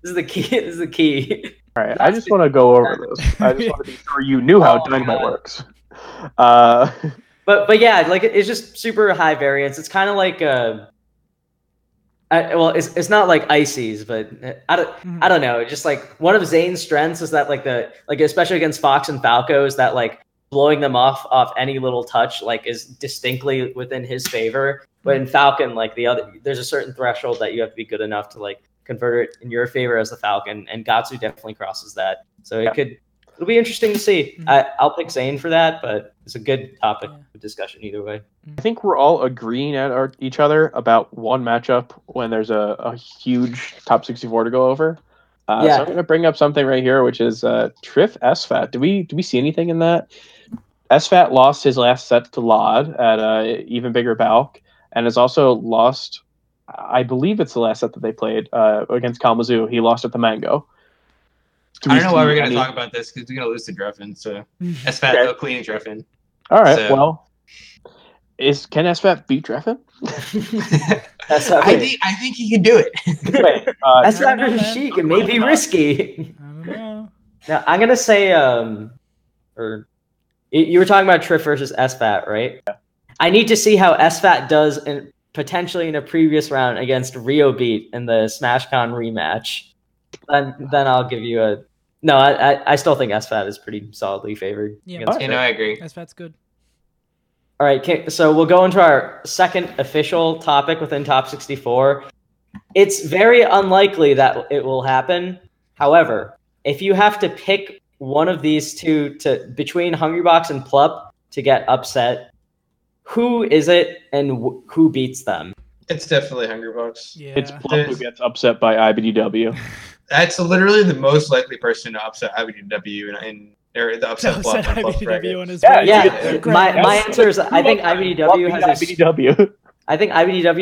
is the key. This is the key. All right, I just want to go over this. I just want to be sure you knew how dynamite works. But yeah, like it's just super high variance. It's kind of like it's not like Ices, but I don't know. Just like one of Zane's strengths is that like especially against Fox and Falco is that like blowing them off any little touch like is distinctly within his favor. But in Falcon, like there's a certain threshold that you have to be good enough to like convert it in your favor as the Falcon, and Gahtzu definitely crosses that. So it'll be interesting to see. I'll pick Zain for that, but it's a good topic of discussion either way. I think we're all agreeing at each other about one matchup when there's a huge top 64 to go over. So I'm going to bring up something right here, which is Trif SFAT. Do we see anything in that? SFAT lost his last set to Lod at even bigger Balk, and has also lost, I believe it's the last set that they played against Kalamazhu. He lost at the Mango. I don't know why we're going to talk about this because we're going to lose to Drephen. So SFAT cleaning Drephen. All right. So. Well, can SFAT beat Drephen? I think he can do it. SFAT versus Sheik. It may be risky. I don't know. Now I'm going to say, or you were talking about Trif versus SFAT, right? Yeah. I need to see how SFAT does potentially in a previous round against Rio Beat in the SmashCon rematch. Then I'll give you a. No, I still think SFAT is pretty solidly favored. Yeah, I agree. SFAT's good. All right, so we'll go into our second official topic within Top 64. It's very unlikely that it will happen. However, if you have to pick one of these two between Hungrybox and Plup to get upset, who is it and who beats them? It's definitely Hungrybox. Yeah. It's Plup who gets upset by iBDW. That's literally the most likely person to upset iBDW or the upset Plup. iBDW on his My answer is I think iBDW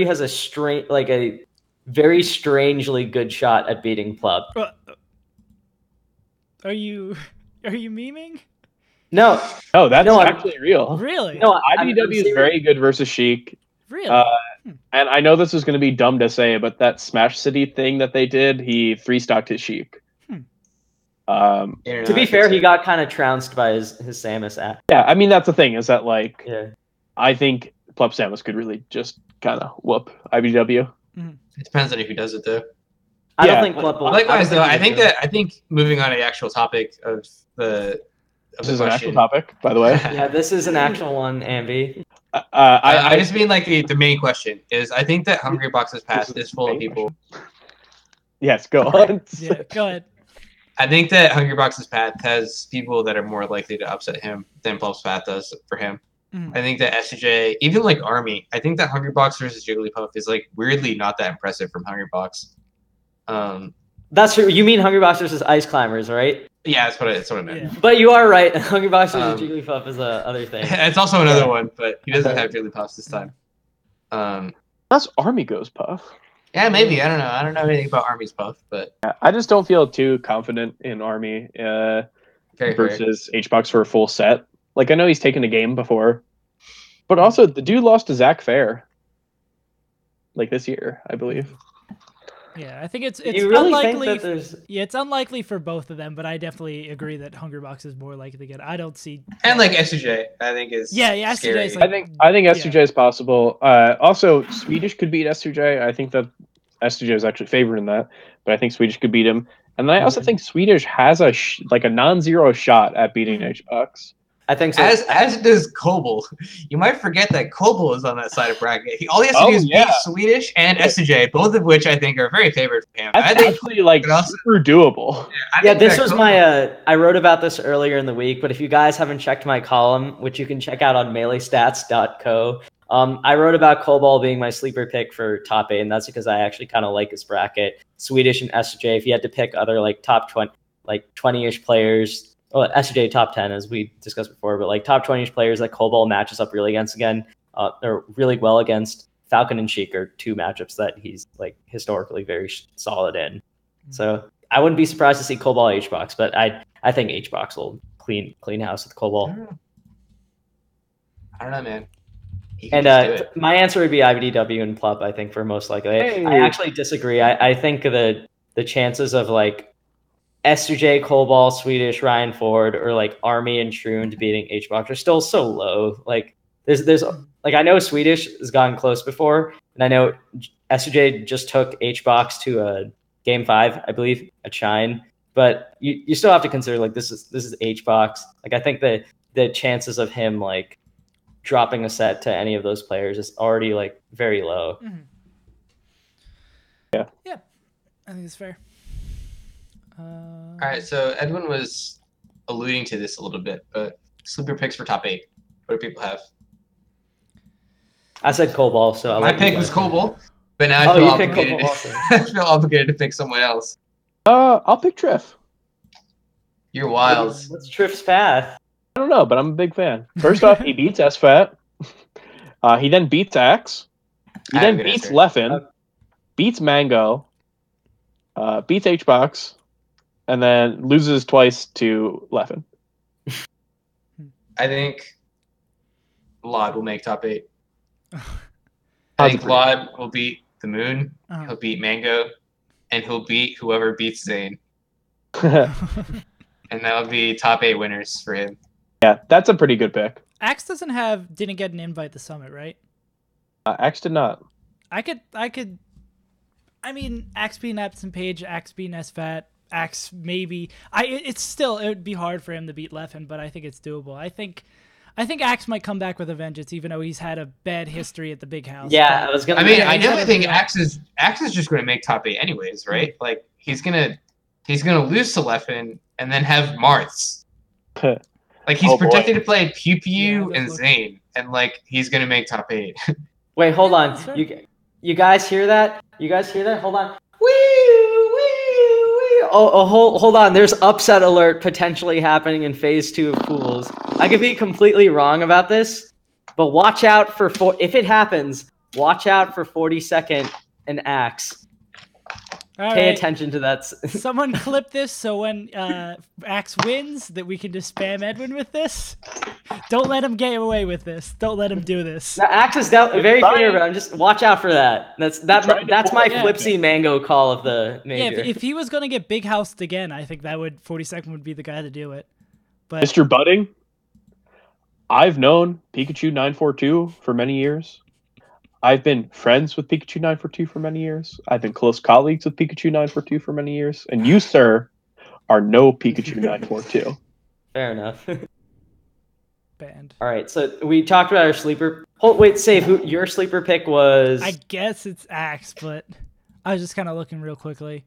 has a very strangely good shot at beating Plup. Are you memeing? No, that's actually real. Really? No, iBDW is very good versus Sheik. Really? And I know this is going to be dumb to say, but that Smash City thing that they did, he 3-stocked his Sheik. To be fair, he got kind of trounced by his Samus app. Yeah, I mean, that's the thing, is that, like, I think Plup Samus could really just kind of whoop IBDW. It depends on who does it, though. I don't think Plup will. Likewise, though, I think moving on to the actual topic of the This is an actual topic, by the way. Yeah, this is an actual one, Ambi. I just mean, like, the main question is, I think that Hungrybox's path is full of people. Yes, go on. Yeah, go ahead. I think that Hungrybox's path has people that are more likely to upset him than Plup's path does for him. I think that SJ, even like Army, I think that Hungrybox versus Jigglypuff is like weirdly not that impressive from Hungrybox. That's true. You mean Hungrybox versus Ice Climbers, right? Yeah, that's what I meant. Yeah. But you are right. Hungrybox versus Jigglypuff is the other thing. It's also another one, but he doesn't have Jigglypuffs this time. That's Army goes Puff. Yeah, maybe. I don't know. I don't know anything about Army's Puff, but I just don't feel too confident in Army versus HBox for a full set. Like, I know he's taken a game before, but also the dude lost to Zach Fair, like this year, I believe. Yeah, I think it's You really unlikely. think that there's... Yeah, it's unlikely for both of them, but I definitely agree that Hungrybox is more likely to get. I don't see. And like S2J, I think is Yeah, scary. S2J is like, I think S2J is possible. Also, Swedish could beat S2J. I think that S2J is actually favored in that, but I think Swedish could beat him. And then I also think Swedish has a like a non-zero shot at beating HBox. I think so. As does Kobel. You might forget that Kobel is on that side of bracket. All he has to do is beat Swedish and S2J, both of which I think are very favored for him. That's actually like super doable. Yeah, this was my. I wrote about this earlier in the week, but if you guys haven't checked my column, which you can check out on meleestats.co, I wrote about Kobel being my sleeper pick for top 8, and that's because I actually kind of like his bracket. Swedish and S2J. If you had to pick other like top 20, like 20-ish players. Well, S2J top 10, as we discussed before, but like top 20-ish players that Kobel matches up really against again, or really well against. Falcon and Sheik are 2 matchups that he's like historically very solid in. So I wouldn't be surprised to see Kobel HBox, but I think HBox will clean house with Kobel. I don't know, man. And my answer would be iBDW and Plup, I think, for most likely. Hey. I actually disagree. I think the chances of like S2J, Kobel, Swedish, Ryan Ford, or like Army and Shroon beating HBox are still so low. Like there's like I know Swedish has gotten close before, and I know S2J just took HBox to a game 5, I believe, at Shine. But you still have to consider like this is HBox. Like I think the chances of him like dropping a set to any of those players is already like very low. Mm-hmm. Yeah, I think it's fair. All right, so Edwin was alluding to this a little bit, but sleeper picks for top 8. What do people have? I said Kobel, so my pick was Kobel, but now I feel obligated. I feel obligated to pick someone else. I'll pick Trif. You're wild. What's Trif's path? I don't know, but I'm a big fan. First off, he beats SFAT. He then beats Axe. He then beats Leffen. Beats Mango. Beats HBox. And then loses twice to Leffen. I think Lod will make top 8. I think Lod will beat the Moon. He'll beat Mango, and he'll beat whoever beats Zain. And that'll be top 8 winners for him. Yeah, that's a pretty good pick. Axe didn't get an invite to Summit, right? Axe did not. I mean, Axe being AbsentPage, Axe being SFAT. Axe maybe it would be hard for him to beat Leffen, but I think it's doable. I think Axe might come back with a vengeance, even though he's had a bad history at the big house. Yeah, but, I definitely think Axe is just going to make top 8 anyways, right? Like he's gonna lose to Leffen and then have Marths. Like he's projected to play Pew Pew and Zain, and like he's gonna make top 8. Wait, hold on. You guys hear that? Hold on. Hold on. There's upset alert potentially happening in phase 2 of pools. I could be completely wrong about this, but watch out for if it happens. Watch out for 42nd and Axe. Pay attention to that. Someone clip this so when Axe wins that we can just spam Edwin with this. Don't let him get away with this. Don't let him do this. Now, Axe is very clear, but just watch out for that. That's my Flipsy Mango call of the major. Yeah, if he was going to get big housed again, I think 42nd would be the guy to do it. But Mr. Budding, I've known Pikachu 942 for many years. I've been friends with Pikachu 942 for many years. I've been close colleagues with Pikachu 942 for many years. And you, sir, are no Pikachu 942. Fair enough. Banned. All right, so we talked about our sleeper. Wait, Save, who your sleeper pick was? I guess it's Axe, but I was just kind of looking real quickly.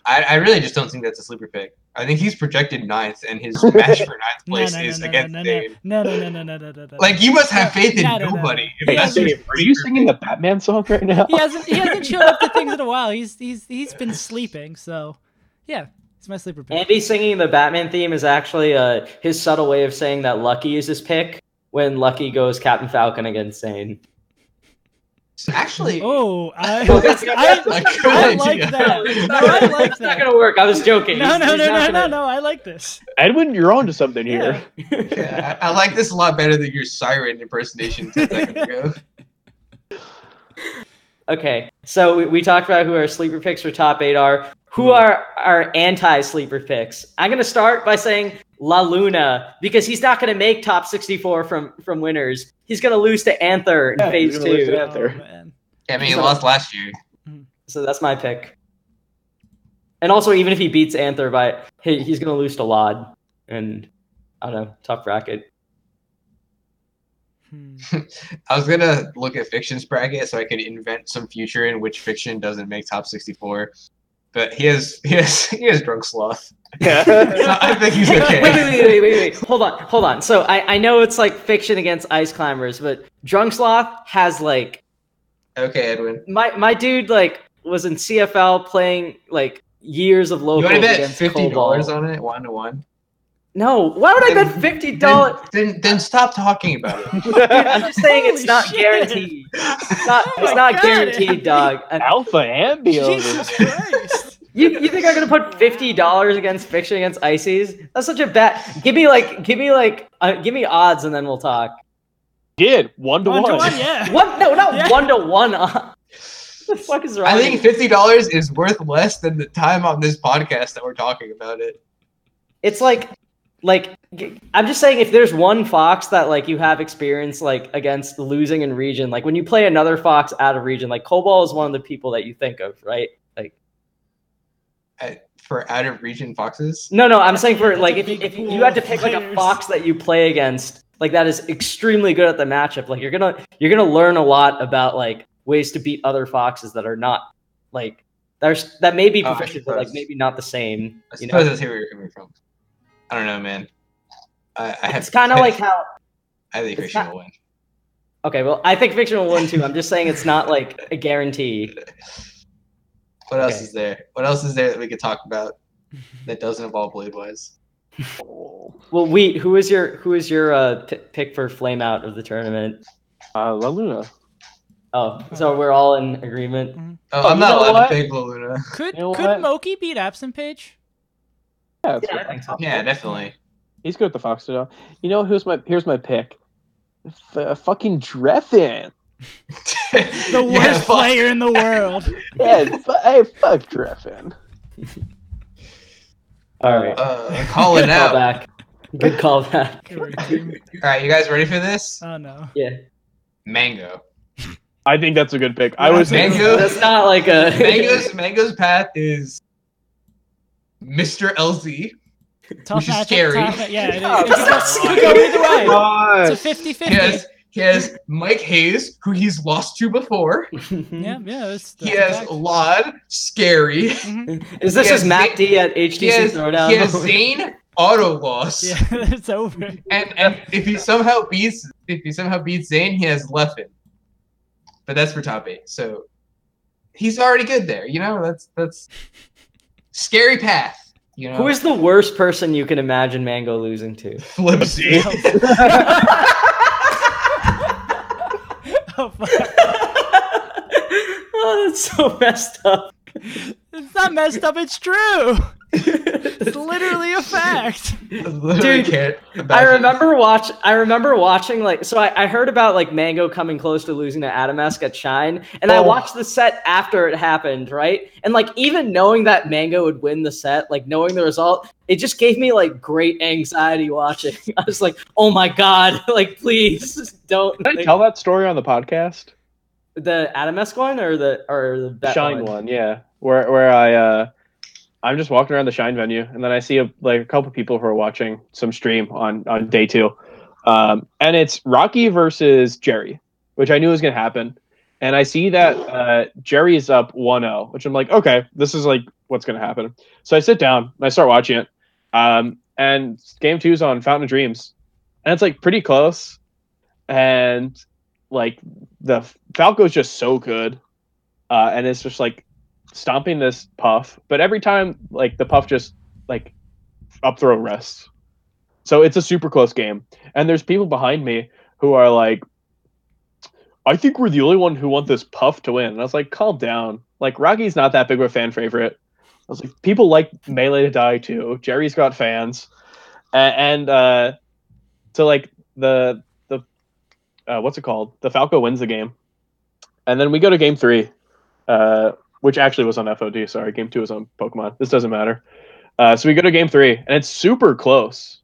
I really just don't think that's a sleeper pick. I think he's projected 9th, and his match for 9th place is against Zain. No. Like, you must have faith in nobody. Are you singing the Batman song right now? He hasn't showed up to things in a while. He's been sleeping, so yeah, it's my sleeper pick. Andy singing the Batman theme is actually his subtle way of saying that Lucky is his pick when Lucky goes Captain Falcon against Zain. Actually, I like that. No, I like that. It's not gonna work. I was joking. No. I like this. Edwin, you're on to something here. Yeah, I like this a lot better than your siren impersonation 10 seconds ago. Okay, So we talked about who our sleeper picks for top 8 are. Who are our anti-sleeper picks? I'm going to start by saying La Luna, because he's not going to make top 64 from winners. He's going to lose to Anther in phase 2. Man. Yeah, I mean, he lost last year. So that's my pick. And also, even if he beats Anther he's going to lose to Lod. And I don't know, tough bracket. I was gonna look at Fiction's bracket so I could invent some future in which Fiction doesn't make top 64, but he has Drunk Sloth. Yeah. So I think he's okay. Wait. Hold on. So I know it's like Fiction against Ice Climbers, but Drunk Sloth has like. Okay, Edwin. My dude like was in CFL playing like years of locals. You want to bet against $50 Cobalt. on it, 1-to-1? No, why would I bet $50? Then stop talking about it. Dude, I'm just saying it's not shit. guaranteed. It's not guaranteed, dog. Alpha Ambi over. Jesus Christ. You think I'm gonna put $50 against Fiction against Ices? That's such a bet. Give me odds and then we'll talk. Did 1-to-1. 1-to-1, yeah. What? No, not Yeah. 1-to-1. What the fuck is wrong? I think $50 is worth less than the time on this podcast that we're talking about it. It's like I'm just saying, if there's one Fox that like you have experience like against losing in region, like when you play another Fox out of region, like Cobalt is one of the people that you think of, right? Like For out of region Foxes? no, I'm saying for like That's a if big you pool had to of pick like a players. Fox that you play against, like that is extremely good at the matchup. Like you're gonna learn a lot about like ways to beat other Foxes that are not like that may be proficient, but like maybe not the same. I You suppose know, that's where you're coming from. I don't know, man. it's kind of like how. I think it's Fiction not- will win. Okay, well, I think Fiction will win too. I'm just saying it's not like a guarantee. What else Okay. is there? What else is there that we could talk about that doesn't involve Bladewise? Well, who is your pick for flame out of the tournament? La Luna. Oh, so we're all in agreement. Oh, Oh, I'm you not know allowed what? to pick Luna. Could You know could what? Moky beat AbsentPage? Yeah, that's Yeah, good. I think so. Yeah, definitely. He's good at the Fox though. You know here's my pick. Fucking Drephen. The worst player in the world. Yeah, hey, fuck Drephen. All right. Calling Good out. callback. Good callback. All right, you guys ready for this? Oh no. Yeah. Mango. I think that's a good pick. I was Mango. That's not like a Mango's path is Mr. LZ. Tough Which is matchup, scary. Yeah, it Oh, is. It could go either way. It's a 50-50. He has Mike Hayes, who he's lost to before. Yeah. That's He a has fact. Lod, scary. Is this He has just Matt D at He HTC has Throwdown? Zain, auto loss. Yeah, it's over. And if he somehow beats Zain, he has Leffen. But that's for top 8. So he's already good there. You know, that's scary path. You know, Who is the worst person you can imagine Mango losing to? Flipsy? Oh, fuck. Oh, that's so messed up. It's not messed up. It's true. It's literally a fact. Literally Dude, can't I imagine. remember watching like so I heard about like Mango coming close to losing to Adamesk at Shine, and I watched the set after it happened, right? And like even knowing that Mango would win the set, like knowing the result, it just gave me like great anxiety watching. I was like, oh my god, like please don't Did I tell that story on the podcast? the Adamesk one or the bet Shine one, yeah. Where I'm just walking around the Shine venue, and then I see a couple people who are watching some stream on day 2, and it's Rocky versus Jerry, which I knew was going to happen. And I see that Jerry is up 1-0, which I'm like, okay, this is like what's going to happen. So I sit down and I start watching it, and game 2 is on Fountain of Dreams, and it's like pretty close, and like the Falco is just so good, and it's just like stomping this Puff, but every time like the Puff just like up throw rests. So it's a super close game, and there's people behind me who are like, I think we're the only one who want this Puff to win. And I was like, calm down. Like Rocky's not that big of a fan favorite. I was like, people like Melee to die too. Jerry's got fans, and so like the what's it called? The Falco wins the game, and then we go to game 3. which actually was on FOD. Sorry, game 2 was on Pokemon. This doesn't matter. So we go to game 3, and it's super close.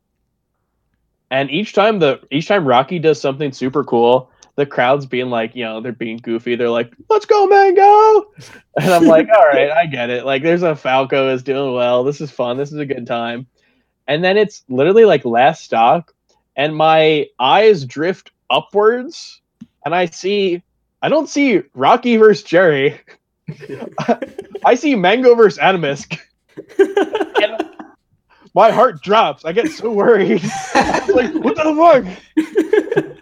And each time Rocky does something super cool, the crowd's being like, they're being goofy. They're like, "Let's go, Mango!" And I'm like, all right, I get it. Like, there's a Falco is doing well. This is fun. This is a good time. And then it's literally like last stock, and my eyes drift upwards, and I don't see Rocky versus Jerry. I see Mango versus Adamisk. And my heart drops. I get so worried. I'm like, what the fuck?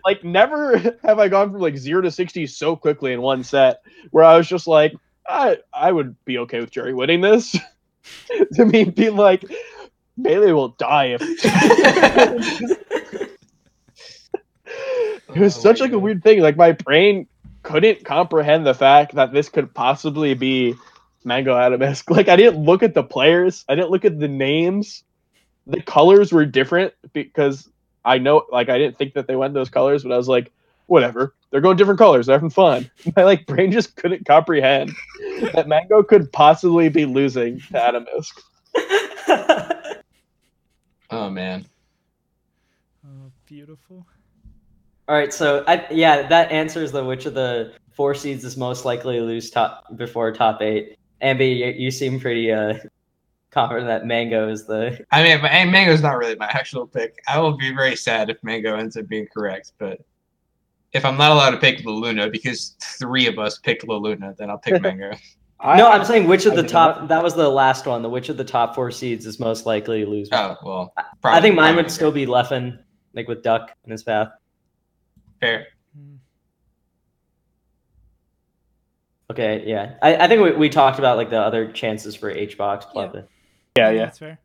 Like, never have I gone from like 0 to 60 so quickly in one set, where I was just like, I would be okay with Jerry winning this. To me, being like, Melee will die if it was such like a weird thing. Like, my brain couldn't comprehend the fact that this could possibly be Mango Adamisk. Like, I didn't look at the players. I didn't look at the names. The colors were different because I didn't think that they went those colors, but I was like, whatever. They're going different colors. They're having fun. My brain just couldn't comprehend that Mango could possibly be losing to Adamisk. Oh man. Oh, beautiful. All right, so that answers which of the 4 seeds is most likely to lose before top 8. Ambi, you seem pretty confident that Mango is the. I mean, Mango's not really my actual pick. I will be very sad if Mango ends up being correct, but if I'm not allowed to pick Luna because 3 of us picked Luna, then I'll pick Mango. I'm saying which of the top. That was the last one. Which of the top 4 seeds is most likely to lose? Oh well, I think mine would still be Leffen, like with Duck in his path. Fair. Okay, yeah. I think we talked about like the other chances for HBox. Yeah. That's fair.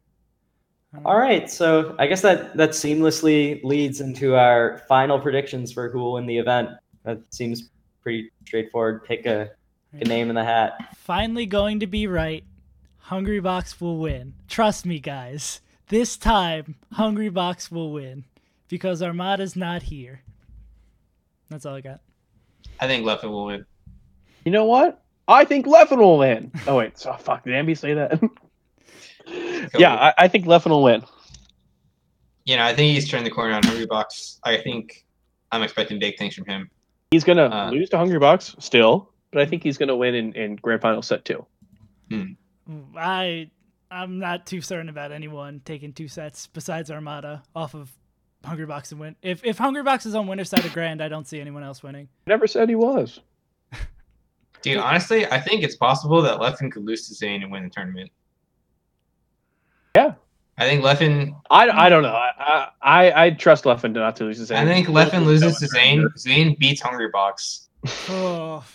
All right, so I guess that seamlessly leads into our final predictions for who will win the event. That seems pretty straightforward. Pick a name in the hat. Finally going to be right. Hungrybox will win. Trust me, guys. This time, Hungrybox will win because Armada's not here. That's all I got. I think Leffen will win. You know what? I think Leffen will win. Oh wait, so fuck. Did Ambi say that? Yeah, I think Leffen will win. I think he's turned the corner on Hungrybox. I think I'm expecting big things from him. He's gonna lose to Hungrybox still, but I think he's gonna win in Grand Final set 2. I'm not too certain about anyone taking 2 sets besides Armada off of Hungrybox and win. If Hungrybox is on winner's side of Grand, I don't see anyone else winning. Never said he was. Dude, honestly, I think it's possible that Leffen could lose to Zain and win the tournament. Yeah. I think Leffen... I don't know. I trust Leffen not to lose to Zain. I think Leffen loses to Zain. Zain beats Hungrybox. Oh,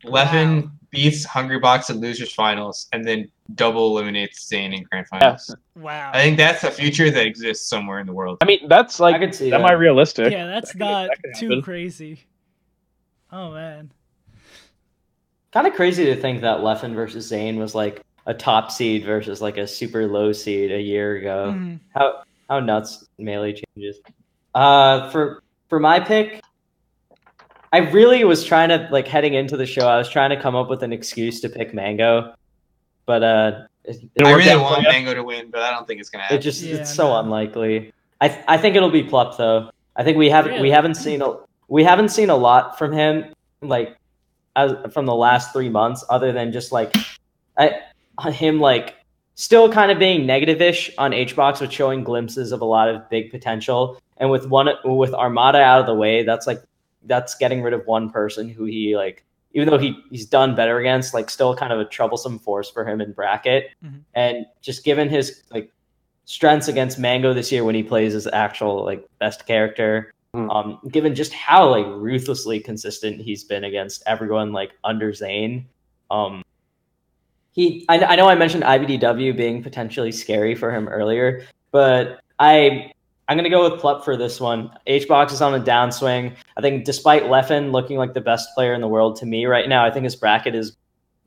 Leffen beats Hungrybox in losers finals and then double eliminates Zain in grand finals. Yeah. Wow. I think that's a future that exists somewhere in the world. I mean, that's like I could see semi-realistic. Yeah, that's not too crazy. Oh, man. Kind of crazy to think that Leffen versus Zain was like a top seed versus like a super low seed a year ago. Mm-hmm. How nuts Melee changes. For my pick, I really was trying to, like, heading into the show, I was trying to come up with an excuse to pick Mango, but I really want Mango to win, but I don't think it's gonna happen. It's so unlikely. I think it'll be Plup though. I think we haven't seen a lot from him, like, from the last 3 months, other than just like him like still kind of being negative-ish on HBox, but showing glimpses of a lot of big potential. And with Armada out of the way, that's getting rid of one person who he, like, even though he's done better against, like, still kind of a troublesome force for him in bracket. Mm-hmm. And just given his, like, strengths against Mango this year when he plays his actual, like, best character, given just how, like, ruthlessly consistent he's been against everyone, like, under Zain. I know I mentioned iBDW being potentially scary for him earlier, but I'm going to go with Plup for this one. HBox is on a downswing. I think despite Leffen looking like the best player in the world to me right now, I think his bracket is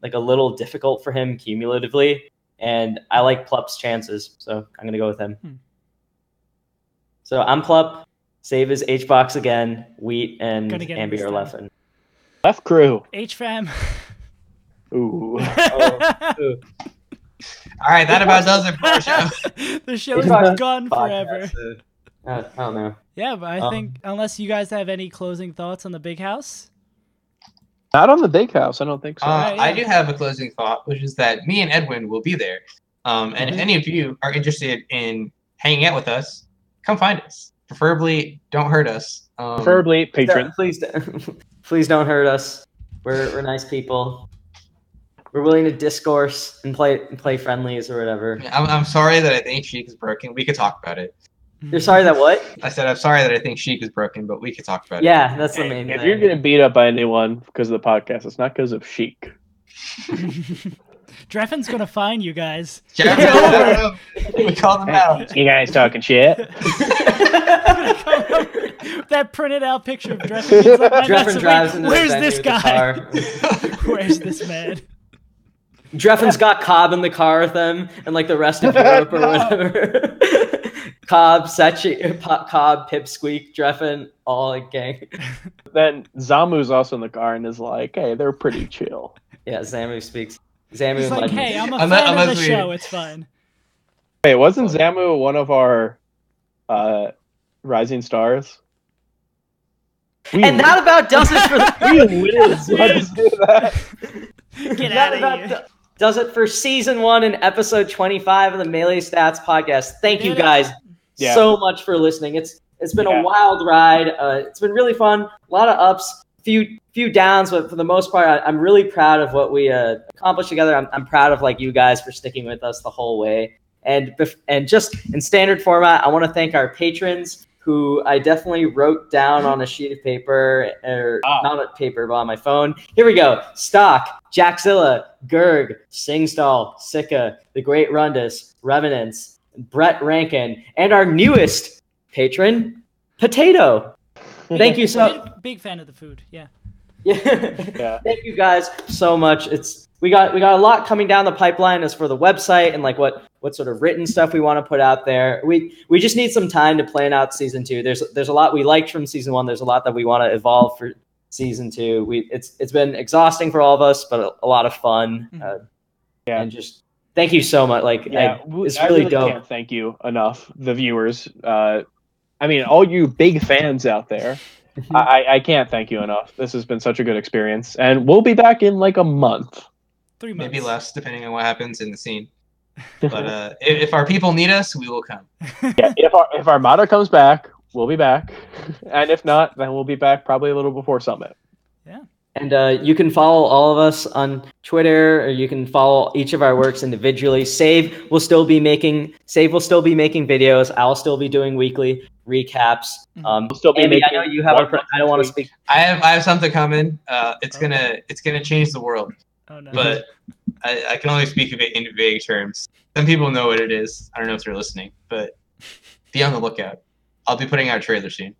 like a little difficult for him cumulatively, and I like Plup's chances, so I'm going to go with him. So I'm Plup. Save is HBox again. Wheat and Ambi or Leffen. Left crew. HFam. Ooh. All right, that about does it for our show. The show's gone forever. I don't know. Yeah, but I think unless you guys have any closing thoughts on the big house. Not on the big house. I don't think so. I do have a closing thought, which is that me and Edwin will be there. And if any of you are interested in hanging out with us, come find us. Preferably, don't hurt us. Preferably patrons. Please don't hurt us. We're nice people. We're willing to discourse and play friendlies or whatever. I'm sorry that I think Sheik is broken. We could talk about it. You're sorry that what? I said I'm sorry that I think Sheik is broken, but we could talk about it. Yeah, that's the main thing. If you're getting beat up by anyone because of the podcast, it's not because of Sheik. Drephen's gonna find you guys. We call them out. You guys talking shit? That printed out picture of Drephen. Like, Drephen drives into where's the this venue with guy? the car. Where's this man? Drephen's got Cobb in the car with him and like the rest of Europe or whatever. Cobb, Sechi, Cobb, Pipsqueak, Drephen, all a gang. Then Zamu's also in the car and is like, hey, they're pretty chill. Yeah, Zamu speaks. Zamu He's and like, Legend. hey, I'm a fan of the show. It's fine. Hey, wasn't Zamu one of our rising stars? And that about does it for Get out of here. Does it for season 1 and episode 25 of the Melee Stats podcast. Thank you guys so much for listening. It's been a wild ride. It's been really fun. A lot of ups, few downs, but for the most part, I'm really proud of what we accomplished together. I'm proud of like you guys for sticking with us the whole way. And just in standard format, I want to thank our patrons who I definitely wrote down on a sheet of paper, or not on paper, but on my phone. Here we go. Stock, Jackzilla, Gerg, Singstall, Sika, The Great Rundus, Revenants, Brett Rankin, and our newest patron, Potato. Thank you so Big fan of the food, yeah. Yeah. Thank you guys so much. We got a lot coming down the pipeline as for the website and like what sort of written stuff we want to put out there. We just need some time to plan out season 2. There's a lot we liked from season 1. There's a lot that we want to evolve for season 2. It's been exhausting for all of us, but a lot of fun. And just thank you so much. Like it's really dope. Can't thank you enough, the viewers. I mean, all you big fans out there. I can't thank you enough. This has been such a good experience, and we'll be back in like a month. 3 months. Maybe less, depending on what happens in the scene. But if our people need us, we will come. Yeah, if Armada comes back, we'll be back, and if not, then we'll be back probably a little before Summit. Yeah. And you can follow all of us on Twitter, or you can follow each of our works individually. Save will still be making videos. I'll still be doing weekly recaps. We'll still be Ambi, I know you have I don't want to speak. I have something coming. It's gonna change the world. Oh, no. But I can only speak of it in vague terms. Some people know what it is. I don't know if they're listening, but be on the lookout. I'll be putting out a trailer soon.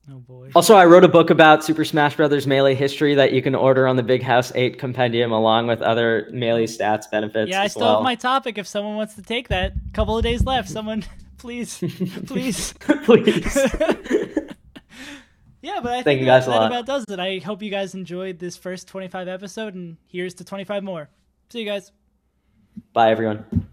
Oh boy. Also, I wrote a book about Super Smash Bros. Melee history that you can order on the Big House 8 compendium, along with other Melee stats benefits. Yeah, I still have my topic. If someone wants to take that, a couple of days left. Someone, please. Please. Yeah, but I Thank think you guys that a lot. about does it. I hope you guys enjoyed this first 25 episode, and here's to 25 more. See you guys. Bye, everyone.